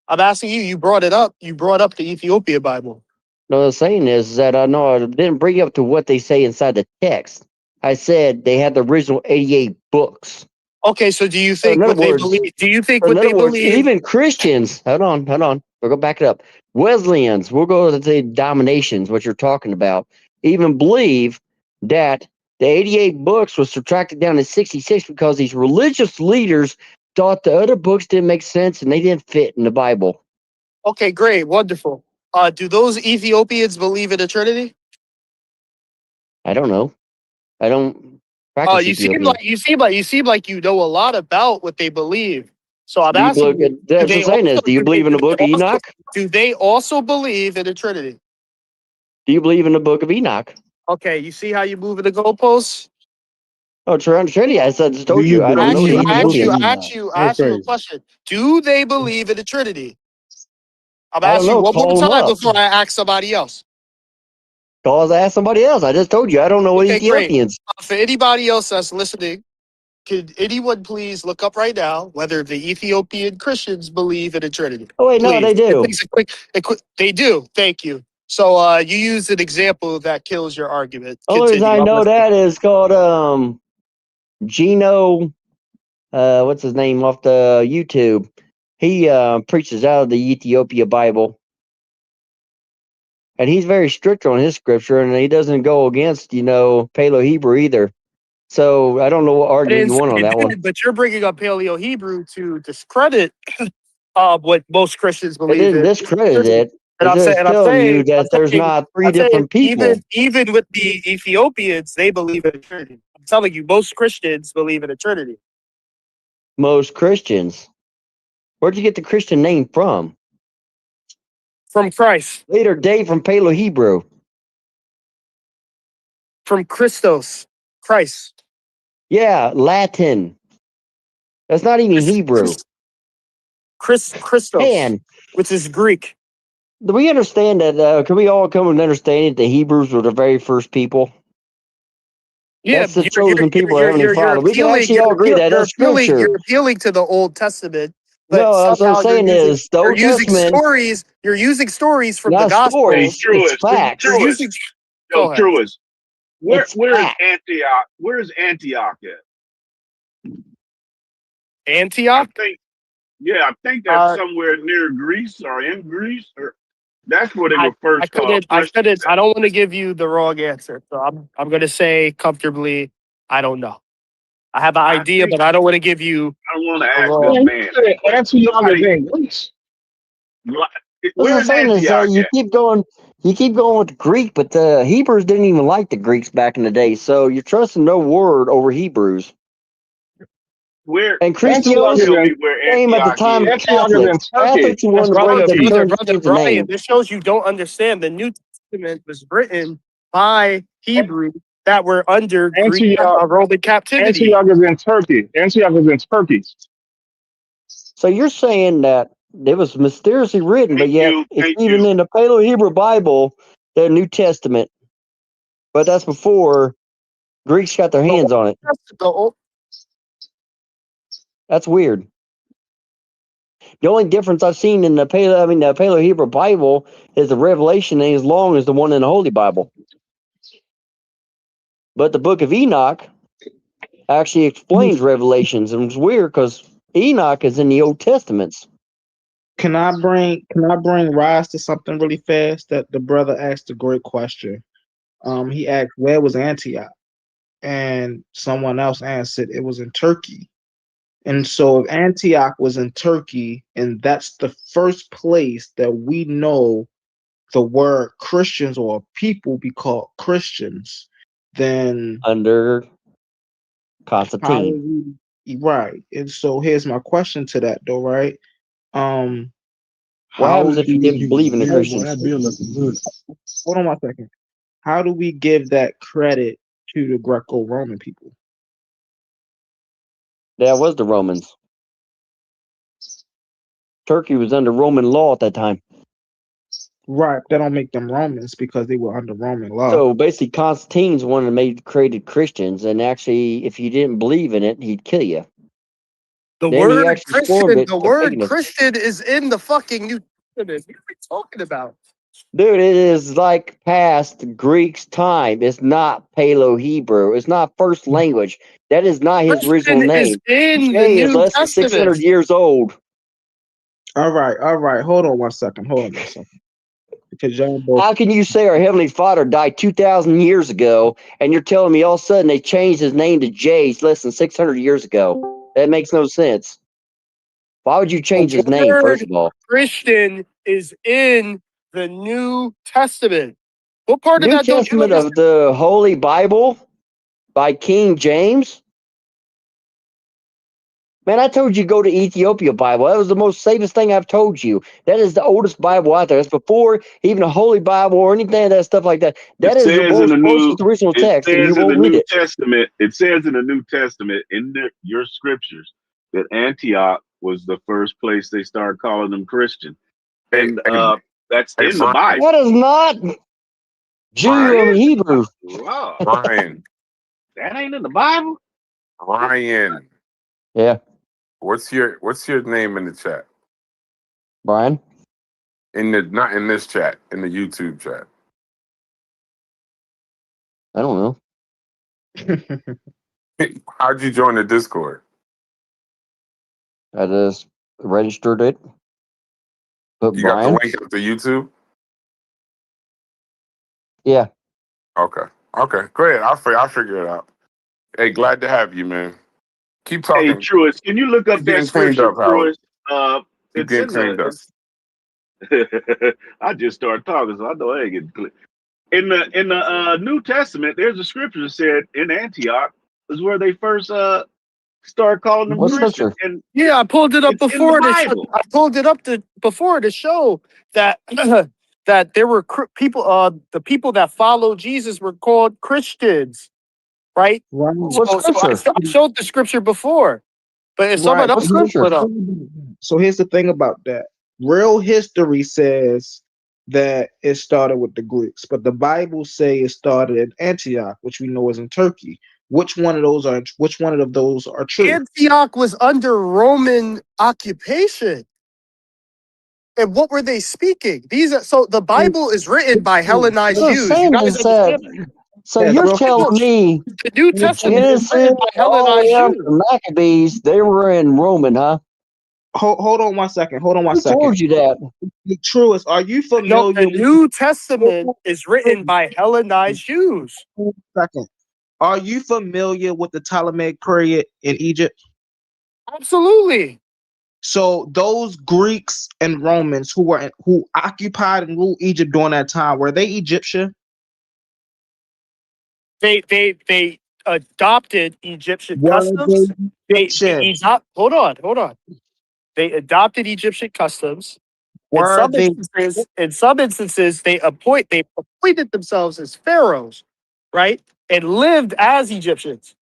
I'm asking you. You brought it up. You brought up the Ethiopia Bible. No, what I'm saying is that I didn't bring up to what they say inside the text. I said they had the original 88 books. Okay, so do you So in think other what they words, believe? Do you think in what other they words, believe? even Christians, hold on. We'll go back it up. Wesleyans, we'll go to the dominations, what you're talking about, even believe that the 88 books was subtracted down to 66 because these religious leaders thought the other books didn't make sense and they didn't fit in the Bible. Okay, great, wonderful. Do those Ethiopians believe in the Trinity? I don't know. I don't practice You seem Ethiopian. like you know a lot about what they believe. So I'm Do you asking believe? you, That's what I'm saying is, do you believe in the book of Enoch? do they also believe in the Trinity? Do you believe in the book of Enoch? Okay, you see how you moving the goalposts? Oh, Trinity. I said, just Do told you you. I don't know the believe in the book of Ethiopians. Enoch? I That's ask you a crazy. question. Do they believe in the Trinity? I'm I don't asking you know. one more Call them time up. before I ask somebody else. Cause ask somebody else. I just told you. I don't know what Okay, great. Ethiopians. For anybody else that's listening, could anyone please look up right now whether the Ethiopian Christians believe in the Trinity? Oh wait, no, Please. they do. It takes a quick. They do. Thank you. So you used an example that kills your argument. Only reason I Continue. I'm know listening. that is called Gino. What's his name off the YouTube? He preaches out of the Ethiopia Bible, and he's very strict on his scripture, and he doesn't go against Paleo Hebrew either. So I don't know what I argument didn't you want say on it that one. did, but you're bringing up Paleo Hebrew to discredit what most Christians It believe didn't in. discredit it. And It's just telling you that there's not three different people. even with the Ethiopians, they believe in a Trinity. I'm telling you, most Christians believe in a Trinity. Most Christians. Where'd you get the Christian name from? From Christ. Later day from Paleo Hebrew. From Christos. Christ. Yeah, Latin. That's not even Hebrew. Christos, Man, which is Greek. Do we understand that? Can we all come and understand that the Hebrews were the very first people? Yeah, that's the chosen people of Heavenly Father. We can actually all agree that that's scripture. You're appealing to the Old Testament, but No, what somehow I'm saying is the Old Testament. You're using stories from Not the Gospel. stories, it's facts. Truist. Where's fact. Antioch? Where's Antioch at? Antioch? I think that's somewhere near Greece or in Greece, or that's where they were first called. I don't want to give you the wrong answer, so I'm going to say comfortably, I don't know. I have an idea, but I don't want to give you. I don't want to ask this man. Antioch is in Greece. What I'm saying is you keep going with Greek, but the Hebrews didn't even like the Greeks back in the day. So you're trusting no word over Hebrews. And Christians came at the time of Catholics. Catholics were one of the ones that turned to the Brian, name. this shows you don't understand. The New Testament was written by Hebrew that were under Greek Roman captivity. Antioch is in Turkey. Antioch is in Turkey. So you're saying that it was mysteriously written, but yet it's even in the Paleo Hebrew Bible, the New Testament. But that's before Greeks got their hands on it. That's weird. The only difference I've seen in the Paleo Hebrew Bible is the Revelation ain't as long as the one in the Holy Bible. But the Book of Enoch actually explains Revelations, and it's weird because Enoch is in the Old Testaments. Can I bring rise to something really fast? That the brother asked a great question. He asked, where was Antioch? And someone else answered, it was in Turkey. And so if Antioch was in Turkey, and that's the first place that we know the word Christians or people be called Christians, then under Constantine. Right. And so here's my question to that though, right? What happens if you didn't believe in the Christians? Hold on 1 second. How do we give that credit to the Greco-Roman people? That was the Romans. Turkey was under Roman law at that time. Right. That don't make them Romans because they were under Roman law. So basically, Constantine's one that created Christians, and actually, if you didn't believe in it, he'd kill you. The word Christian is in the fucking New Testament. What are we talking about? Dude, it is like past Greek's time. It's not Paleo Hebrew. It's not first language. That is not his original name. Jay is less than 600 years old. All right. Hold on 1 second. Because how can you say our Heavenly Father died 2,000 years ago, and you're telling me all of a sudden they changed his name to Jay less than 600 years ago? That makes no sense. Why would you change his name, first of all? Christian is in the New Testament. What part New of that don't you Testament understand? of the Holy Bible by King James? Man, I told you go to Ethiopia Bible. That was the most safest thing I've told you. That is the oldest Bible out there. That's before even a Holy Bible or anything of that stuff like that. That It is the says in most the new. closest original It text, and you says in the won't read New it. Testament. It says in the New Testament in your scriptures that Antioch was the first place they started calling them Christian, and that's in the Bible. That is not Jew or Hebrew. Wow. Ryan. That ain't in the Bible. Ryan. Yeah. What's your name in the chat? Brian? Not in this chat, in the YouTube chat. I don't know. How'd you join the Discord? I just registered it. But You Brian? got the link up to YouTube? Yeah. Okay. Great. I'll figure it out. Hey, glad to have you, man. Keep talking. Hey, Truist, can you look up Keep that getting cleaned scripture, up, Howard. Truist? Keep It's getting in cleaned up. I just started talking, so I know I ain't getting clear. In the New Testament, there's a scripture that said in Antioch is where they first started calling them What Christians. scripture? And Yeah, I pulled it up it's in before the to show, Bible. I pulled it up before to show that that there were people. The people that followed Jesus were called Christians, right? What So scripture? I showed the scripture before, but if someone Right. else can pull it up, So here's the thing about that. Real history says that it started with the Greeks, but the Bible say it started in Antioch, which we know is in Turkey. Which one of those are true? Antioch was under Roman occupation. And what were they speaking? So the Bible is written by Hellenized What I'm Jews. You saying guys is that, understand? so you're telling me The New Testament is Genesis written by all the way Hellenized up Jews. to Maccabees, they were in Roman, huh? Hold on one second. Who told you that? Truist, are you No, familiar the New Testament is written by Hellenized Jews. Second. Are you familiar with the Ptolemaic period in Egypt? Absolutely. So those Greeks and Romans who occupied and ruled Egypt during that time, were they Egyptian? They adopted Egyptian Were customs. they Egyptian? Hold on. They adopted Egyptian customs. In some instances, they appointed themselves as pharaohs, right, and lived as Egyptians,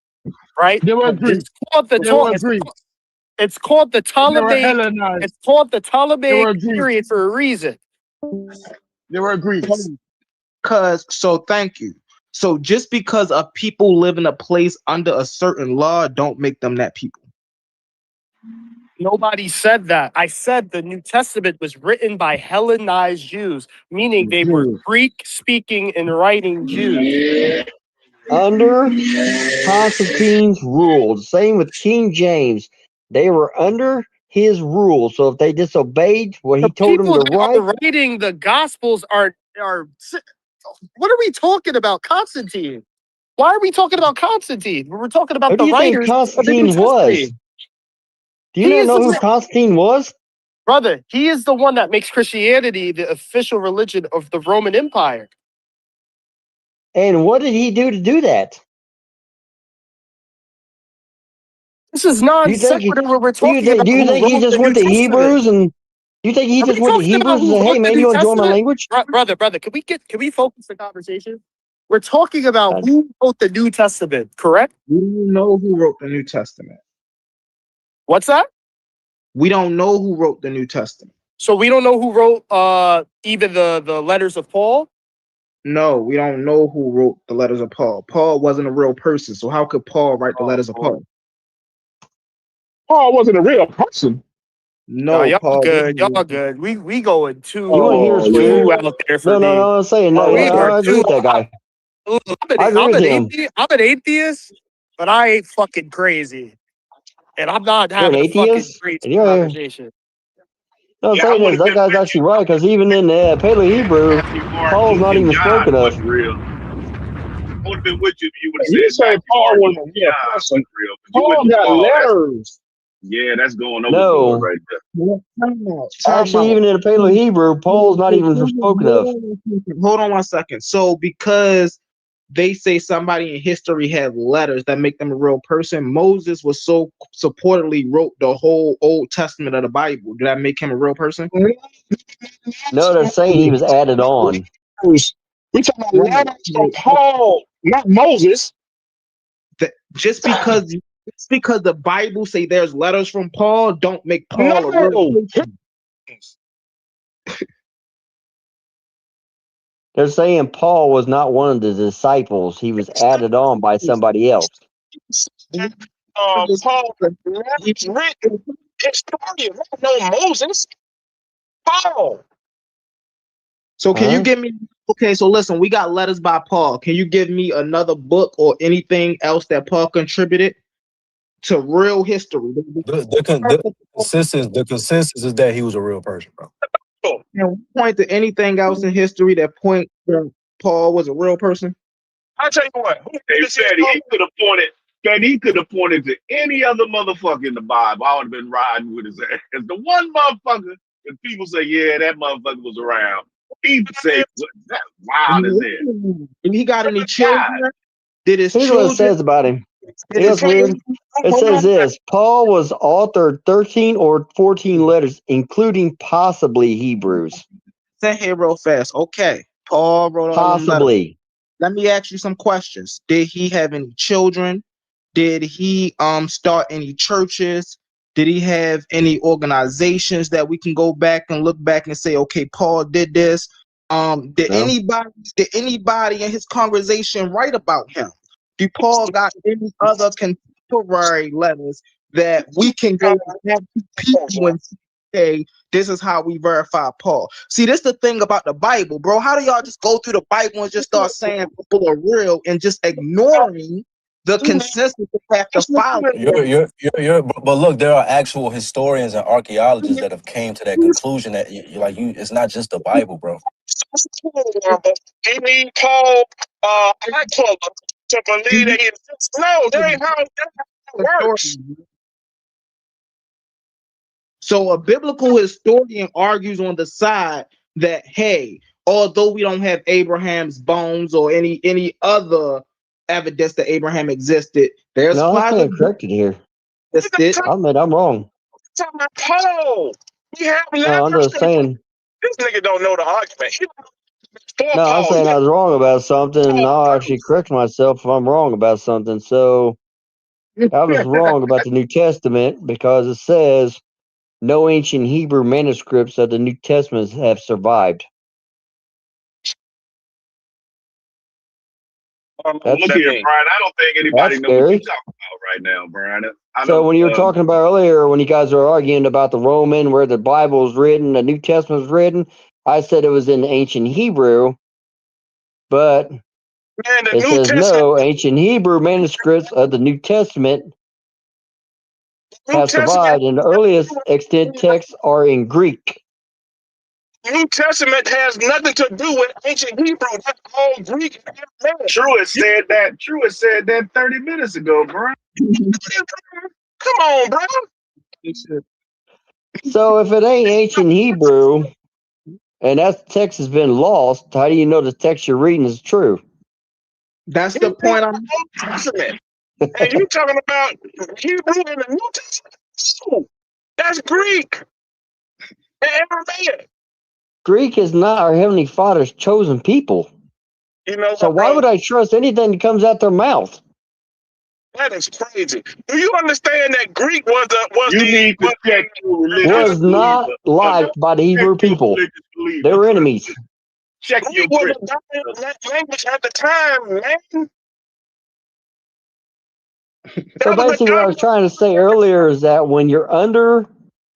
right? They were Greeks. It's called the They were Ptolemaic. Hellenized. It's called the Ptolemaic Greeks. period for a reason. They were Greeks. Thank you. So just because a people live in a place under a certain law, don't make them that people. Nobody said that. I said the New Testament was written by Hellenized Jews, meaning they were Greek-speaking and writing Jews. Under Constantine's rule. The same with King James. They were under his rule. So if they disobeyed what he told them to write. People writing the Gospels are. What are we talking about, Constantine? Why are we talking about Constantine? We're talking about the writers. Who do you think Constantine was? Do you not know who Constantine was? Brother, he is the one that makes Christianity the official religion of the Roman Empire. And what did he do to do that? This is non-sequitur where we're talking about. Do you think he just went to Hebrews and you think he just went to Hebrews and said, "Hey man, you want to join my language?" Brother, can we focus the conversation? We're talking about who wrote the New Testament, correct? We don't know who wrote the New Testament. What's that? We don't know who wrote the New Testament. So we don't know who wrote even the letters of Paul? No, we don't know who wrote the letters of Paul. Paul wasn't a real person, so how could Paul write the letters of Paul? Paul wasn't a real person. No, y'all Paul. good. Y'all good. We going too out there for me. No, I'm saying no. I agree with that guy. I'm an atheist, but I ain't fucking crazy. And I'm not having a fucking crazy conversation. No, I'm saying is that guy's actually right, because even in Paleo Hebrew, Paul's not even spoken of. Real. I would have been with you if you would have You said say Paul wasn't a real person. Paul got letters. Yeah, that's going overboard No. right there. Actually, even in the Paleo Hebrew, Paul's not even spoken of. Hold on 1 second. So because they say somebody in history had letters that make them a real person, Moses was so supportedly wrote the whole Old Testament of the Bible. Did that make him a real person? No, they're saying he was added on. We talking about letters from Paul, not Moses. Just because the Bible say there's letters from Paul, don't make Paul a real person. They're saying Paul was not one of the disciples. He was added on by somebody else. Paul, he's written historian, no Moses. Paul. So can you give me? Okay, so listen, we got letters by Paul. Can you give me another book or anything else that Paul contributed to real history? The consensus is that he was a real person, bro. Can we point to anything else in history that point that Paul was a real person? I'll tell you what. They said he could have pointed. Man, he could have pointed to any other motherfucker in the Bible. I would have been riding with his ass. The one motherfucker that people say, yeah, that motherfucker was around. He say that's wild as hell. He got any children? Did his Here's children? what it says about him. You know what's weird? It says this: Paul was authored 13 or 14 letters, including possibly Hebrews. Say here real fast. Okay, Paul wrote all them letters. Possibly. Let me ask you some questions. Did he have any children? Did he start any churches? Did he have any organizations that we can go back and look back and say, okay, Paul did this? Did anybody in his congregation write about him? Do Paul got any other contemporary letters that we can go back to people and say, this is how we verify Paul? See, this is the thing about the Bible, bro. How do y'all just go through the Bible and just start saying people are real and just ignoring the consensus they have to follow? But look, there are actual historians and archaeologists that have came to that conclusion that it's not just the Bible, bro. You need Paul to believe that he exists. No, that ain't how it works. So a biblical historian argues on the side that, hey, although we don't have Abraham's bones or any other evidence that Abraham existed, there's no, I'm being corrected here. I admit I'm wrong. Talking about Paul. We have No, I'm just saying. This nigga don't know the argument. No, I'm saying I was wrong about something, and I'll actually correct myself if I'm wrong about something. So I was wrong about the New Testament because it says no ancient Hebrew manuscripts of the New Testament have survived. Look here, Brian. I don't think anybody knows what you're talking about right now, Brian. So when you were talking about earlier, when you guys were arguing about the Roman, where the Bible was written, the New Testament was written, I said it was in ancient Hebrew, but it says no ancient Hebrew manuscripts of the New Testament have survived, and the earliest extant texts are in Greek. New Testament has nothing to do with ancient Hebrew. That's all Greek. Truett said that 30 minutes ago, bro. Come on, bro. So if it ain't ancient Hebrew and that text has been lost, how do you know the text you're reading is true? That's the point I'm Testament. And you talking about Hebrew in the New Testament? No, that's Greek and Aramaic. Greek is not our Heavenly Father's chosen people. You know, so why would I trust anything that comes out their mouth? That is crazy. Do you understand that Greek was not liked by the Hebrew people. They were enemies. Check your Greek was a language at the time, man. So basically what I was trying to say earlier is that when you're under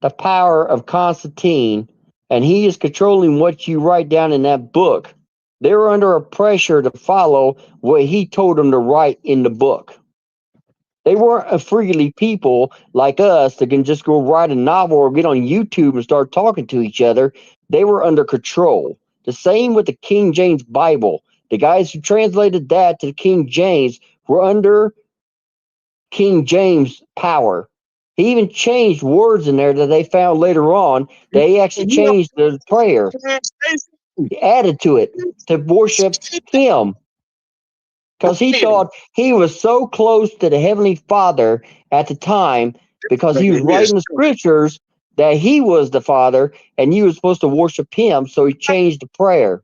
the power of Constantine and he is controlling what you write down in that book, they were under a pressure to follow what he told them to write in the book. They weren't a freely people like us that can just go write a novel or get on YouTube and start talking to each other. They were under control. The same with the King James Bible. The guys who translated that to the King James were under King James' power. He even changed words in there that they found later on. They actually changed the prayer, added to it to worship him. Because he thought he was so close to the Heavenly Father at the time, because he was writing the scriptures that he was the Father and you were supposed to worship him. So he changed the prayer.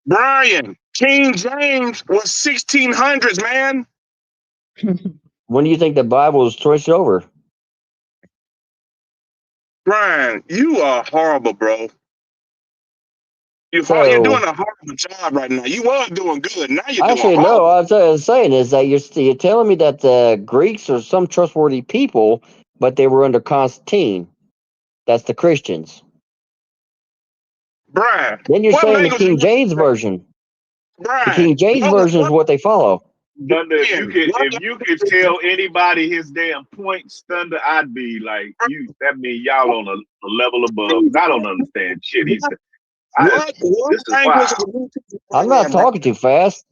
Brian, King James was 1600s, man. When do you think the Bible was switched over? Brian, you are horrible, bro. You're doing a horrible job right now. You were doing good. Now you're Actually, doing horrible. no. What I was saying is that you're telling me that the Greeks are some trustworthy people, but they were under Constantine. That's the Christians. Brian, Then you're saying the King James version. Brian, the King James version is what they follow. Thunder, if you could tell anybody his damn points, Thunder, I'd be like, that means y'all on a level above. I don't understand shit. He said, this is wild. I'm not talking too fast.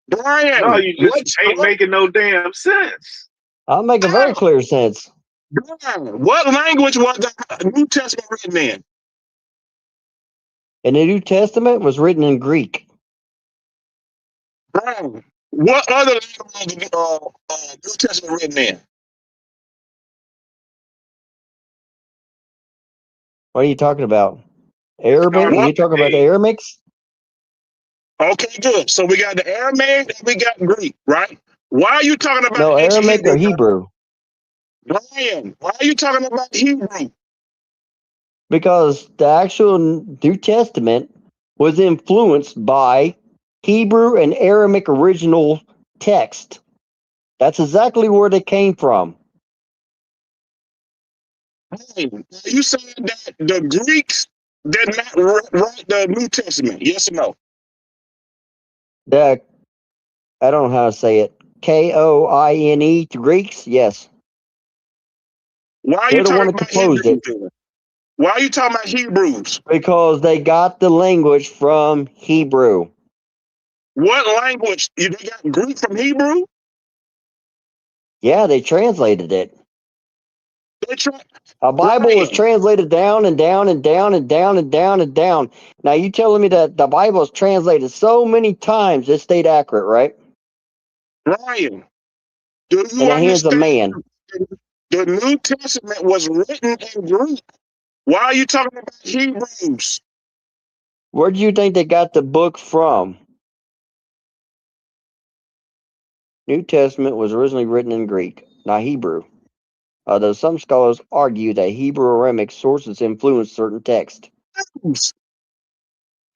Brian, no, you just ain't making no damn sense. I'm making very clear sense. Brian, what language was the New Testament written in? And the New Testament was written in Greek. Brian, what other language was the New Testament written in? What are you talking about? Arabic? Are you talking about the Aramaics? Okay, good. So we got the Aramaic and we got Greek, right? Why are you talking about No, Aramaic or Hebrew? Brian, why are you talking about Hebrew? Because the actual New Testament was influenced by Hebrew and Aramaic original text. That's exactly where they came from. Hey, you saying that the Greeks did not write the New Testament? Yes or no? I don't know how to say it. Koine to Greeks? Yes. Why are you talking about Hebrews? Why are you talking about Hebrews? Because they got the language from Hebrew. What language? They got Greek from Hebrew? Yeah, they translated it. A Bible was translated down and down and down and down and down and down. Now you telling me that the Bible is translated so many times it stayed accurate, right? Brian, do you in the hands of man. The New Testament was written in Greek. Why are you talking about Hebrews? Where do you think they got the book from? New Testament was originally written in Greek, not Hebrew. Although some scholars argue that Hebrew Aramaic sources influenced certain texts.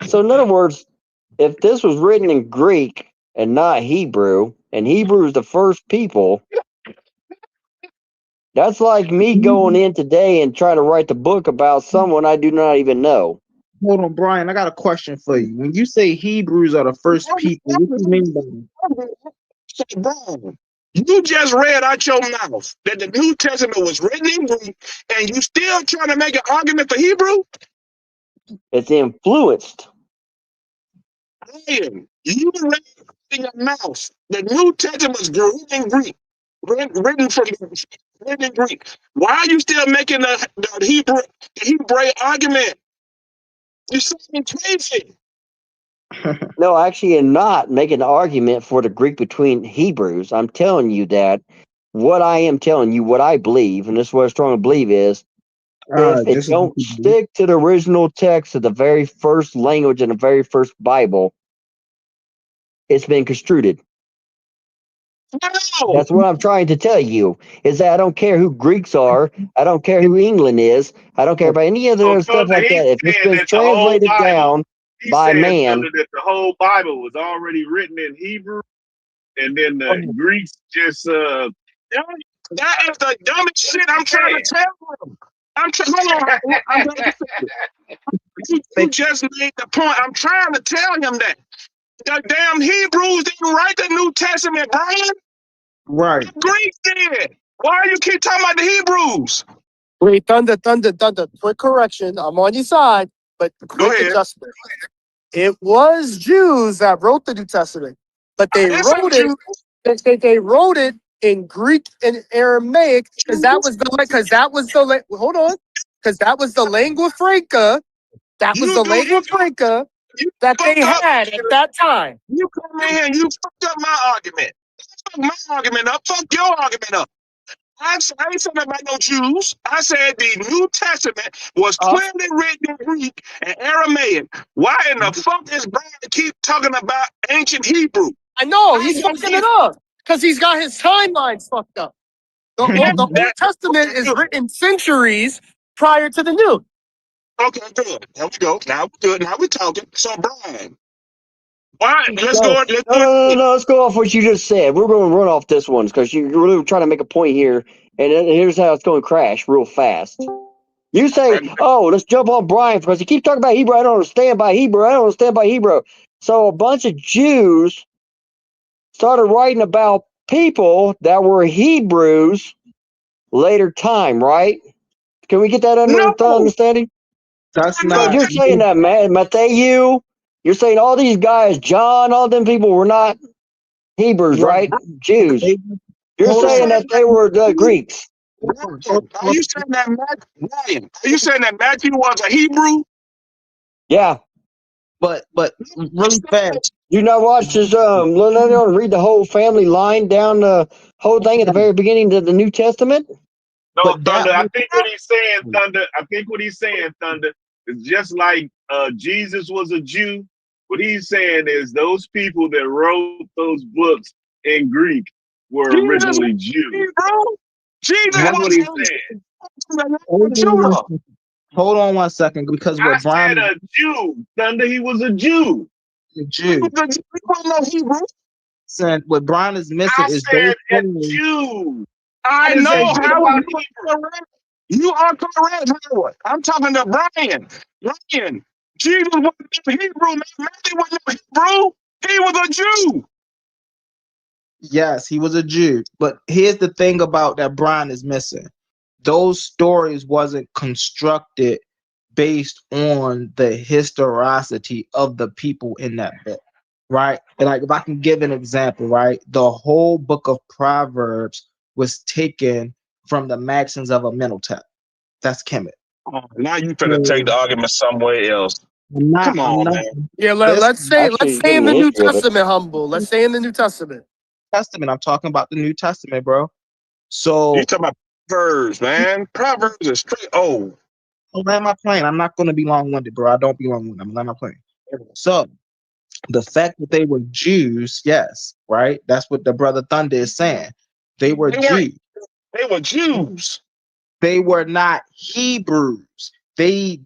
So in other words, if this was written in Greek and not Hebrew, and Hebrew is the first people, that's like me going in today and trying to write the book about someone I do not even know. Hold on, Brian. I got a question for you. When you say Hebrews are the first people, what do you mean by that? You just read out your mouth that the New Testament was written in Greek, and you still trying to make an argument for Hebrew? It's influenced. Brian, you read in your mouth the New Testament was written in Greek, written in Greek. Why are you still making the Hebrew argument? You sound crazy. No, actually, I'm not making an argument for the Greek between Hebrews. I'm telling you that what I am telling you, what I believe, and this is what I strongly believe is, if it don't stick to the original text of the very first language in the very first Bible, it's been construed. No. That's what I'm trying to tell you, is that I don't care who Greeks are. I don't care who England is. I don't care about any other stuff like that. If it's been translated down by man. That the whole Bible was already written in Hebrew, and then the Greeks just that is the dumbest shit I'm trying to tell them. You just made the point. I'm trying to tell him that the damn Hebrews didn't write the New Testament, Brian. Right. The Greeks did. Why do you keep talking about the Hebrews? Wait, Thunder. Quick correction. I'm on your side, but quick adjustment. It was Jews that wrote the New Testament, but they wrote it. They wrote it in Greek and Aramaic because that was the lingua franca. That was the lingua franca that they had at that time. You come in here and you fucked up my argument. Fuck my argument up. Fuck your argument up. I ain't saying about no Jews. I said the New Testament was clearly written in Greek and Aramaic. Why in the fuck is Brian keep talking about ancient Hebrew? I know he's fucking it up because he's got his timelines fucked up. The Old Testament is written centuries prior to the New. Okay, good. There we go. Now we're good. Now we're talking. So Brian, why? Let's go. Let's go off what you just said. We're going to run off this one because you're really trying to make a point here, and here's how it's going to crash real fast. You say, "Oh, let's jump on Brian because he keeps talking about Hebrew. I don't understand by Hebrew. I don't understand by Hebrew." So a bunch of Jews started writing about people that were Hebrews later time, right? Can we get that understanding? That's not. You're saying that, Matthew. You're saying all these guys, John, all them people were not Hebrews, right? Jews. You're saying that they were the Greeks. Are you saying that Ryan? Are you saying that Matthew was a Hebrew? Yeah. But really fast. You not watch his read the whole family line down the whole thing at the very beginning of the New Testament? No, Thunder. I think what he's saying, Thunder, is just like Jesus was a Jew. What he's saying is those people that wrote those books in Greek were originally Jews. That's what he's saying. Hold on 1 second, because I said a Jew, Thunder. He was a Jew. A Jew. Saying what Brian is missing is a Jew. I know how you are correct, Howard. I'm talking to Brian. Brian, Jesus was a Hebrew, man. Matthew was a Hebrew. He was a Jew. Yes, he was a Jew. But here's the thing about that Brian is missing. Those stories wasn't constructed based on the historicity of the people in that book, right? And like, if I can give an example, right? The whole book of Proverbs was taken from the maxims of Amenhotep. That's Kemet. Now you finna take the argument somewhere else. Come on, man. Yeah, let's say in the New Testament, humble. Let's say in the New Testament. I'm talking about the New Testament, bro. So you talking about Proverbs, man. Proverbs is straight old. I'll land my plane. I'm not gonna be long-winded, bro. I don't be long-winded. I'm gonna land my plane. So the fact that they were Jews, yes, right? That's what the brother Thunder is saying. They were Jews. They were Jews. They were not Hebrews. They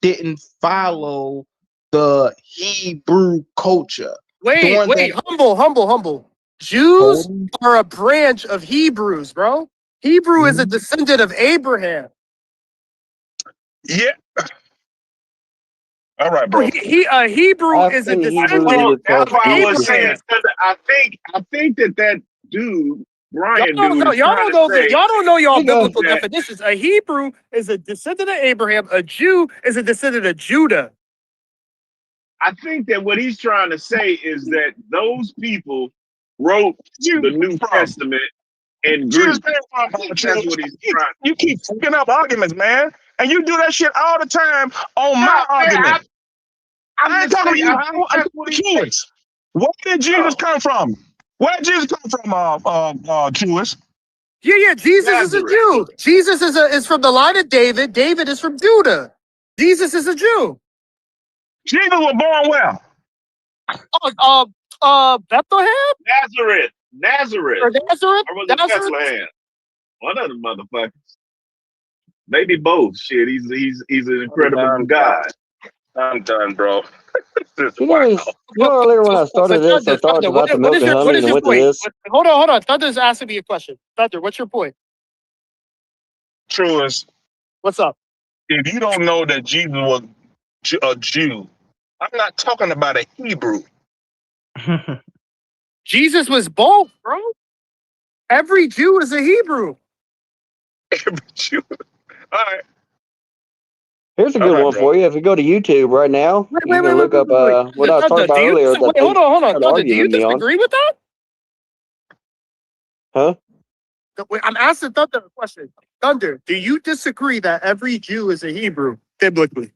didn't follow the Hebrew culture. Wait, humble. Jews are a branch of Hebrews, bro. Hebrew is a descendant of Abraham. Yeah. All right, bro. Hebrew is a descendant. That's why I was saying. I think that dude. Brian, y'all don't know y'all biblical definitions. A Hebrew is a descendant of Abraham. A Jew is a descendant of Judah. I think that what he's trying to say is that those people wrote the New Testament in Greek. That's what he's trying. You keep fucking up arguments, man, and you do that shit all the time on my argument. I ain't talking to you. I'm Jewish. Where did Jesus come from? Where did Jesus come from, Jewish? Yeah, Jesus is a Jew. Jesus is from the line of David. David is from Judah. Jesus is a Jew. Jesus was born where? Bethlehem? Nazareth. Or Nazareth? Or was it Bethlehem? One of the motherfuckers. Maybe both. Shit, he's an incredible God. I'm done, bro. Earlier when I started this, I thought about the milk and honey and went to this. Hold on. Thunder's asking me a question. Thunder, what's your point? Truist. What's up? If you don't know that Jesus was a Jew, I'm not talking about a Hebrew. Jesus was both, bro. Every Jew is a Hebrew. Every Jew. All right. Here's a good one for you. If you go to YouTube right now, you can look up what I was talking about earlier. Hold on. Thunder, do you disagree with that? Huh? I'm asking Thunder a question. Thunder, do you disagree that every Jew is a Hebrew biblically?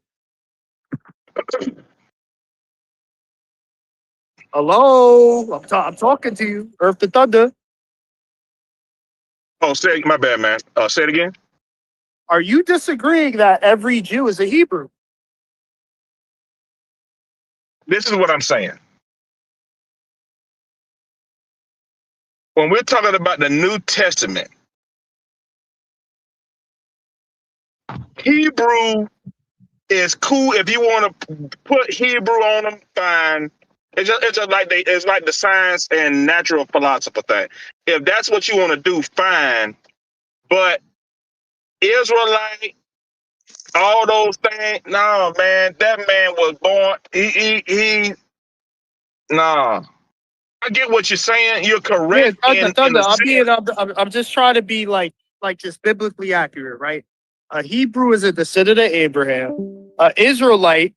Hello, I'm talking to you, Earth to Thunder. Oh, my bad, man. Say it again. Are you disagreeing that every Jew is a Hebrew? This is what I'm saying. When we're talking about the New Testament, Hebrew is cool. If you want to put Hebrew on them, fine. It's just like it's like the science and natural philosopher thing. If that's what you want to do, fine. But Israelite, all those things, no, man. That man was born. Nah. I get what you're saying. You're correct. Yeah, Thunder. I'm just trying to be like just biblically accurate, right? A Hebrew is a descendant of Abraham. Israelite